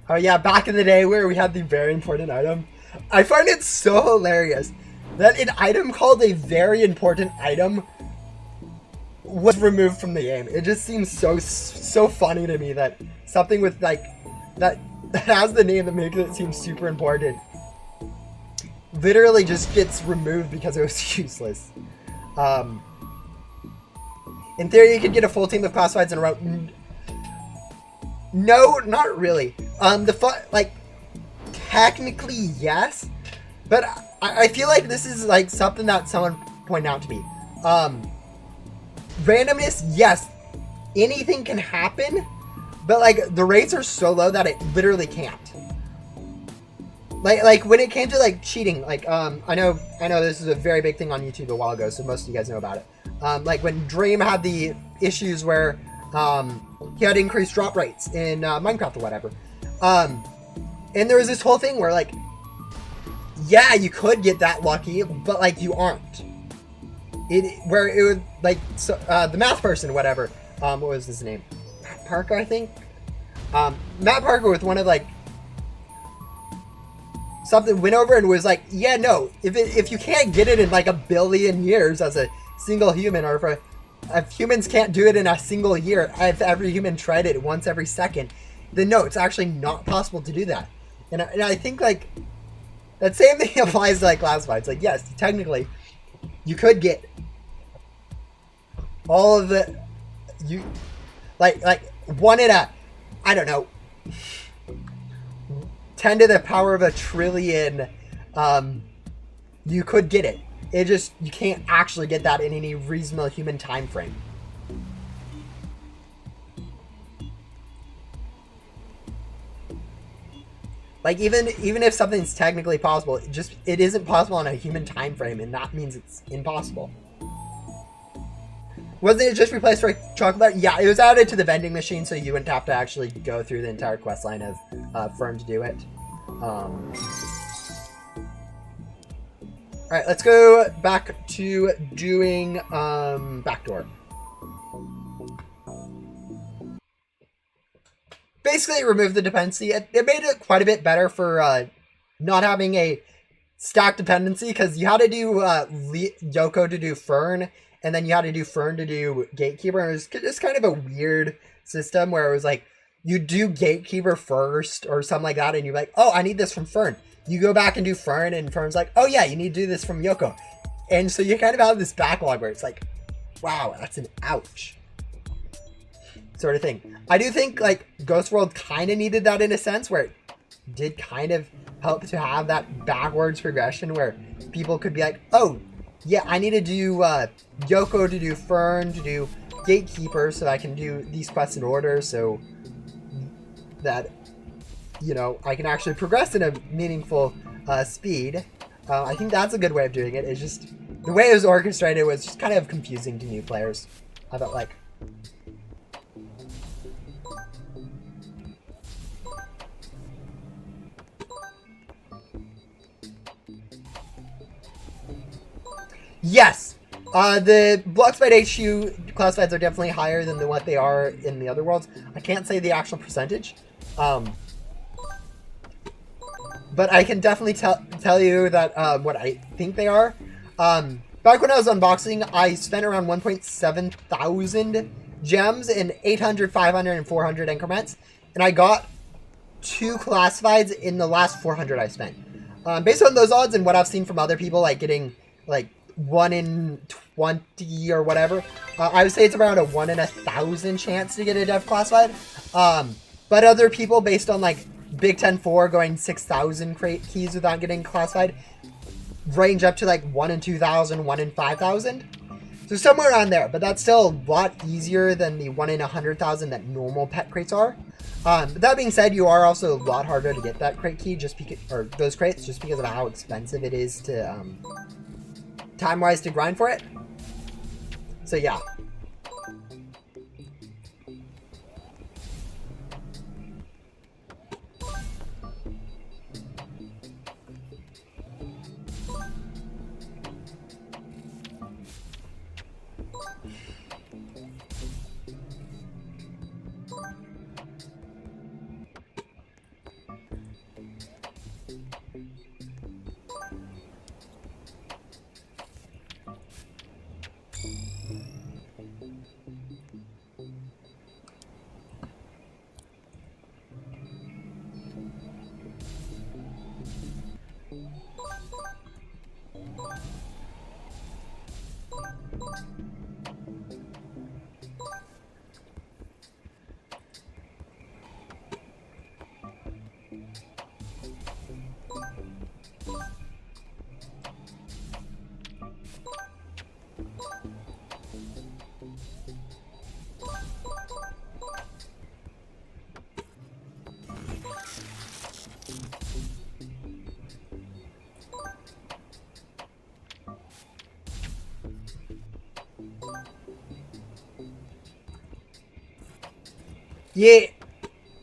Oh yeah, back in the day where we had the very important item. I find it so hilarious that an item called a very important item was removed from the game. It just seems so funny to me that something with like that has the name that makes it seem super important literally just gets removed because it was useless. In theory, you could get a full team of classifieds in a row. No, not really. Like, technically, yes. But I feel like this is, like, something that someone pointed out to me. Randomness, yes. Anything can happen. But, like, the rates are so low that it literally can't. Like when it came to, like, cheating, like, I know this is a very big thing on YouTube a while ago, so most of you guys know about it. Like, when Dream had the issues where, he had increased drop rates in Minecraft or whatever. And there was this whole thing where, like, yeah, you could get that lucky, but, like, you aren't. Where it would, like, so, the math person, whatever, what was his name? Matt Parker, I think? Matt Parker with one of, like, something went over and was like, yeah, no, if you can't get it in, like, 1 billion years as a single human, or if humans can't do it in a single year, if every human tried it once every second, then no, it's actually not possible to do that. And I think, like, that same thing applies to, like, classifieds. Like, yes, technically, you could get all of the, like 1 in a, I don't know, 10 to the power of 1 trillion, you could get it. It just, you can't actually get that in any reasonable human time frame. Like, even if something's technically possible, it isn't possible in a human time frame, and that means it's impossible. Wasn't it just replaced for chocolate bar? Yeah, it was added to the vending machine, so you wouldn't have to actually go through the entire quest line of Fern to do it. Alright, let's go back to doing backdoor. Basically, it removed the dependency. It made it quite a bit better for not having a stack dependency, because you had to do Yoko to do Fern, and then you had to do Fern to do Gatekeeper. And it was just kind of a weird system where it was like, you do Gatekeeper first or something like that, and you're like, oh, I need this from Fern. You go back and do Fern, and Fern's like, oh yeah, you need to do this from Yoko. And so you kind of have this backlog where it's like, wow, that's an ouch sort of thing. I do think, like, Ghost World kind of needed that in a sense, where it did kind of help to have that backwards progression where people could be like, oh, yeah, I need to do Yoko, to do Fern, to do Gatekeeper, so I can do these quests in order, so that, you know, I can actually progress in a meaningful speed. I think that's a good way of doing it. It's just the way it was orchestrated was just kind of confusing to new players. I felt like. Yes! The Bloxfight HU classifieds are definitely higher than what they are in the other worlds. I can't say the actual percentage. But I can definitely tell you that what I think they are. Back when I was unboxing, I spent around 1.7 thousand gems in 800, 500, and 400 increments. And I got 2 classifieds in the last 400 I spent. Based on those odds and what I've seen from other people, like getting like 1 in 20 or whatever, I would say it's around a 1 in 1,000 chance to get a dev classified. But other people, based on like Big 10-4 going 6,000 crate keys without getting classified, range up to like 1 in 2,000, 1 in 5,000. So somewhere around there, but that's still a lot easier than the 1 in 100,000 that normal pet crates are. But that being said, you are also a lot harder to get that crate key just because, or those crates, just because of how expensive it is to time-wise to grind for it. So yeah.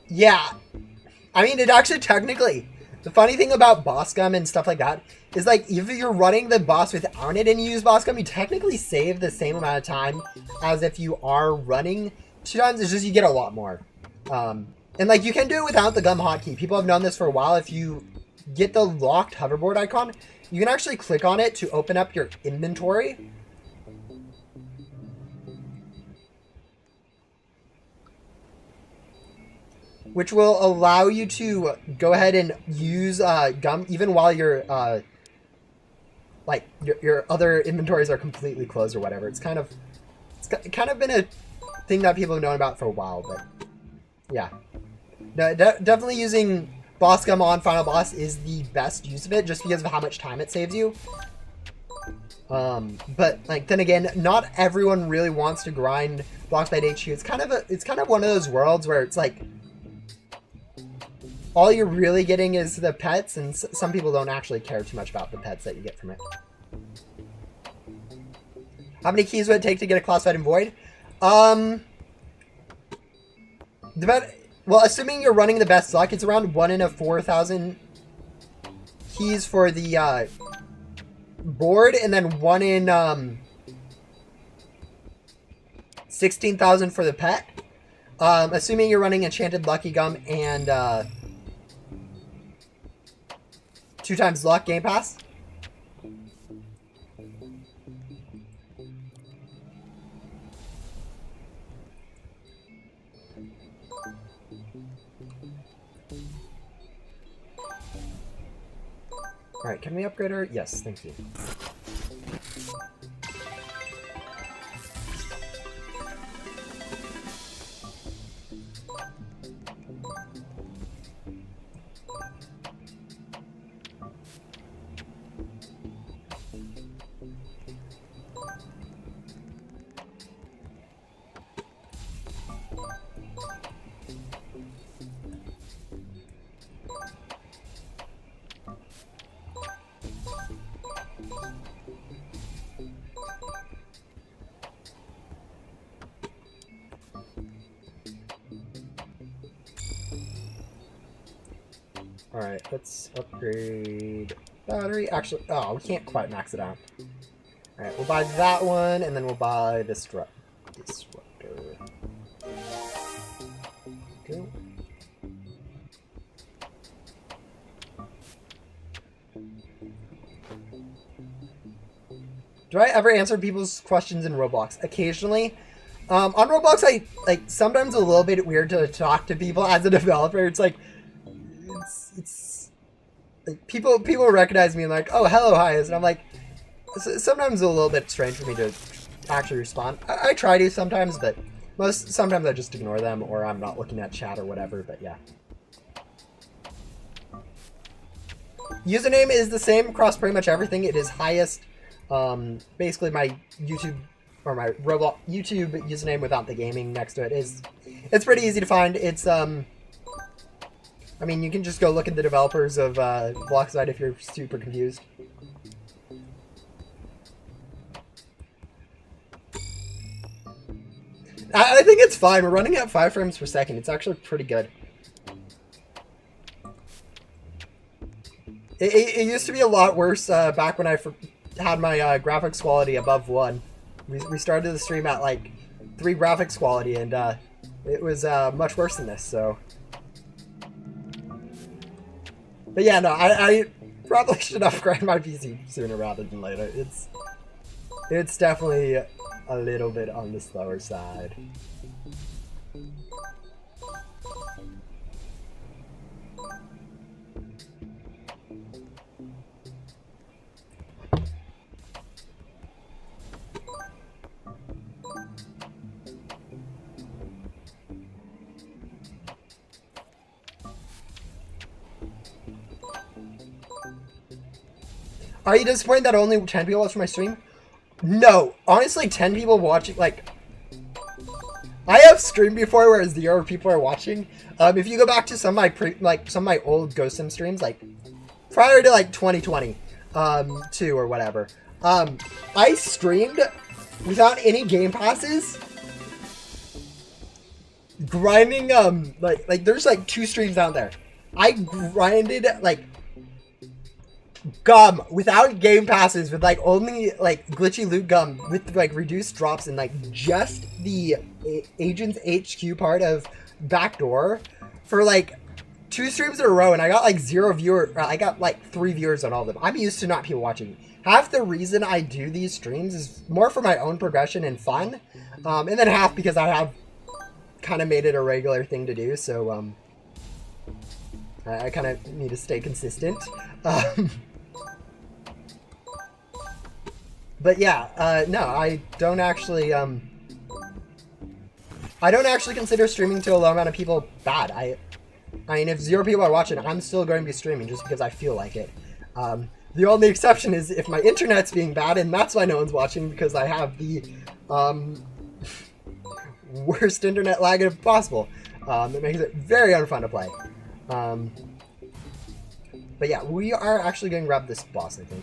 Yeah. I mean, it actually technically, the funny thing about boss gum and stuff like that is like, if you're running the boss without it and you use boss gum, you technically save the same amount of time as if you are running 2 times. It's just you get a lot more. And like, you can do it without the gum hotkey. People have known this for a while. If you get the locked hoverboard icon, you can actually click on it to open up your inventory. Which will allow you to go ahead and use gum even while you're like your other inventories are completely closed or whatever. It's kind of been a thing that people have known about for a while, but yeah, no, definitely using boss gum on final boss is the best use of it, just because of how much time it saves you. But like, then again, not everyone really wants to grind Bloxfight HQ. It's kind of one of those worlds where it's like, all you're really getting is the pets, and some people don't actually care too much about the pets that you get from it. How many keys would it take to get a classified in Void? Well, assuming you're running the best luck, it's around 1 in 4,000 keys for the board, and then 1 in 16,000 for the pet. Assuming you're running Enchanted Lucky Gum and 2 times luck Game Pass. Alright, can we upgrade her? Yes, thank you. Alright, let's upgrade battery. Actually, oh, we can't quite max it out. Alright, we'll buy that one, and then we'll buy this disruptor. Go. Do I ever answer people's questions in Roblox? Occasionally. On Roblox, I sometimes a little bit weird to talk to people as a developer. It's like it's like people recognize me and like, oh, hello, hi, and I'm like, sometimes a little bit strange for me to actually respond. I try to sometimes, but sometimes I just ignore them or I'm not looking at chat or whatever. But yeah. Username is the same across pretty much everything. It is highest. Basically my YouTube or my Roblox YouTube username without the gaming next to it it's pretty easy to find. It's I mean, you can just go look at the developers of Blockside if you're super confused. I think it's fine. We're running at 5 frames per second. It's actually pretty good. It used to be a lot worse back when I had my graphics quality above 1. We started the stream at like 3 graphics quality, and it was much worse than this. So, but yeah, no, I probably should upgrade my PC sooner rather than later. It's definitely a little bit on the slower side. Are you disappointed that only 10 people watch my stream? No, honestly, 10 people watching, like, I have streamed before where 0 people are watching. If you go back to some of my old Ghost Sim streams, like prior to like 2020, 2 or whatever, I streamed without any game passes, grinding. Like there's like 2 streams out there. I grinded like gum without game passes with like only like glitchy loot gum with like reduced drops and like just the Agents HQ part of Backdoor for like 2 streams in a row, and I got like 0 viewer. I got like 3 viewers on all of them. I'm used to not people watching. Half the reason I do these streams is more for my own progression and fun, and then half because I have kind of made it a regular thing to do. So I kind of need to stay consistent. But yeah, no, I don't actually consider streaming to a low amount of people bad. I mean, if 0 people are watching, I'm still going to be streaming just because I feel like it. The only exception is if my internet's being bad, and that's why no one's watching, because I have the worst internet lag if possible. It makes it very unfun to play. But yeah, we are actually going to grab this boss, I think.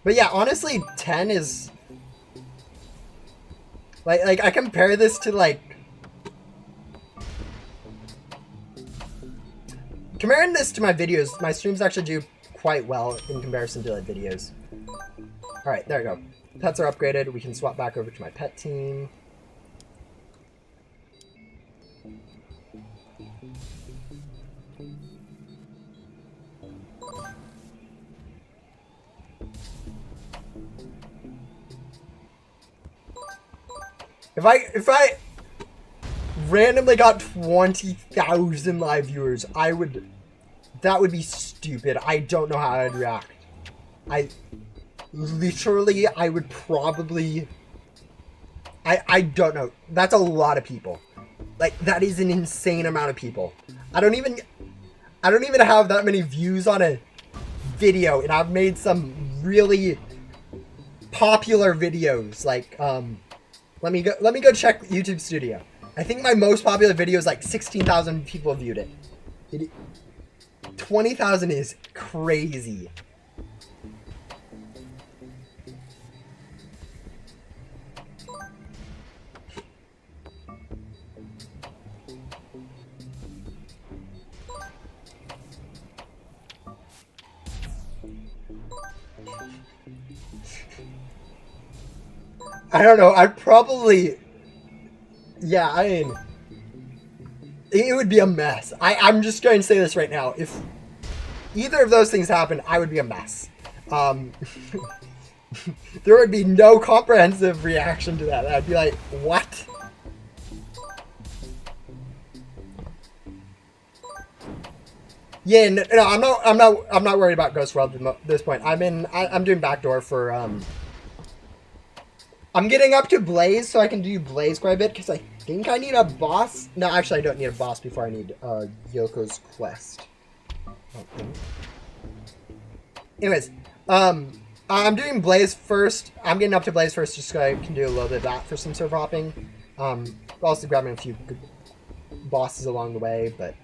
But yeah, honestly, 10 is like I compare this to like comparing this to my videos. My streams actually do quite well in comparison to like videos. All right, there we go. Pets are upgraded. We can swap back over to my pet team. If I randomly got 20,000 live viewers, that would be stupid. I don't know how I'd react. I would probably, I don't know. That's a lot of people. Like, that is an insane amount of people. I don't even have that many views on a video, and I've made some really popular videos, like, let me go check YouTube Studio. I think my most popular video is like 16,000 people viewed it. 20,000 is crazy. I don't know. I'd probably... Yeah, I mean... It would be a mess. I'm just going to say this right now. If either of those things happened, I would be a mess. There would be no comprehensive reaction to that. I'd be like, what? Yeah, no, I'm not worried about Ghost World at this point. I'm doing backdoor for I'm getting up to Blaze, so I can do Blaze quite a bit, because I think I need a boss. No, actually, I don't need a boss before I need Yoko's quest. Anyways, I'm doing Blaze first. I'm getting up to Blaze first, just so I can do a little bit of that for some server hopping. Also grabbing a few good bosses along the way, but...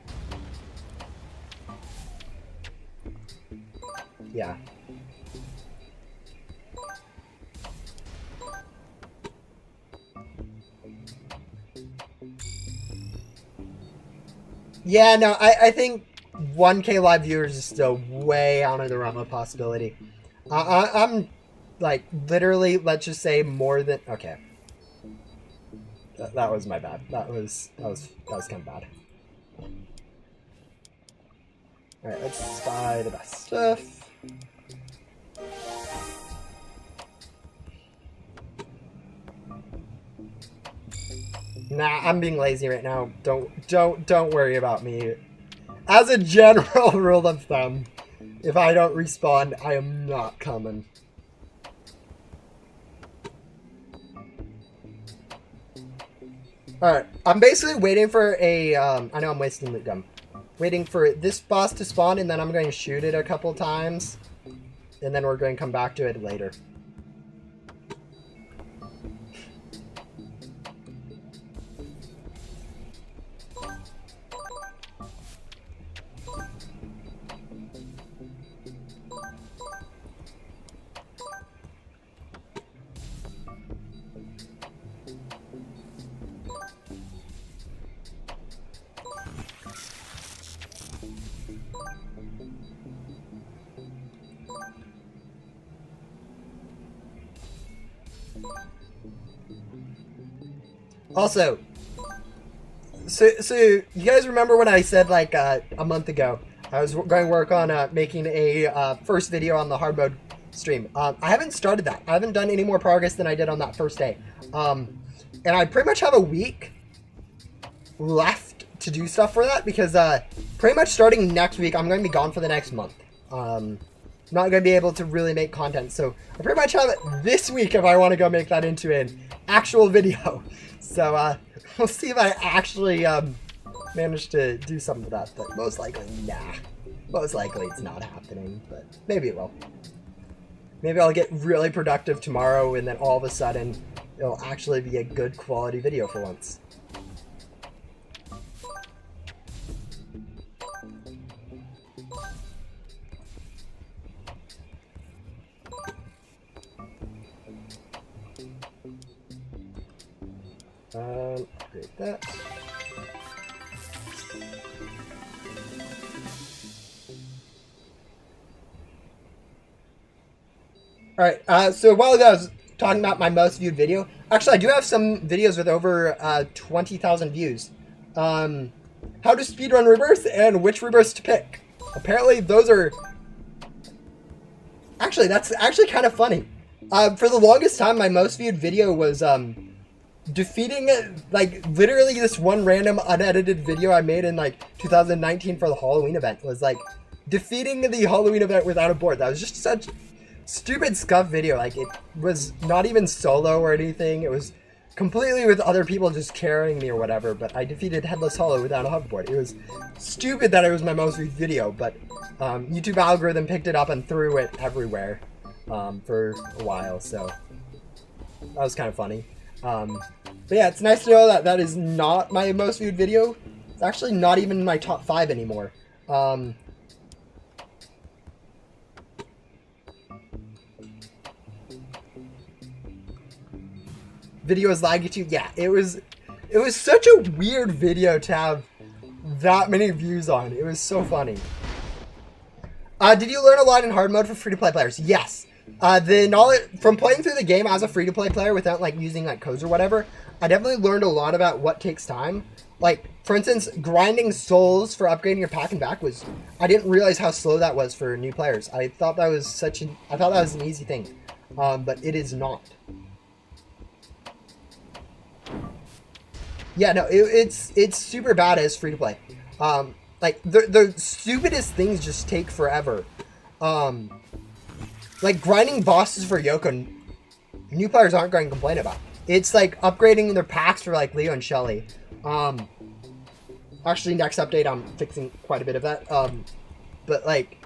Yeah. Yeah, no, I think 1K live viewers is still way out of the realm of possibility. I'm like literally, let's just say more than okay. That was my bad. That was kind of bad. All right, let's buy the best stuff. Nah, I'm being lazy right now. Don't worry about me. As a general rule of thumb, if I don't respawn, I am not coming. Alright, I'm basically waiting for a, I know I'm wasting loot gum. Waiting for this boss to spawn, and then I'm going to shoot it a couple times. And then we're going to come back to it later. Also, so you guys remember when I said like a month ago I was going to work on making a first video on the hard mode stream. I haven't started that. I haven't done any more progress than I did on that first day. And I pretty much have a week left to do stuff for that because pretty much starting next week I'm going to be gone for the next month. Not going to be able to really make content, so I pretty much have it this week if I want to go make that into an actual video. So we'll see if I actually manage to do something with that, but most likely, nah. Most likely it's not happening, but maybe it will. Maybe I'll get really productive tomorrow and then all of a sudden it'll actually be a good quality video for once. Create that. Alright, so a while ago I was talking about my most viewed video. Actually, I do have some videos with over 20,000 views. How to speedrun Rebirth and which Rebirths to pick. Apparently those are... Actually, that's actually kind of funny. For the longest time, my most viewed video was defeating, like, literally this one random unedited video I made in, like, 2019 for the Halloween event. Was, like, defeating the Halloween event without a board. That was just such stupid scuff video. Like, it was not even solo or anything. It was completely with other people just carrying me or whatever, but I defeated Headless Hollow without a hoverboard. It was stupid that it was my most viewed video, but YouTube algorithm picked it up and threw it everywhere for a while, so that was kind of funny. But yeah, it's nice to know that that is not my most viewed video. It's actually not even in my top 5 anymore. Video is laggy too. Yeah, it was such a weird video to have that many views on. It was so funny. Did you learn a lot in hard mode for free-to-play players? Yes. The knowledge from playing through the game as a free-to-play player without like using like codes or whatever, I definitely learned a lot about what takes time. Like, for instance, grinding souls for upgrading your pack and back was... I didn't realize how slow that was for new players. I thought that was I thought that was an easy thing. But it is not. Yeah, no, it's super bad as free-to-play. Like, the stupidest things just take forever. Like, grinding bosses for Yoko, new players aren't going to complain about. It's like upgrading their packs for, like, Leo and Shelly. Actually, next update, I'm fixing quite a bit of that. But, like,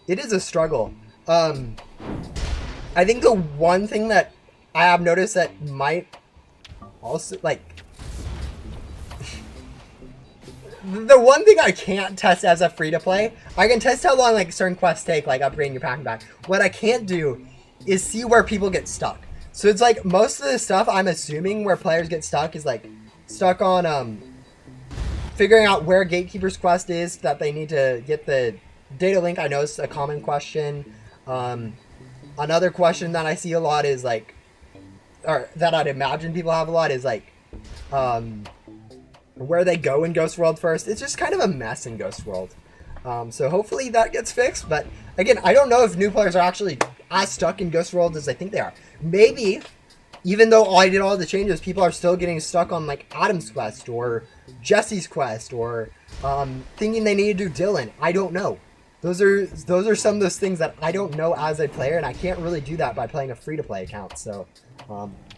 it is a struggle. I think the one thing that I have noticed that might also, like... the one thing I can't test as a free-to-play, I can test how long, like, certain quests take, like, upgrading your pack and back. What I can't do is see where people get stuck. So it's like, most of the stuff I'm assuming where players get stuck is, like, stuck on, figuring out where Gatekeeper's quest is, that they need to get the data link. I know it's a common question. Another question that I see a lot is, like, or that I'd imagine people have a lot is, like, where they go in Ghost World first. It's just kind of a mess in Ghost World. So hopefully that gets fixed. But again, I don't know if new players are actually as stuck in Ghost World as I think they are. Maybe, even though I did all the changes, people are still getting stuck on like Adam's quest or Jesse's quest or thinking they need to do Dylan. I don't know. Those are some of those things that I don't know as a player, and I can't really do that by playing a free-to-play account. So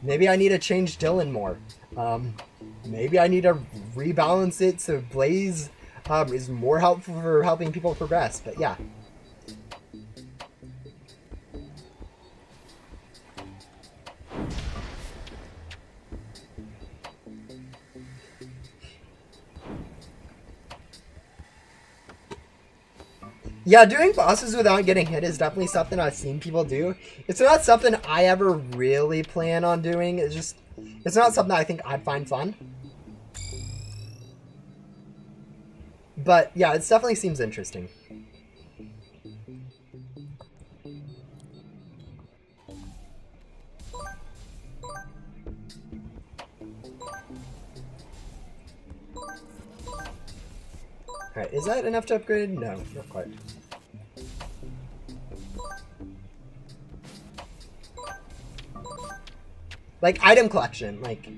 maybe I need to change Dylan more. Maybe I need to rebalance it so Blaze is more helpful for helping people progress. But yeah. Yeah, doing bosses without getting hit is definitely something I've seen people do. It's not something I ever really plan on doing. It's not something I think I'd find fun. But yeah, it definitely seems interesting. Alright, is that enough to upgrade? No, not quite. Like, item collection. Like,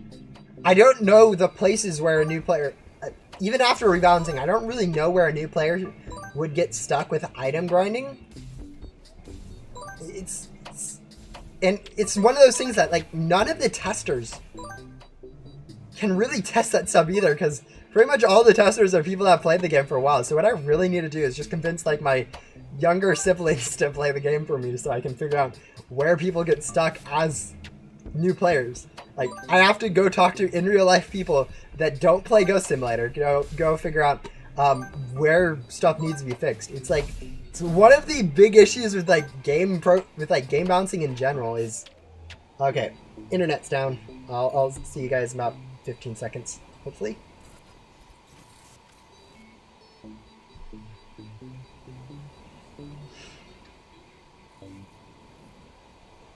I don't know the places where a new player... even after rebalancing, I don't really know where a new player would get stuck with item grinding. And it's one of those things that, like, none of the testers can really test that sub either, because pretty much all the testers are people that have played the game for a while. So what I really need to do is just convince, like, my younger siblings to play the game for me so I can figure out where people get stuck as new players. Like, I have to go talk to in real life people that don't play Ghost Simulator. Go figure out where stuff needs to be fixed. It's like, it's one of the big issues with like game bouncing in general is, okay, internet's down. I'll see you guys in about 15 seconds, hopefully.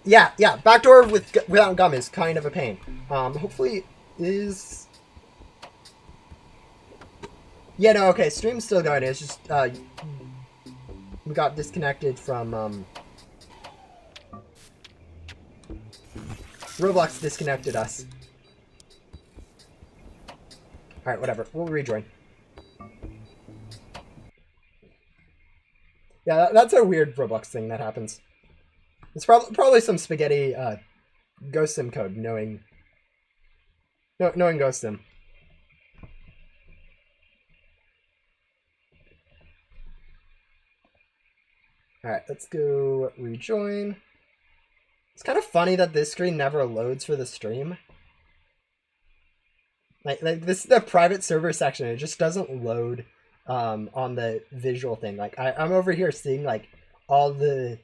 Yeah, backdoor without gum is kind of a pain. Hopefully is... Yeah, no, okay, stream's still going. It's just, we got disconnected from, Roblox disconnected us. Alright, whatever. We'll rejoin. Yeah, that's a weird Roblox thing that happens. It's probably some spaghetti Ghost Sim code, knowing Ghost Sim. Alright, let's go rejoin. It's kind of funny that this screen never loads for the stream. Like this is the private server section. It just doesn't load on the visual thing. Like I'm over here seeing like all the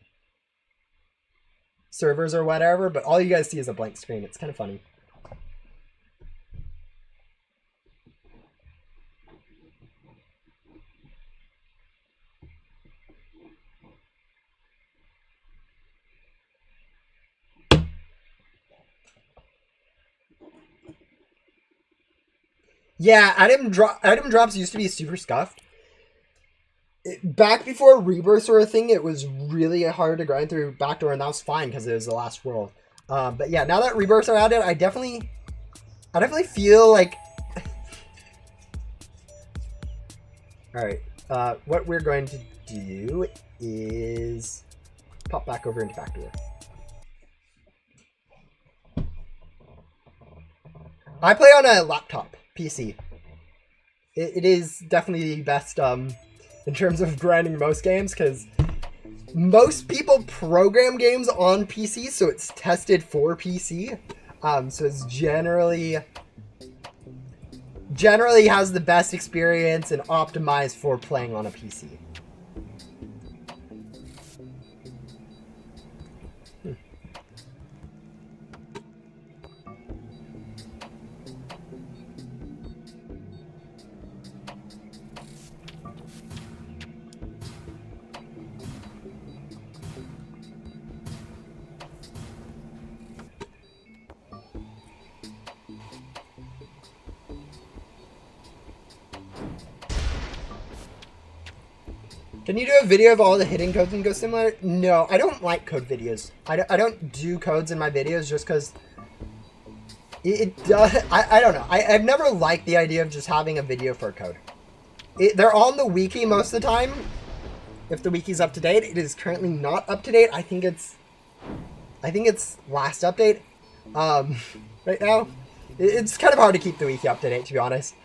servers or whatever, but all you guys see is a blank screen. It's kind of funny. Yeah, item drops used to be super scuffed. Back before rebirths were a thing, it was really hard to grind through backdoor, and that was fine because it was the last world. But yeah, now that rebirths are added, I definitely feel like. All right, what we're going to do is pop back over into backdoor. I play on a laptop PC. It is definitely the best in terms of grinding most games, because most people program games on PC, so it's tested for PC. So it's generally has the best experience and optimized for playing on a PC. Can you do a video of all the hidden codes in Ghost Simulator? No, I don't like code videos. I don't do codes in my videos just because it does. I don't know. I've never liked the idea of just having a video for a code. They're on the wiki most of the time. If the wiki's up to date, it is currently not up to date. I think it's last update. Right now, it's kind of hard to keep the wiki up to date, to be honest.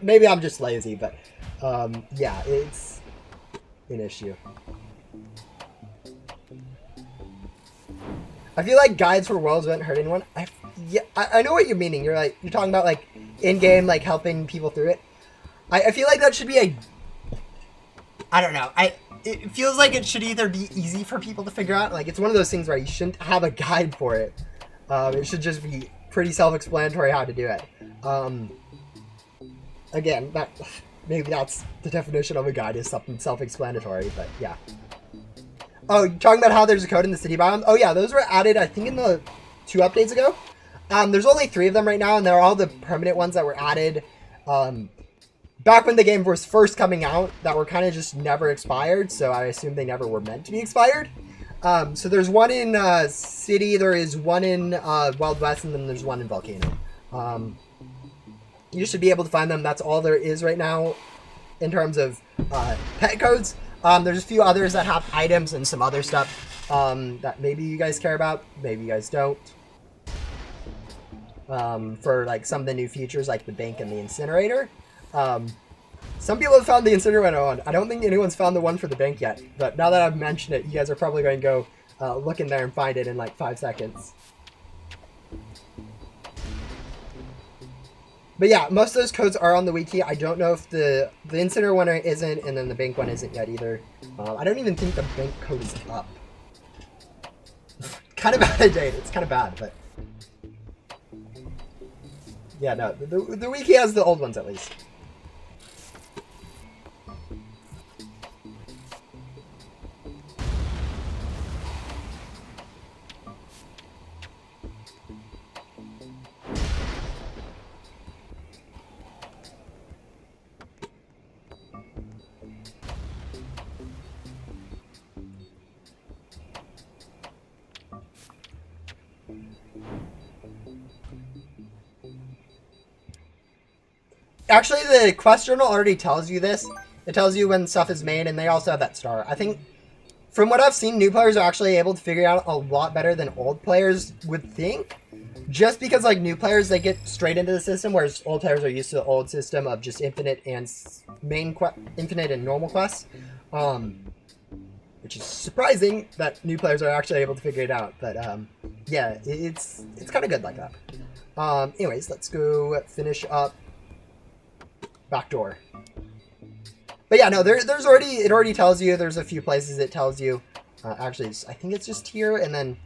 Maybe I'm just lazy, but yeah, it's an issue. I feel like guides for worlds wouldn't hurt anyone. I know what you're meaning. You're talking about like in-game, like helping people through it. I feel like that should be I don't know. It feels like it should either be easy for people to figure out. Like, it's one of those things where you shouldn't have a guide for it. It should just be pretty self-explanatory how to do it. Again, maybe that's the definition of a guide, is something self-explanatory, but yeah. Oh, you're talking about how there's a code in the city biome? Oh yeah, those were added, I think, in the 2 updates ago. There's only 3 of them right now, and they're all the permanent ones that were added back when the game was first coming out, that were kind of just never expired, so I assume they never were meant to be expired. So there's one in City, there is one in Wild West, and then there's one in Volcano. You should be able to find them. That's all there is right now in terms of pet codes. There's a few others that have items and some other stuff that maybe you guys care about, maybe you guys don't. For like some of the new features like the bank and the incinerator. Some people have found the incinerator one. I don't think anyone's found the one for the bank yet, but now that I've mentioned it, you guys are probably going to go look in there and find it in like 5 seconds. But yeah, most of those codes are on the wiki. I don't know if the incinerator one isn't, and then the bank one isn't yet either. I don't even think the bank code is up. Kind of out of date. It's kind of bad, but yeah, no, the wiki has the old ones at least. Actually, the quest journal already tells you this. It tells you when stuff is made, and they also have that star. I think, from what I've seen, new players are actually able to figure out a lot better than old players would think. Just because, like, new players, they get straight into the system, whereas old players are used to the old system of just infinite and infinite and normal quests. Which is surprising that new players are actually able to figure it out. But, yeah, it's kind of good like that. Anyways, let's go finish up backdoor. But yeah, no, there's already, it already tells you, there's a few places it tells you. Actually, I think it's just here, and then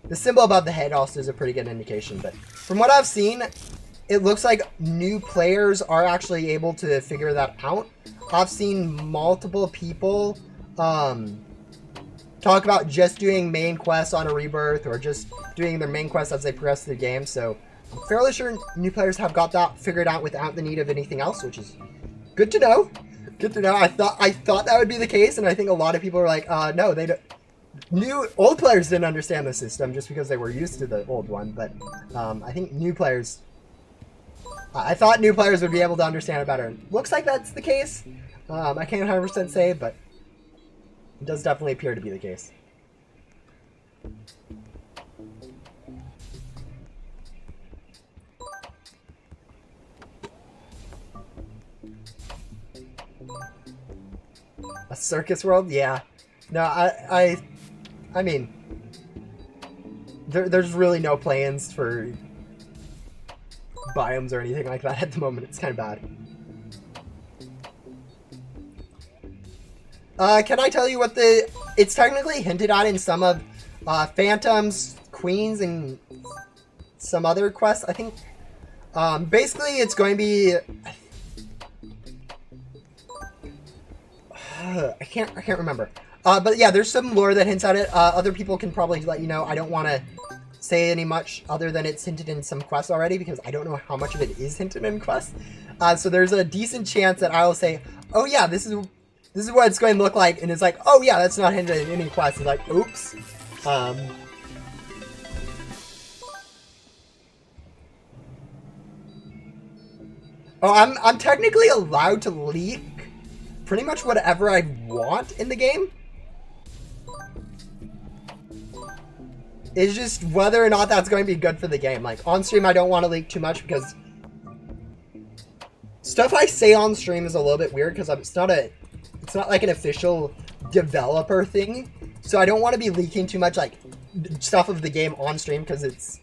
the symbol above the head also is a pretty good indication. But from what I've seen, it looks like new players are actually able to figure that out. I've seen multiple people talk about just doing main quests on a Rebirth or just doing their main quests as they progress through the game. So I'm fairly sure new players have got that figured out without the need of anything else, which is good to know. Good to know. I thought that would be the case, and I think a lot of people are like, no, they don't. Old players didn't understand the system just because they were used to the old one, but I think new players. I thought new players would be able to understand it better. Looks like that's the case. I can't 100% say, but it does definitely appear to be the case. A circus world? Yeah. No, I mean, there's really no plans for biomes or anything like that at the moment. It's kind of bad. Can I tell you what it's technically hinted at in some of Phantom's, Queens, and some other quests, I think. Basically, it's going to be... I can't remember. But yeah, there's some lore that hints at it. Other people can probably let you know. I don't want to say any much other than it's hinted in some quests already, because I don't know how much of it is hinted in quests. So there's a decent chance that I will say, oh yeah, this is what it's going to look like, and it's like, oh yeah, that's not hinted in any quests. It's like, oops. Oh, I'm technically allowed to leak pretty much whatever I want in the game. It's just whether or not that's going to be good for the game. Like, on stream, I don't want to leak too much because stuff I say on stream is a little bit weird because it's not like an official developer thing. So I don't want to be leaking too much, like, stuff of the game on stream because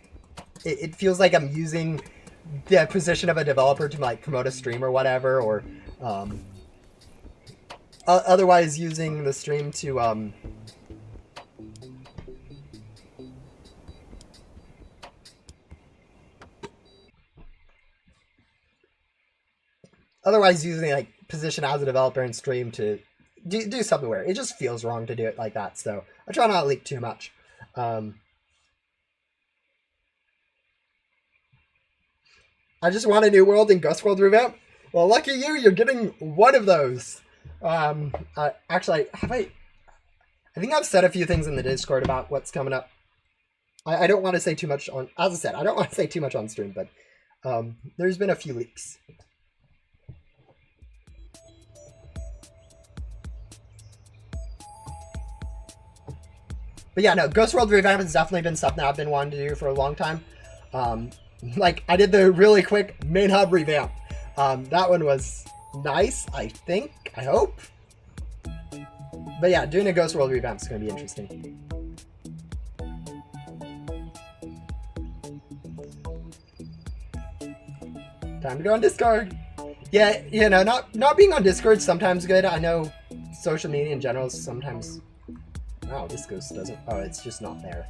it feels like I'm using the position of a developer to, like, promote a stream or whatever, or otherwise using the stream to like position as a developer and stream to do something where it just feels wrong to do it like that. So I try not to leak too much. I just want a new world in Ghost World revamp. Well, lucky you, you're getting one of those. Actually, I think I've said a few things in the Discord about what's coming up. I don't want to say too much on, as I said, I don't want to say too much on stream, but there's been a few leaks. But yeah, no, Ghost World Revamp has definitely been something I've been wanting to do for a long time. Like, I did the really quick main hub revamp. That one was nice, I think, I hope. But yeah, doing a Ghost World revamp is going to be interesting. Time to go on Discord. Yeah, you know, not being on Discord is sometimes good. I know social media in general is sometimes... Oh, this ghost doesn't... Oh, it's just not there.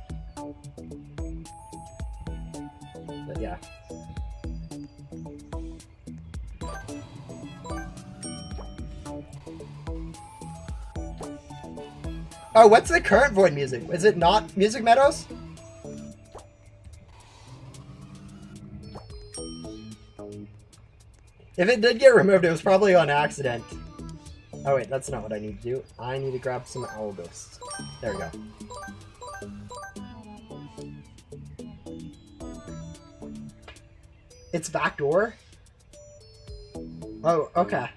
But yeah. Oh, what's the current Void music? Is it not Music Meadows? If it did get removed, it was probably on accident. Oh wait, that's not what I need to do. I need to grab some owl ghosts. There we go. It's backdoor? Oh, okay.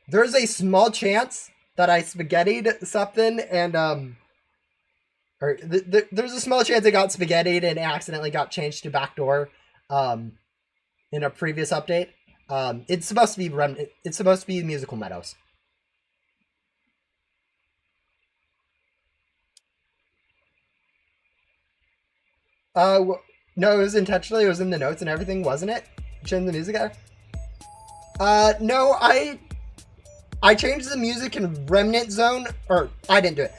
There's a small chance that I spaghettied something and, there's a small chance it got spaghettied and accidentally got changed to backdoor, in a previous update. It's supposed to be Musical Meadows. No, it was intentionally. It was in the notes and everything, wasn't it? Change the music there? No, I changed the music in Remnant Zone, or I didn't do it.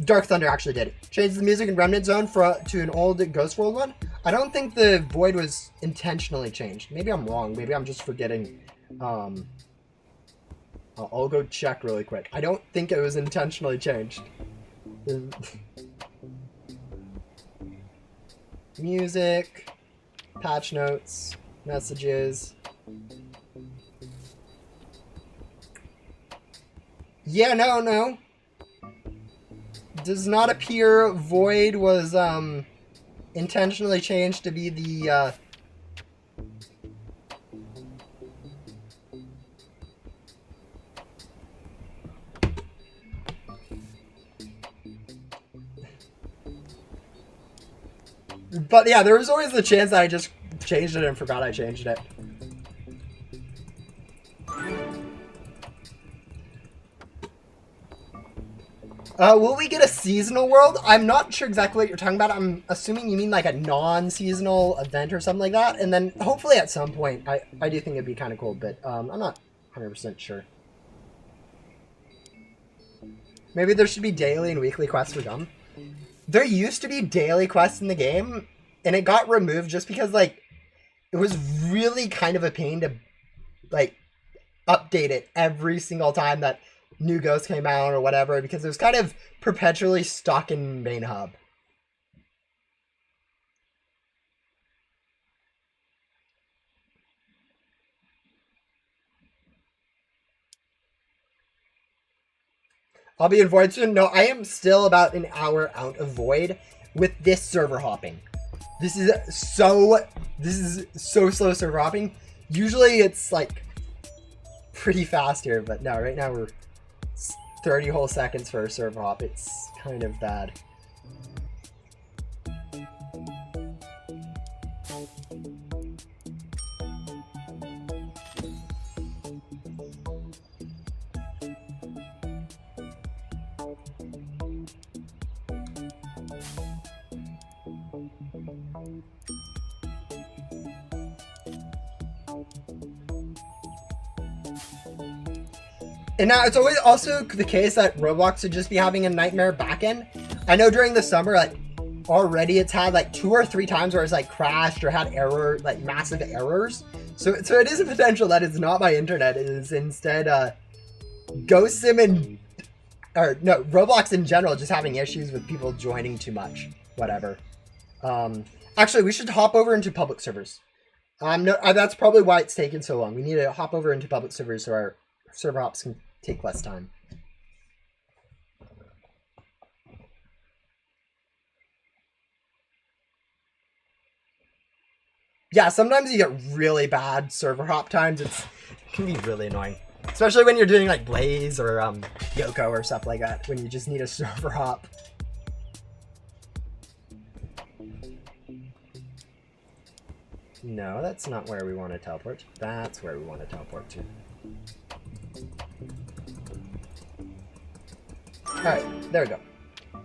Dark Thunder actually did it. Changed the music in Remnant Zone to an old Ghost World one. I don't think the Void was intentionally changed. Maybe I'm wrong. Maybe I'm just forgetting. I'll go check really quick. I don't think it was intentionally changed. Music, patch notes, messages. Yeah, no. Does not appear Void was intentionally changed to be the But yeah, there was always the chance that I just changed it and forgot I changed it. Will we get a seasonal world? I'm not sure exactly what you're talking about. I'm assuming you mean like a non-seasonal event or something like that. And then hopefully at some point, I do think it'd be kind of cool, but I'm not 100% sure. Maybe there should be daily and weekly quests for them. There used to be daily quests in the game, and it got removed just because, like, it was really kind of a pain to, like, update it every single time that new ghosts came out or whatever, because it was kind of perpetually stuck in main hub. I'll be in Void soon. No, I am still about an hour out of Void with this server hopping. This is so slow server hopping. Usually it's like pretty fast here, but no, right now we're 30 whole seconds for a server hop. It's kind of bad. And now it's always also the case that Roblox would just be having a nightmare backend. I know during the summer, like already it's had like 2 or 3 times where it's like crashed or had error, like massive errors. So it is a potential that it's not my internet. It is instead Ghost Sim and Roblox in general just having issues with people joining too much. Whatever. Actually, we should hop over into public servers. No, that's probably why it's taken so long. We need to hop over into public servers so our server hops can take less time. Yeah, sometimes you get really bad server hop times. It can be really annoying. Especially when you're doing like Blaze or Yoko or stuff like that, when you just need a server hop. No, that's not where we want to teleport. That's where we want to teleport to. Alright, there we go.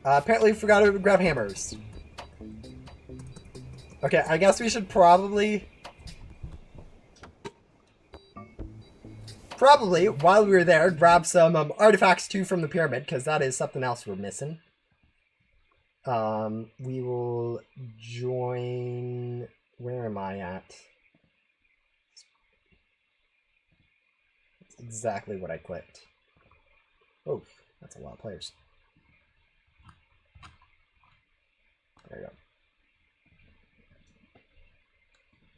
Apparently we forgot to grab hammers. Okay, I guess we should probably, while we were there, grab some artifacts too from the pyramid, because that is something else we're missing. We will join... Where am I at? That's exactly what I clicked. Oh, that's a lot of players. There you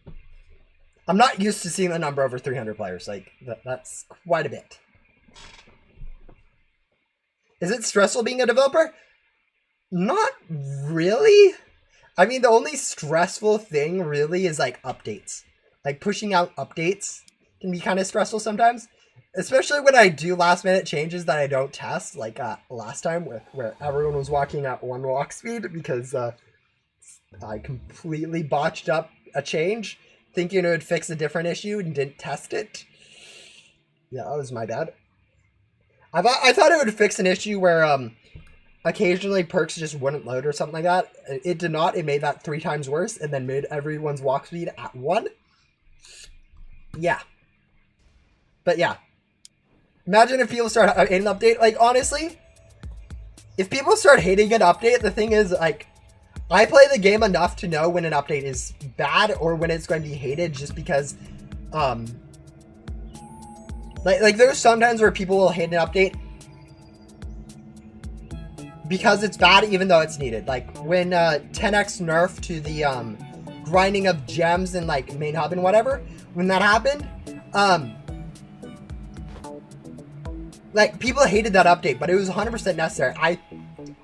go. I'm not used to seeing a number over 300 players. Like, that's quite a bit. Is it stressful being a developer? Not really. I mean, the only stressful thing really is like updates. Like pushing out updates can be kind of stressful sometimes. Especially when I do last minute changes that I don't test. Like last time where everyone was walking at 1 walk speed because I completely botched up a change thinking it would fix a different issue and didn't test it. Yeah, that was my bad. I thought it would fix an issue where occasionally perks just wouldn't load or something like that. It did not. It made that 3 times worse and then made everyone's walk speed at 1. Yeah. But yeah. Imagine if people start hating an update. Like, honestly, if people start hating an update, the thing is, like, I play the game enough to know when an update is bad or when it's going to be hated just because, Like there's sometimes where people will hate an update because it's bad even though it's needed. Like when 10x nerf to the grinding of gems in like main hub and whatever, when that happened, like people hated that update, but it was 100% necessary. I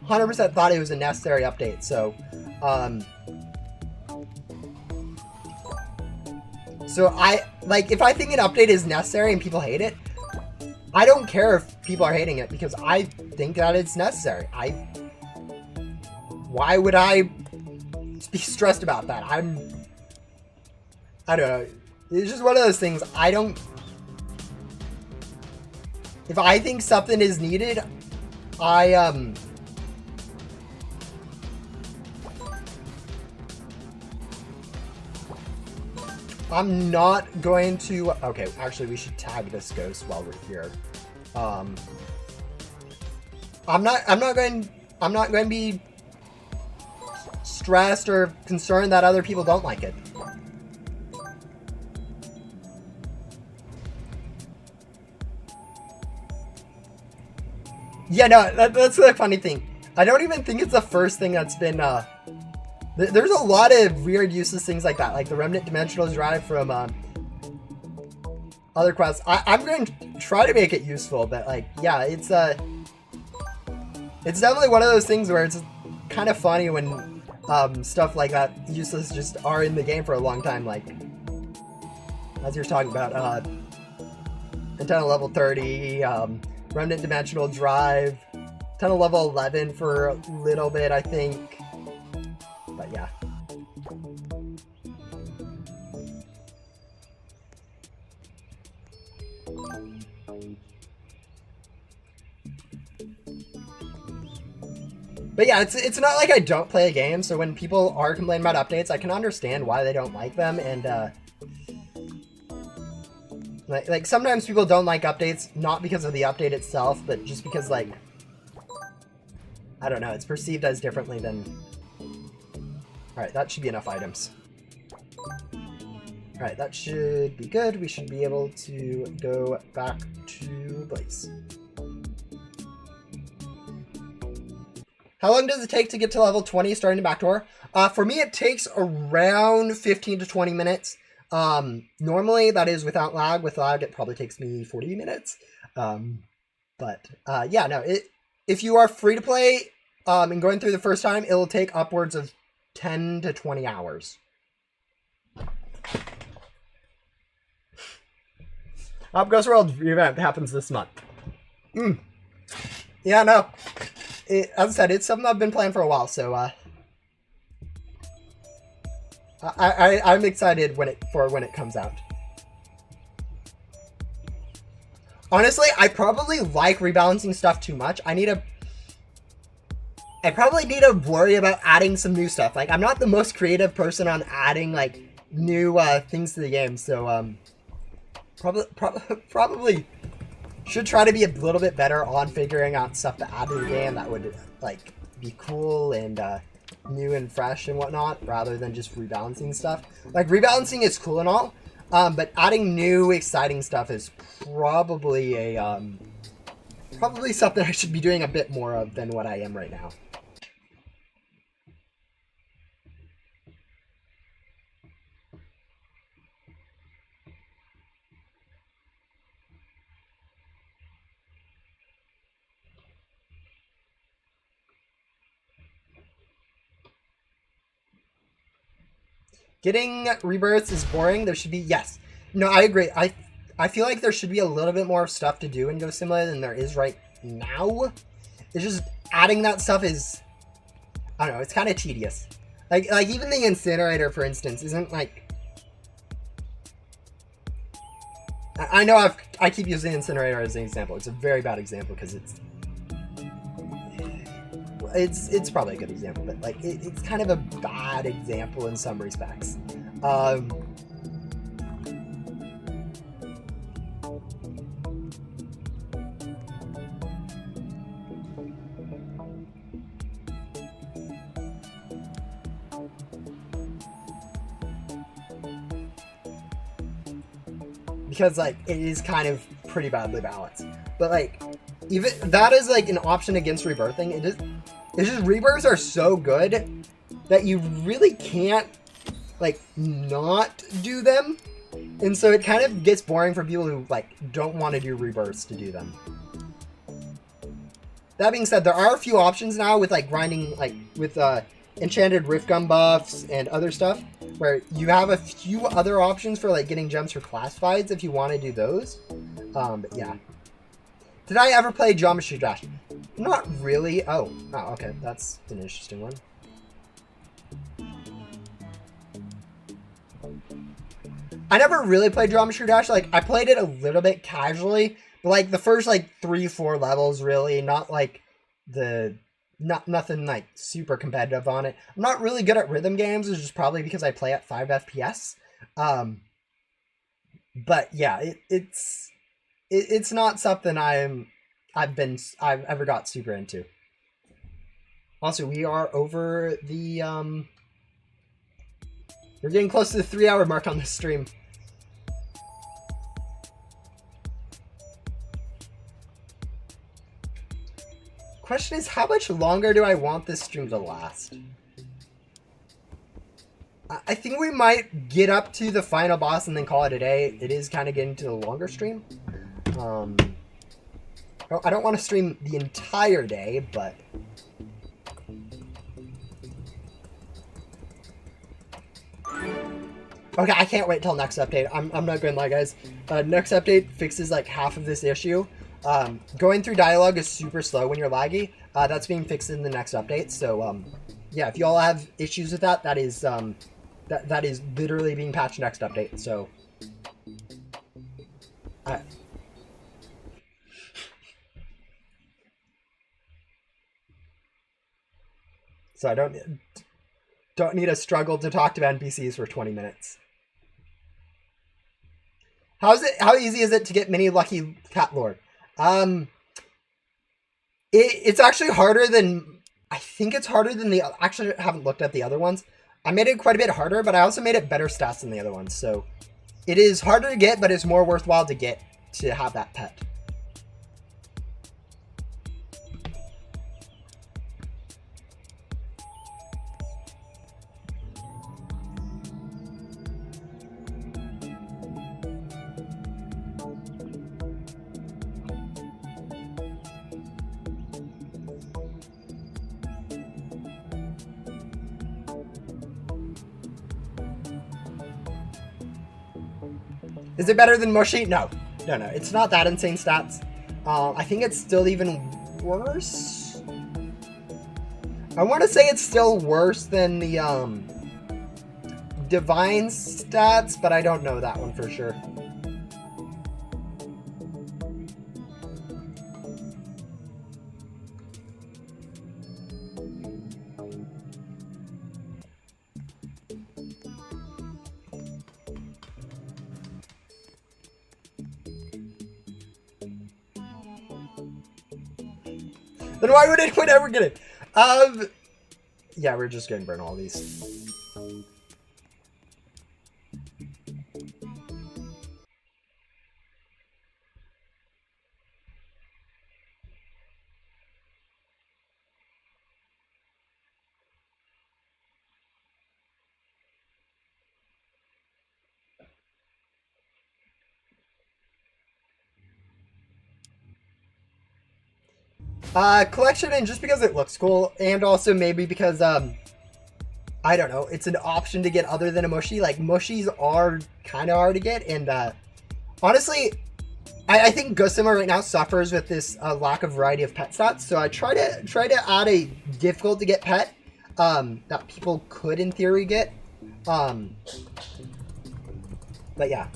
100% thought it was a necessary update. So I like, if I think an update is necessary and people hate it, I don't care if people are hating it because I think that it's necessary. Why would I be stressed about that? I don't know. It's just one of those things. If I think something is needed, I'm not going to. Okay, actually, we should tag this ghost while we're here. I'm not going to be stressed or concerned that other people don't like it. Yeah, no, that's the funny thing. I don't even think it's the first thing that's been. There's a lot of weird, useless things like that, like the Remnant Dimensional Drive from other quests. I'm going to try to make it useful, but like, yeah, it's definitely one of those things where it's kind of funny when stuff like that, useless, just are in the game for a long time. Like, as you're talking about, Antenna level 30, Remnant Dimensional Drive, Antenna level 11 for a little bit, I think. But yeah. But yeah, it's not like I don't play a game, so when people are complaining about updates, I can understand why they don't like them, and like sometimes people don't like updates, not because of the update itself, but just because, like, I don't know, it's perceived as differently than... Alright, that should be enough items. Alright, that should be good. We should be able to go back to Blaze. How long does it take to get to level 20 starting to backdoor? For me, it takes around 15 to 20 minutes. Normally, that is without lag. With lag, it probably takes me 40 minutes. Yeah, no, if you are free to play and going through the first time, it'll take upwards of 10 to 20 hours. Ghost World event happens this month. Yeah, no. As I said, it's something I've been playing for a while, so I'm excited when it comes out. Honestly, I probably like rebalancing stuff too much. I probably need to worry about adding some new stuff. Like, I'm not the most creative person on adding, like, new things to the game, so probably should try to be a little bit better on figuring out stuff to add to the game that would, like, be cool and new and fresh and whatnot, rather than just rebalancing stuff. Like, rebalancing is cool and all, but adding new, exciting stuff is probably probably something I should be doing a bit more of than what I am right now. Getting rebirths is boring. There should be, yes. No, I agree. I feel like there should be a little bit more stuff to do in Go Simulator than there is right now. It's just adding that stuff is, I don't know, it's kind of tedious. Like even the incinerator, for instance, isn't like... I know I keep using the incinerator as an example. It's a very bad example because it's probably a good example, but like it's kind of a bad example in some respects. Because like it is kind of pretty badly balanced. But like, even that is like an option against rebirthing. It's just rebirths are so good that you really can't like not do them, and so it kind of gets boring for people who like don't want to do rebirths to do them. That being said, there are a few options now with like grinding, like with enchanted rift gun buffs and other stuff, where you have a few other options for like getting gems for classifieds if you want to do those. But yeah. Did I ever play Geometry Dash? Not really. Oh, okay. That's an interesting one. I never really played Geometry Dash. Like, I played it a little bit casually, but like the first like 3-4 levels, really, not like nothing like super competitive on it. I'm not really good at rhythm games, which is probably because I play at 5 FPS. But yeah, it's not something I've ever got super into. Also, we are over the we're getting close to the 3-hour mark on this stream. Question is, how much longer do I want this stream to last? I think we might get up to the final boss and then call it a day. It is kind of getting to the longer stream. I don't want to stream the entire day, but... Okay, I can't wait till next update. I'm not gonna lie, guys. Next update fixes like half of this issue. Going through dialogue is super slow when you're laggy. That's being fixed in the next update. So, yeah, if you all have issues with that, that is literally being patched next update. So, I don't need to struggle to talk to NPCs for 20 minutes. How easy is it to get mini Lucky Cat Lord? It's actually harder than, I think it's harder than actually I haven't looked at the other ones. I made it quite a bit harder, but I also made it better stats than the other ones. So it is harder to get, but it's more worthwhile to get to have that pet. Is it better than Moshi? No. It's not that insane stats. I think it's still even worse. I want to say it's still worse than the Divine stats, but I don't know that one for sure. Then why would anyone ever get it? Yeah, we're just gonna burn all these. Collection, and just because it looks cool, and also maybe because, I don't know, it's an option to get other than a Moshi. Like, Moshis are kind of hard to get, and, honestly, I think Gossamer right now suffers with this lack of variety of pet stats, so I try to add a difficult to get pet, that people could, in theory, get, but yeah.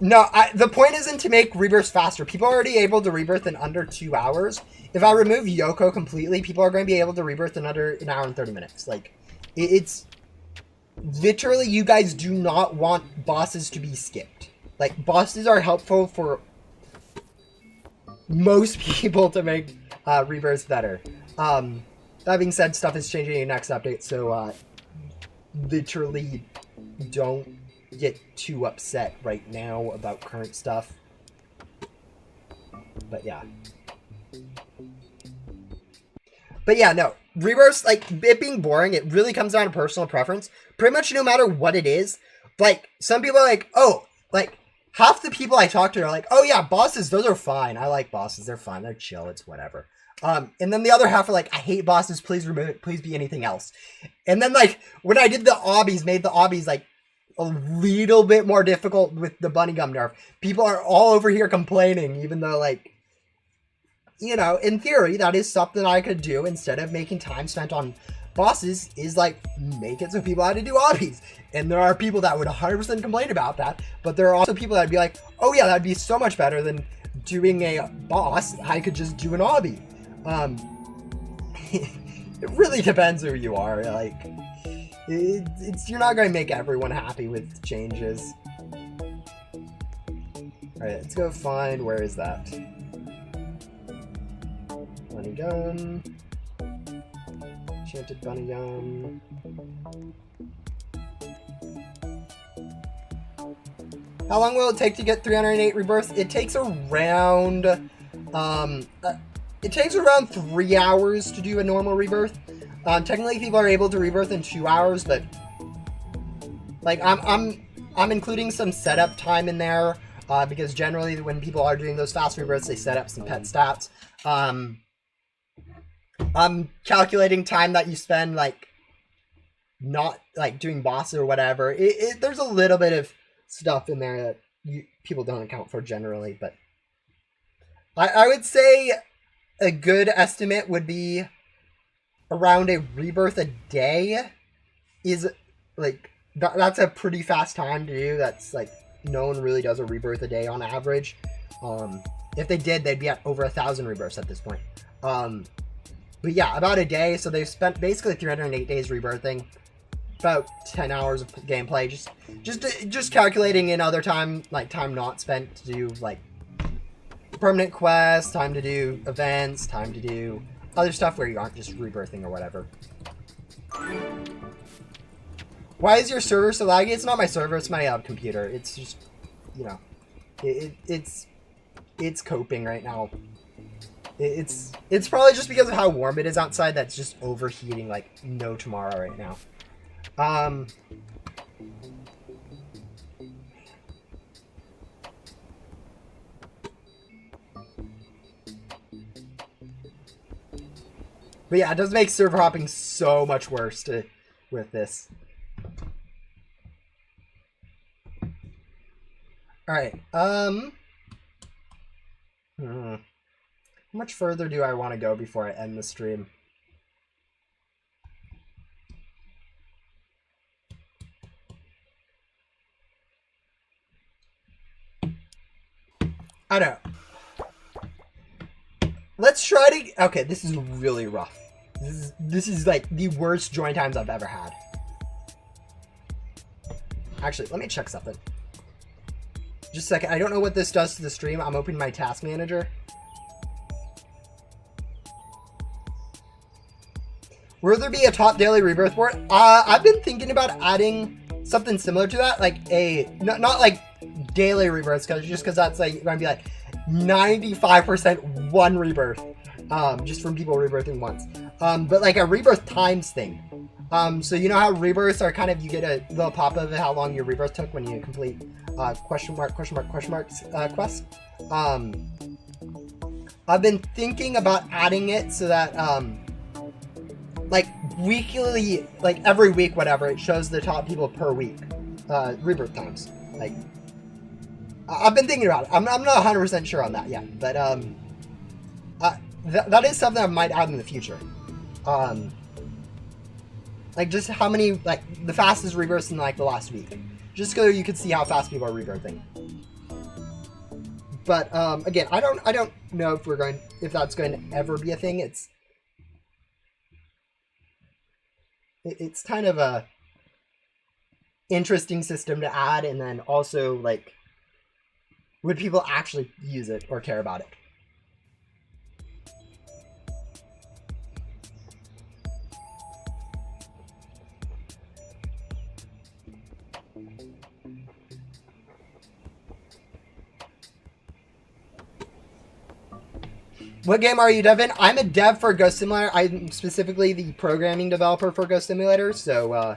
No, the point isn't to make rebirths faster. People are already able to rebirth in under 2 hours. If I remove Yoko completely, people are going to be able to rebirth in under an hour and 30 minutes. Like, it's literally, you guys do not want bosses to be skipped. Like, bosses are helpful for most people to make rebirths better. That being said, stuff is changing in the next update, so literally don't get too upset right now about current stuff. But yeah. But yeah, no. Rebirths, like, it being boring, it really comes down to personal preference. Pretty much no matter what it is. Like, some people are like, oh, like, half the people I talk to are like, oh yeah, bosses, those are fine. I like bosses. They're fine. They're chill. It's whatever. And then the other half are like, I hate bosses. Please remove it. Please be anything else. And then, like, when I did the obbies, made the obbies, like, a little bit more difficult with the bunny gum nerf, people are all over here complaining, even though, like, you know, in theory, that is something I could do instead of making time spent on bosses, is like make it so people had to do obbies. And there are people that would 100% complain about that, but there are also people that would be like, oh yeah, that'd be so much better than doing a boss. I could just do an obby. It really depends who you are. Like, you're not going to make everyone happy with changes. All right, let's go find, where is that? Bunny gum. Enchanted bunny gum. How long will it take to get 308 rebirths? It takes around, it takes around 3 hours to do a normal rebirth. Technically, people are able to rebirth in 2 hours, but like I'm including some setup time in there because generally when people are doing those fast rebirths, they set up some pet stats. I'm calculating time that you spend, like, not, like, doing bosses or whatever. There's a little bit of stuff in there that people don't account for generally, but I would say a good estimate would be around a rebirth a day is, like, that's a pretty fast time to do. That's, like, no one really does a rebirth a day on average. If they did, they'd be at over 1,000 rebirths at this point. But yeah, about a day. So they've spent basically 308 days rebirthing, about 10 hours of gameplay. Just calculating in other time, like time not spent to do like permanent quests, time to do events, time to do other stuff where you aren't just rebirthing or whatever. Why is your server so laggy? It's not my server, it's my computer. It's just, you know, it's coping right now. It's probably just because of how warm it is outside that's just overheating like no tomorrow right now. But yeah, it does make server hopping so much worse with this. Alright, how much further do I want to go before I end the stream? I don't know. Let's try to... Okay, this is really rough. This is like the worst join times I've ever had. Actually, let me check something. Just a second. I don't know what this does to the stream. I'm opening my task manager. Will there be a top daily rebirth board? I've been thinking about adding something similar to that, like a not like daily rebirths, because that's like going to be like 95% one rebirth, just from people rebirthing once. But like a rebirth times thing. So you know how rebirths are kind of, you get a little pop of how long your rebirth took when you complete question mark quest. I've been thinking about adding it so that like weekly, like every week, whatever, it shows the top people per week, rebirth times. Like, I've been thinking about it. I'm not 100% sure on that yet, but that is something I might add in the future. Like just how many, like the fastest rebirths in like the last week, just so you could see how fast people are rebirthing. But again, I don't know if that's going to ever be a thing. It's kind of a interesting system to add, and then also like, would people actually use it or care about it? What game are you dev in? I'm a dev for Ghost Simulator. I'm specifically the programming developer for Ghost Simulator. So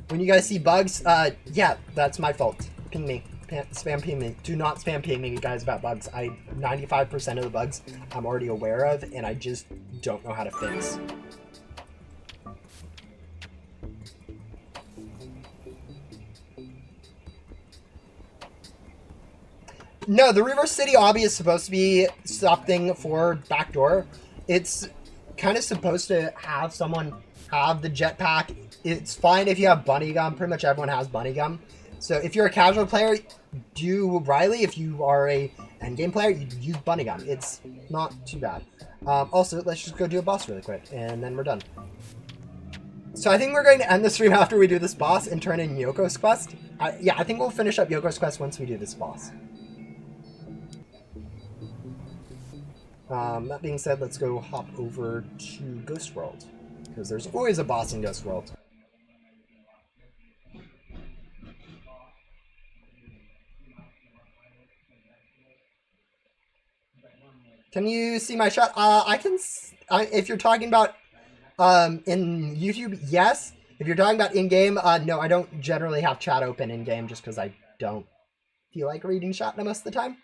when you guys see bugs, yeah, that's my fault. Ping me. Spam ping me. Do not spam ping me, guys, about bugs. 95% of the bugs I'm already aware of, and I just don't know how to fix. No, the Reverse City obby is supposed to be something for backdoor. It's kind of supposed to have someone have the jetpack. It's fine if you have bunny gum. Pretty much everyone has bunny gum. So if you're a casual player, do Riley. If you are a endgame player, you use bunny gum. It's not too bad. Also, let's just go do a boss really quick, and then we're done. So I think we're going to end the stream after we do this boss and turn in Yoko's quest. Yeah, I think we'll finish up Yoko's quest once we do this boss. That being said, let's go hop over to Ghost World, because there's always a boss in Ghost World. Can you see my shot? I can. If you're talking about in YouTube, yes. If you're talking about in-game, no, I don't generally have chat open in-game just because I don't feel like reading chat most of the time.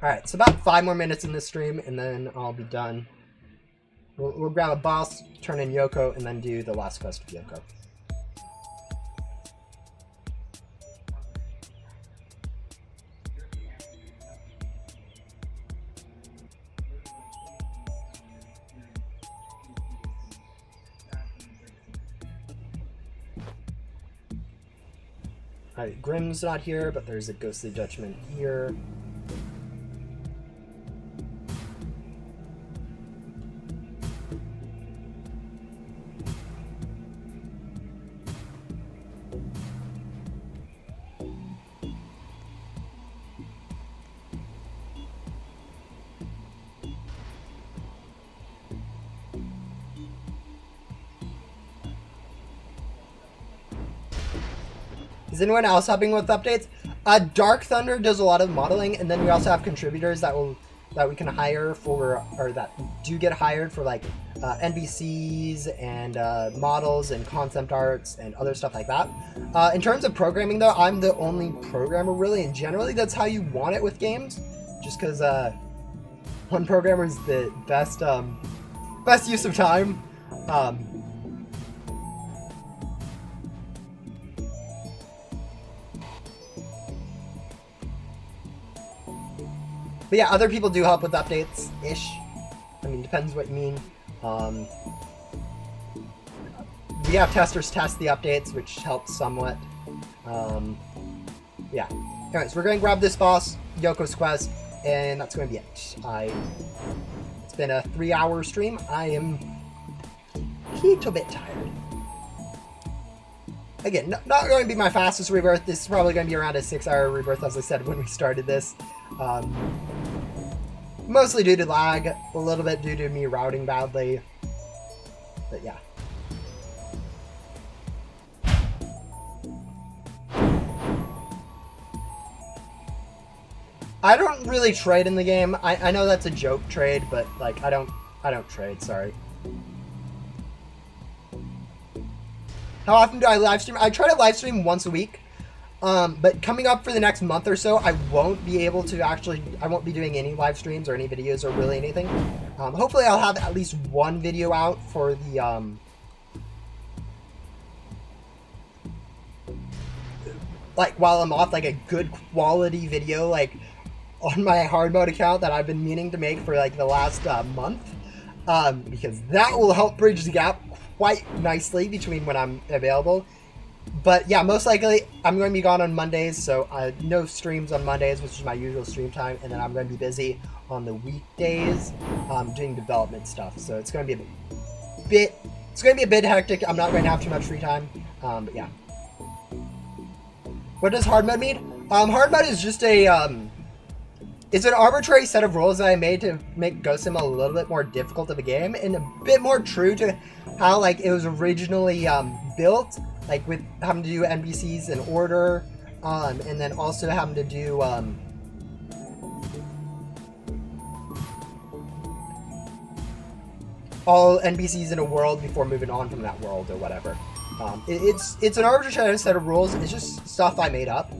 Alright, so about 5 more minutes in this stream, and then I'll be done. We'll grab a boss, turn in Yoko, and then do the last quest of Yoko. Alright, Grimm's not here, but there's a Ghostly Judgment here. Is anyone else helping with updates? Dark Thunder does a lot of modeling, and then we also have contributors that we can hire for, or that do get hired for, like NPCs and models and concept arts and other stuff like that. In terms of programming, though, I'm the only programmer really, and generally that's how you want it with games, just because one programmer is the best best use of time. But yeah, other people do help with updates-ish. I mean, depends what you mean. We have testers test the updates, which helps somewhat. Yeah. Anyways, we're going to grab this boss, Yoko's quest, and that's going to be it. It's been a 3-hour stream. I am a little bit tired. Again, not going to be my fastest rebirth. This is probably going to be around a 6-hour rebirth, as I said when we started this. Mostly due to lag, a little bit due to me routing badly, but yeah. I don't really trade in the game. I know that's a joke trade, but like I don't trade, sorry. How often do I live stream? I try to live stream once a week. But coming up for the next month or so, I won't be able to I won't be doing any live streams or any videos or really anything. Hopefully I'll have at least one video out for the, like while I'm off, like a good quality video, like on my hard mode account that I've been meaning to make for like the last month. Because that will help bridge the gap quite nicely between when I'm available. But yeah, most likely I'm going to be gone on Mondays, so no streams on Mondays, which is my usual stream time, and then I'm going to be busy on the weekdays doing development stuff. So it's going to be a bit hectic. I'm not going to have too much free time, but yeah. What does hard mode mean? Hard mode is just a It's an arbitrary set of rules that I made to make Ghost Sim a little bit more difficult of a game, and a bit more true to how like it was originally built, like with having to do NPCs in order, and then also having to do all NPCs in a world before moving on from that world or whatever. It's an arbitrary set of rules. It's just stuff I made up.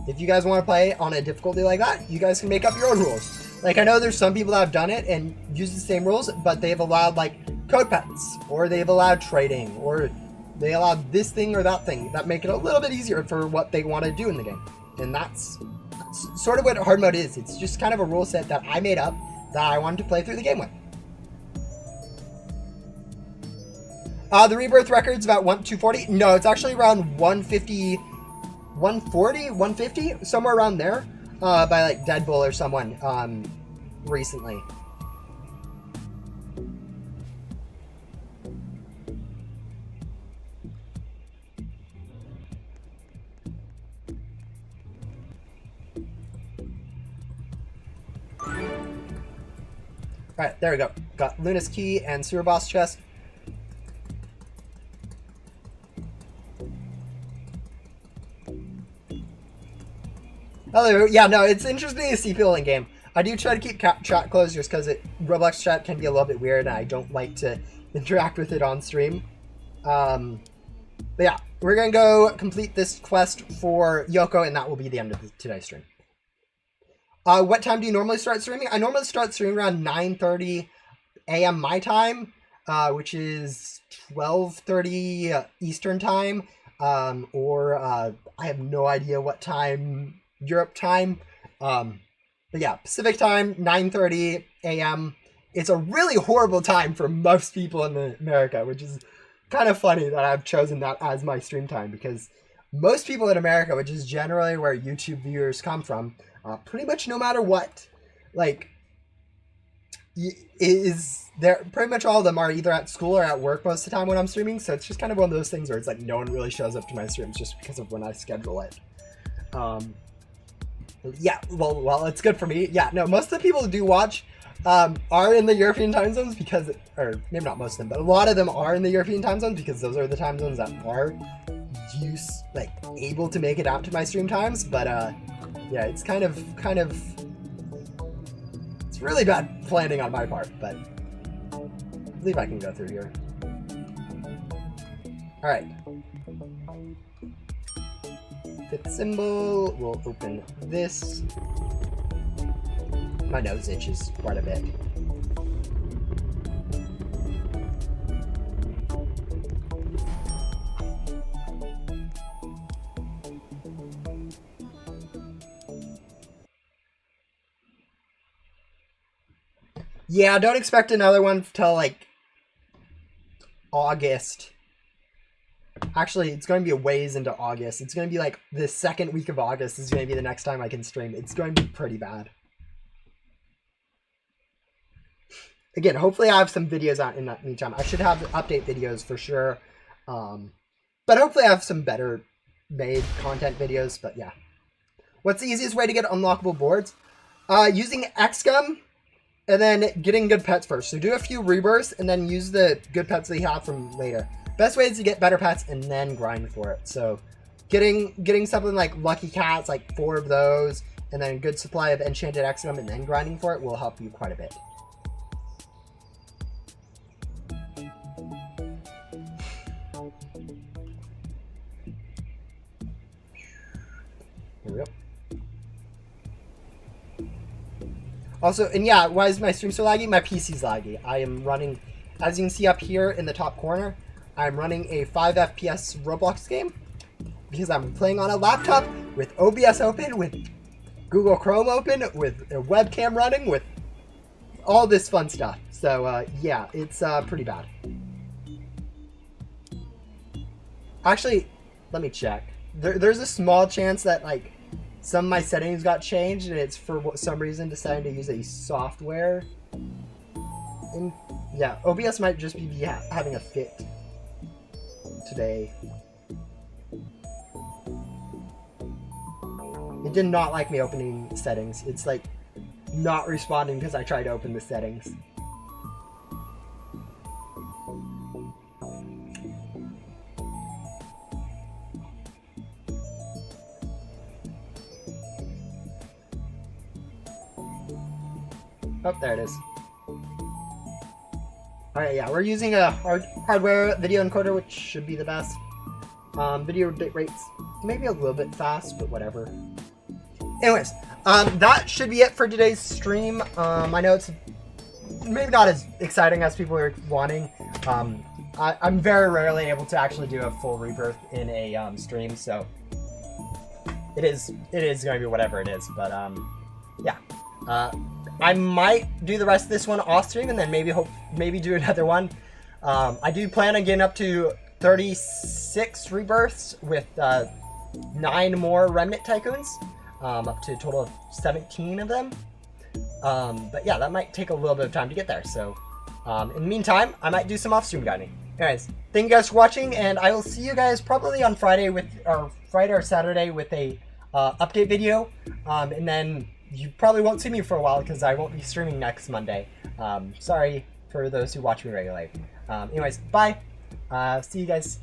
If you guys want to play on a difficulty like that, you guys can make up your own rules. Like, I know there's some people that have done it and used the same rules, but they've allowed, like, code pets, or they've allowed trading, or they allowed this thing or that thing that make it a little bit easier for what they want to do in the game. And that's sort of what hard mode is. It's just kind of a rule set that I made up that I wanted to play through the game with. The Rebirth record's about 240. No, it's actually around 150, 140, 150, somewhere around there, by like Deadbull or someone, recently. Alright, there we go. Got Luna's Key and Sewer Boss Chest. Hello. Yeah, no, it's interesting to see people in game. I do try to keep chat closed just because Roblox chat can be a little bit weird and I don't like to interact with it on stream. But yeah, we're going to go complete this quest for Yoko and that will be the end of today's stream. What time do you normally start streaming? I normally start streaming around 9:30 a.m. my time, which is 12:30 Eastern time, or I have no idea what time Europe time. But yeah, Pacific time, 9:30 a.m. It's a really horrible time for most people in America, which is kind of funny that I've chosen that as my stream time, because most people in America, which is generally where YouTube viewers come from, pretty much no matter what, like, is there, pretty much all of them are either at school or at work most of the time when I'm streaming, so it's just kind of one of those things where it's like no one really shows up to my streams just because of when I schedule it. Yeah, well, it's good for me. Yeah, no, most of the people who do watch are in the European time zones because, or maybe not most of them, but a lot of them are in the European time zones because those are the time zones that are able to make it out to my stream times. But yeah, it's kind of, it's really bad planning on my part, but I believe I can go through here. All right. Fifth symbol, we'll open this. My nose itches quite a bit. Yeah, don't expect another one till like August. Actually, it's going to be a ways into August. It's going to be like the second week of August is going to be the next time I can stream. It's going to be pretty bad. Again, hopefully I have some videos out in that meantime. I should have update videos for sure. But hopefully I have some better made content videos. But yeah. What's the easiest way to get unlockable boards? Using XCOM and then getting good pets first. So do a few rebirths and then use the good pets that you have from later. Best way is to get better pets and then grind for it. So getting something like Lucky Cats, like 4 of those, and then a good supply of Enchanted XCOM and then grinding for it will help you quite a bit. There we go. Also, and yeah, why is my stream so laggy? My PC's laggy. I am running, as you can see up here in the top corner, I'm running a 5 FPS Roblox game because I'm playing on a laptop with OBS open, with Google Chrome open, with a webcam running, with all this fun stuff. So yeah, it's pretty bad. Actually, let me check. There's a small chance that like some of my settings got changed and it's for some reason deciding to use a software. And yeah, OBS might just be having a fit today. It did not like me opening settings. It's like not responding because I tried to open the settings. Oh, there it is. Alright, yeah, we're using a hardware video encoder, which should be the best. Video bit rates maybe a little bit fast, but whatever. Anyways, that should be it for today's stream. I know it's maybe not as exciting as people are wanting. I'm very rarely able to actually do a full rebirth in a stream, so it is going to be whatever it is. But yeah, I might do the rest of this one off stream and then maybe do another one. I do plan on getting up to 36 rebirths with 9 more remnant tycoons, up to a total of 17 of them. But yeah, that might take a little bit of time to get there. So in the meantime, I might do some off-stream guiding. Anyways, thank you guys for watching, and I will see you guys probably on Friday or Saturday with a update video, and then you probably won't see me for a while because I won't be streaming next Monday. Sorry for those who watch me regularly. Anyways, bye. See you guys.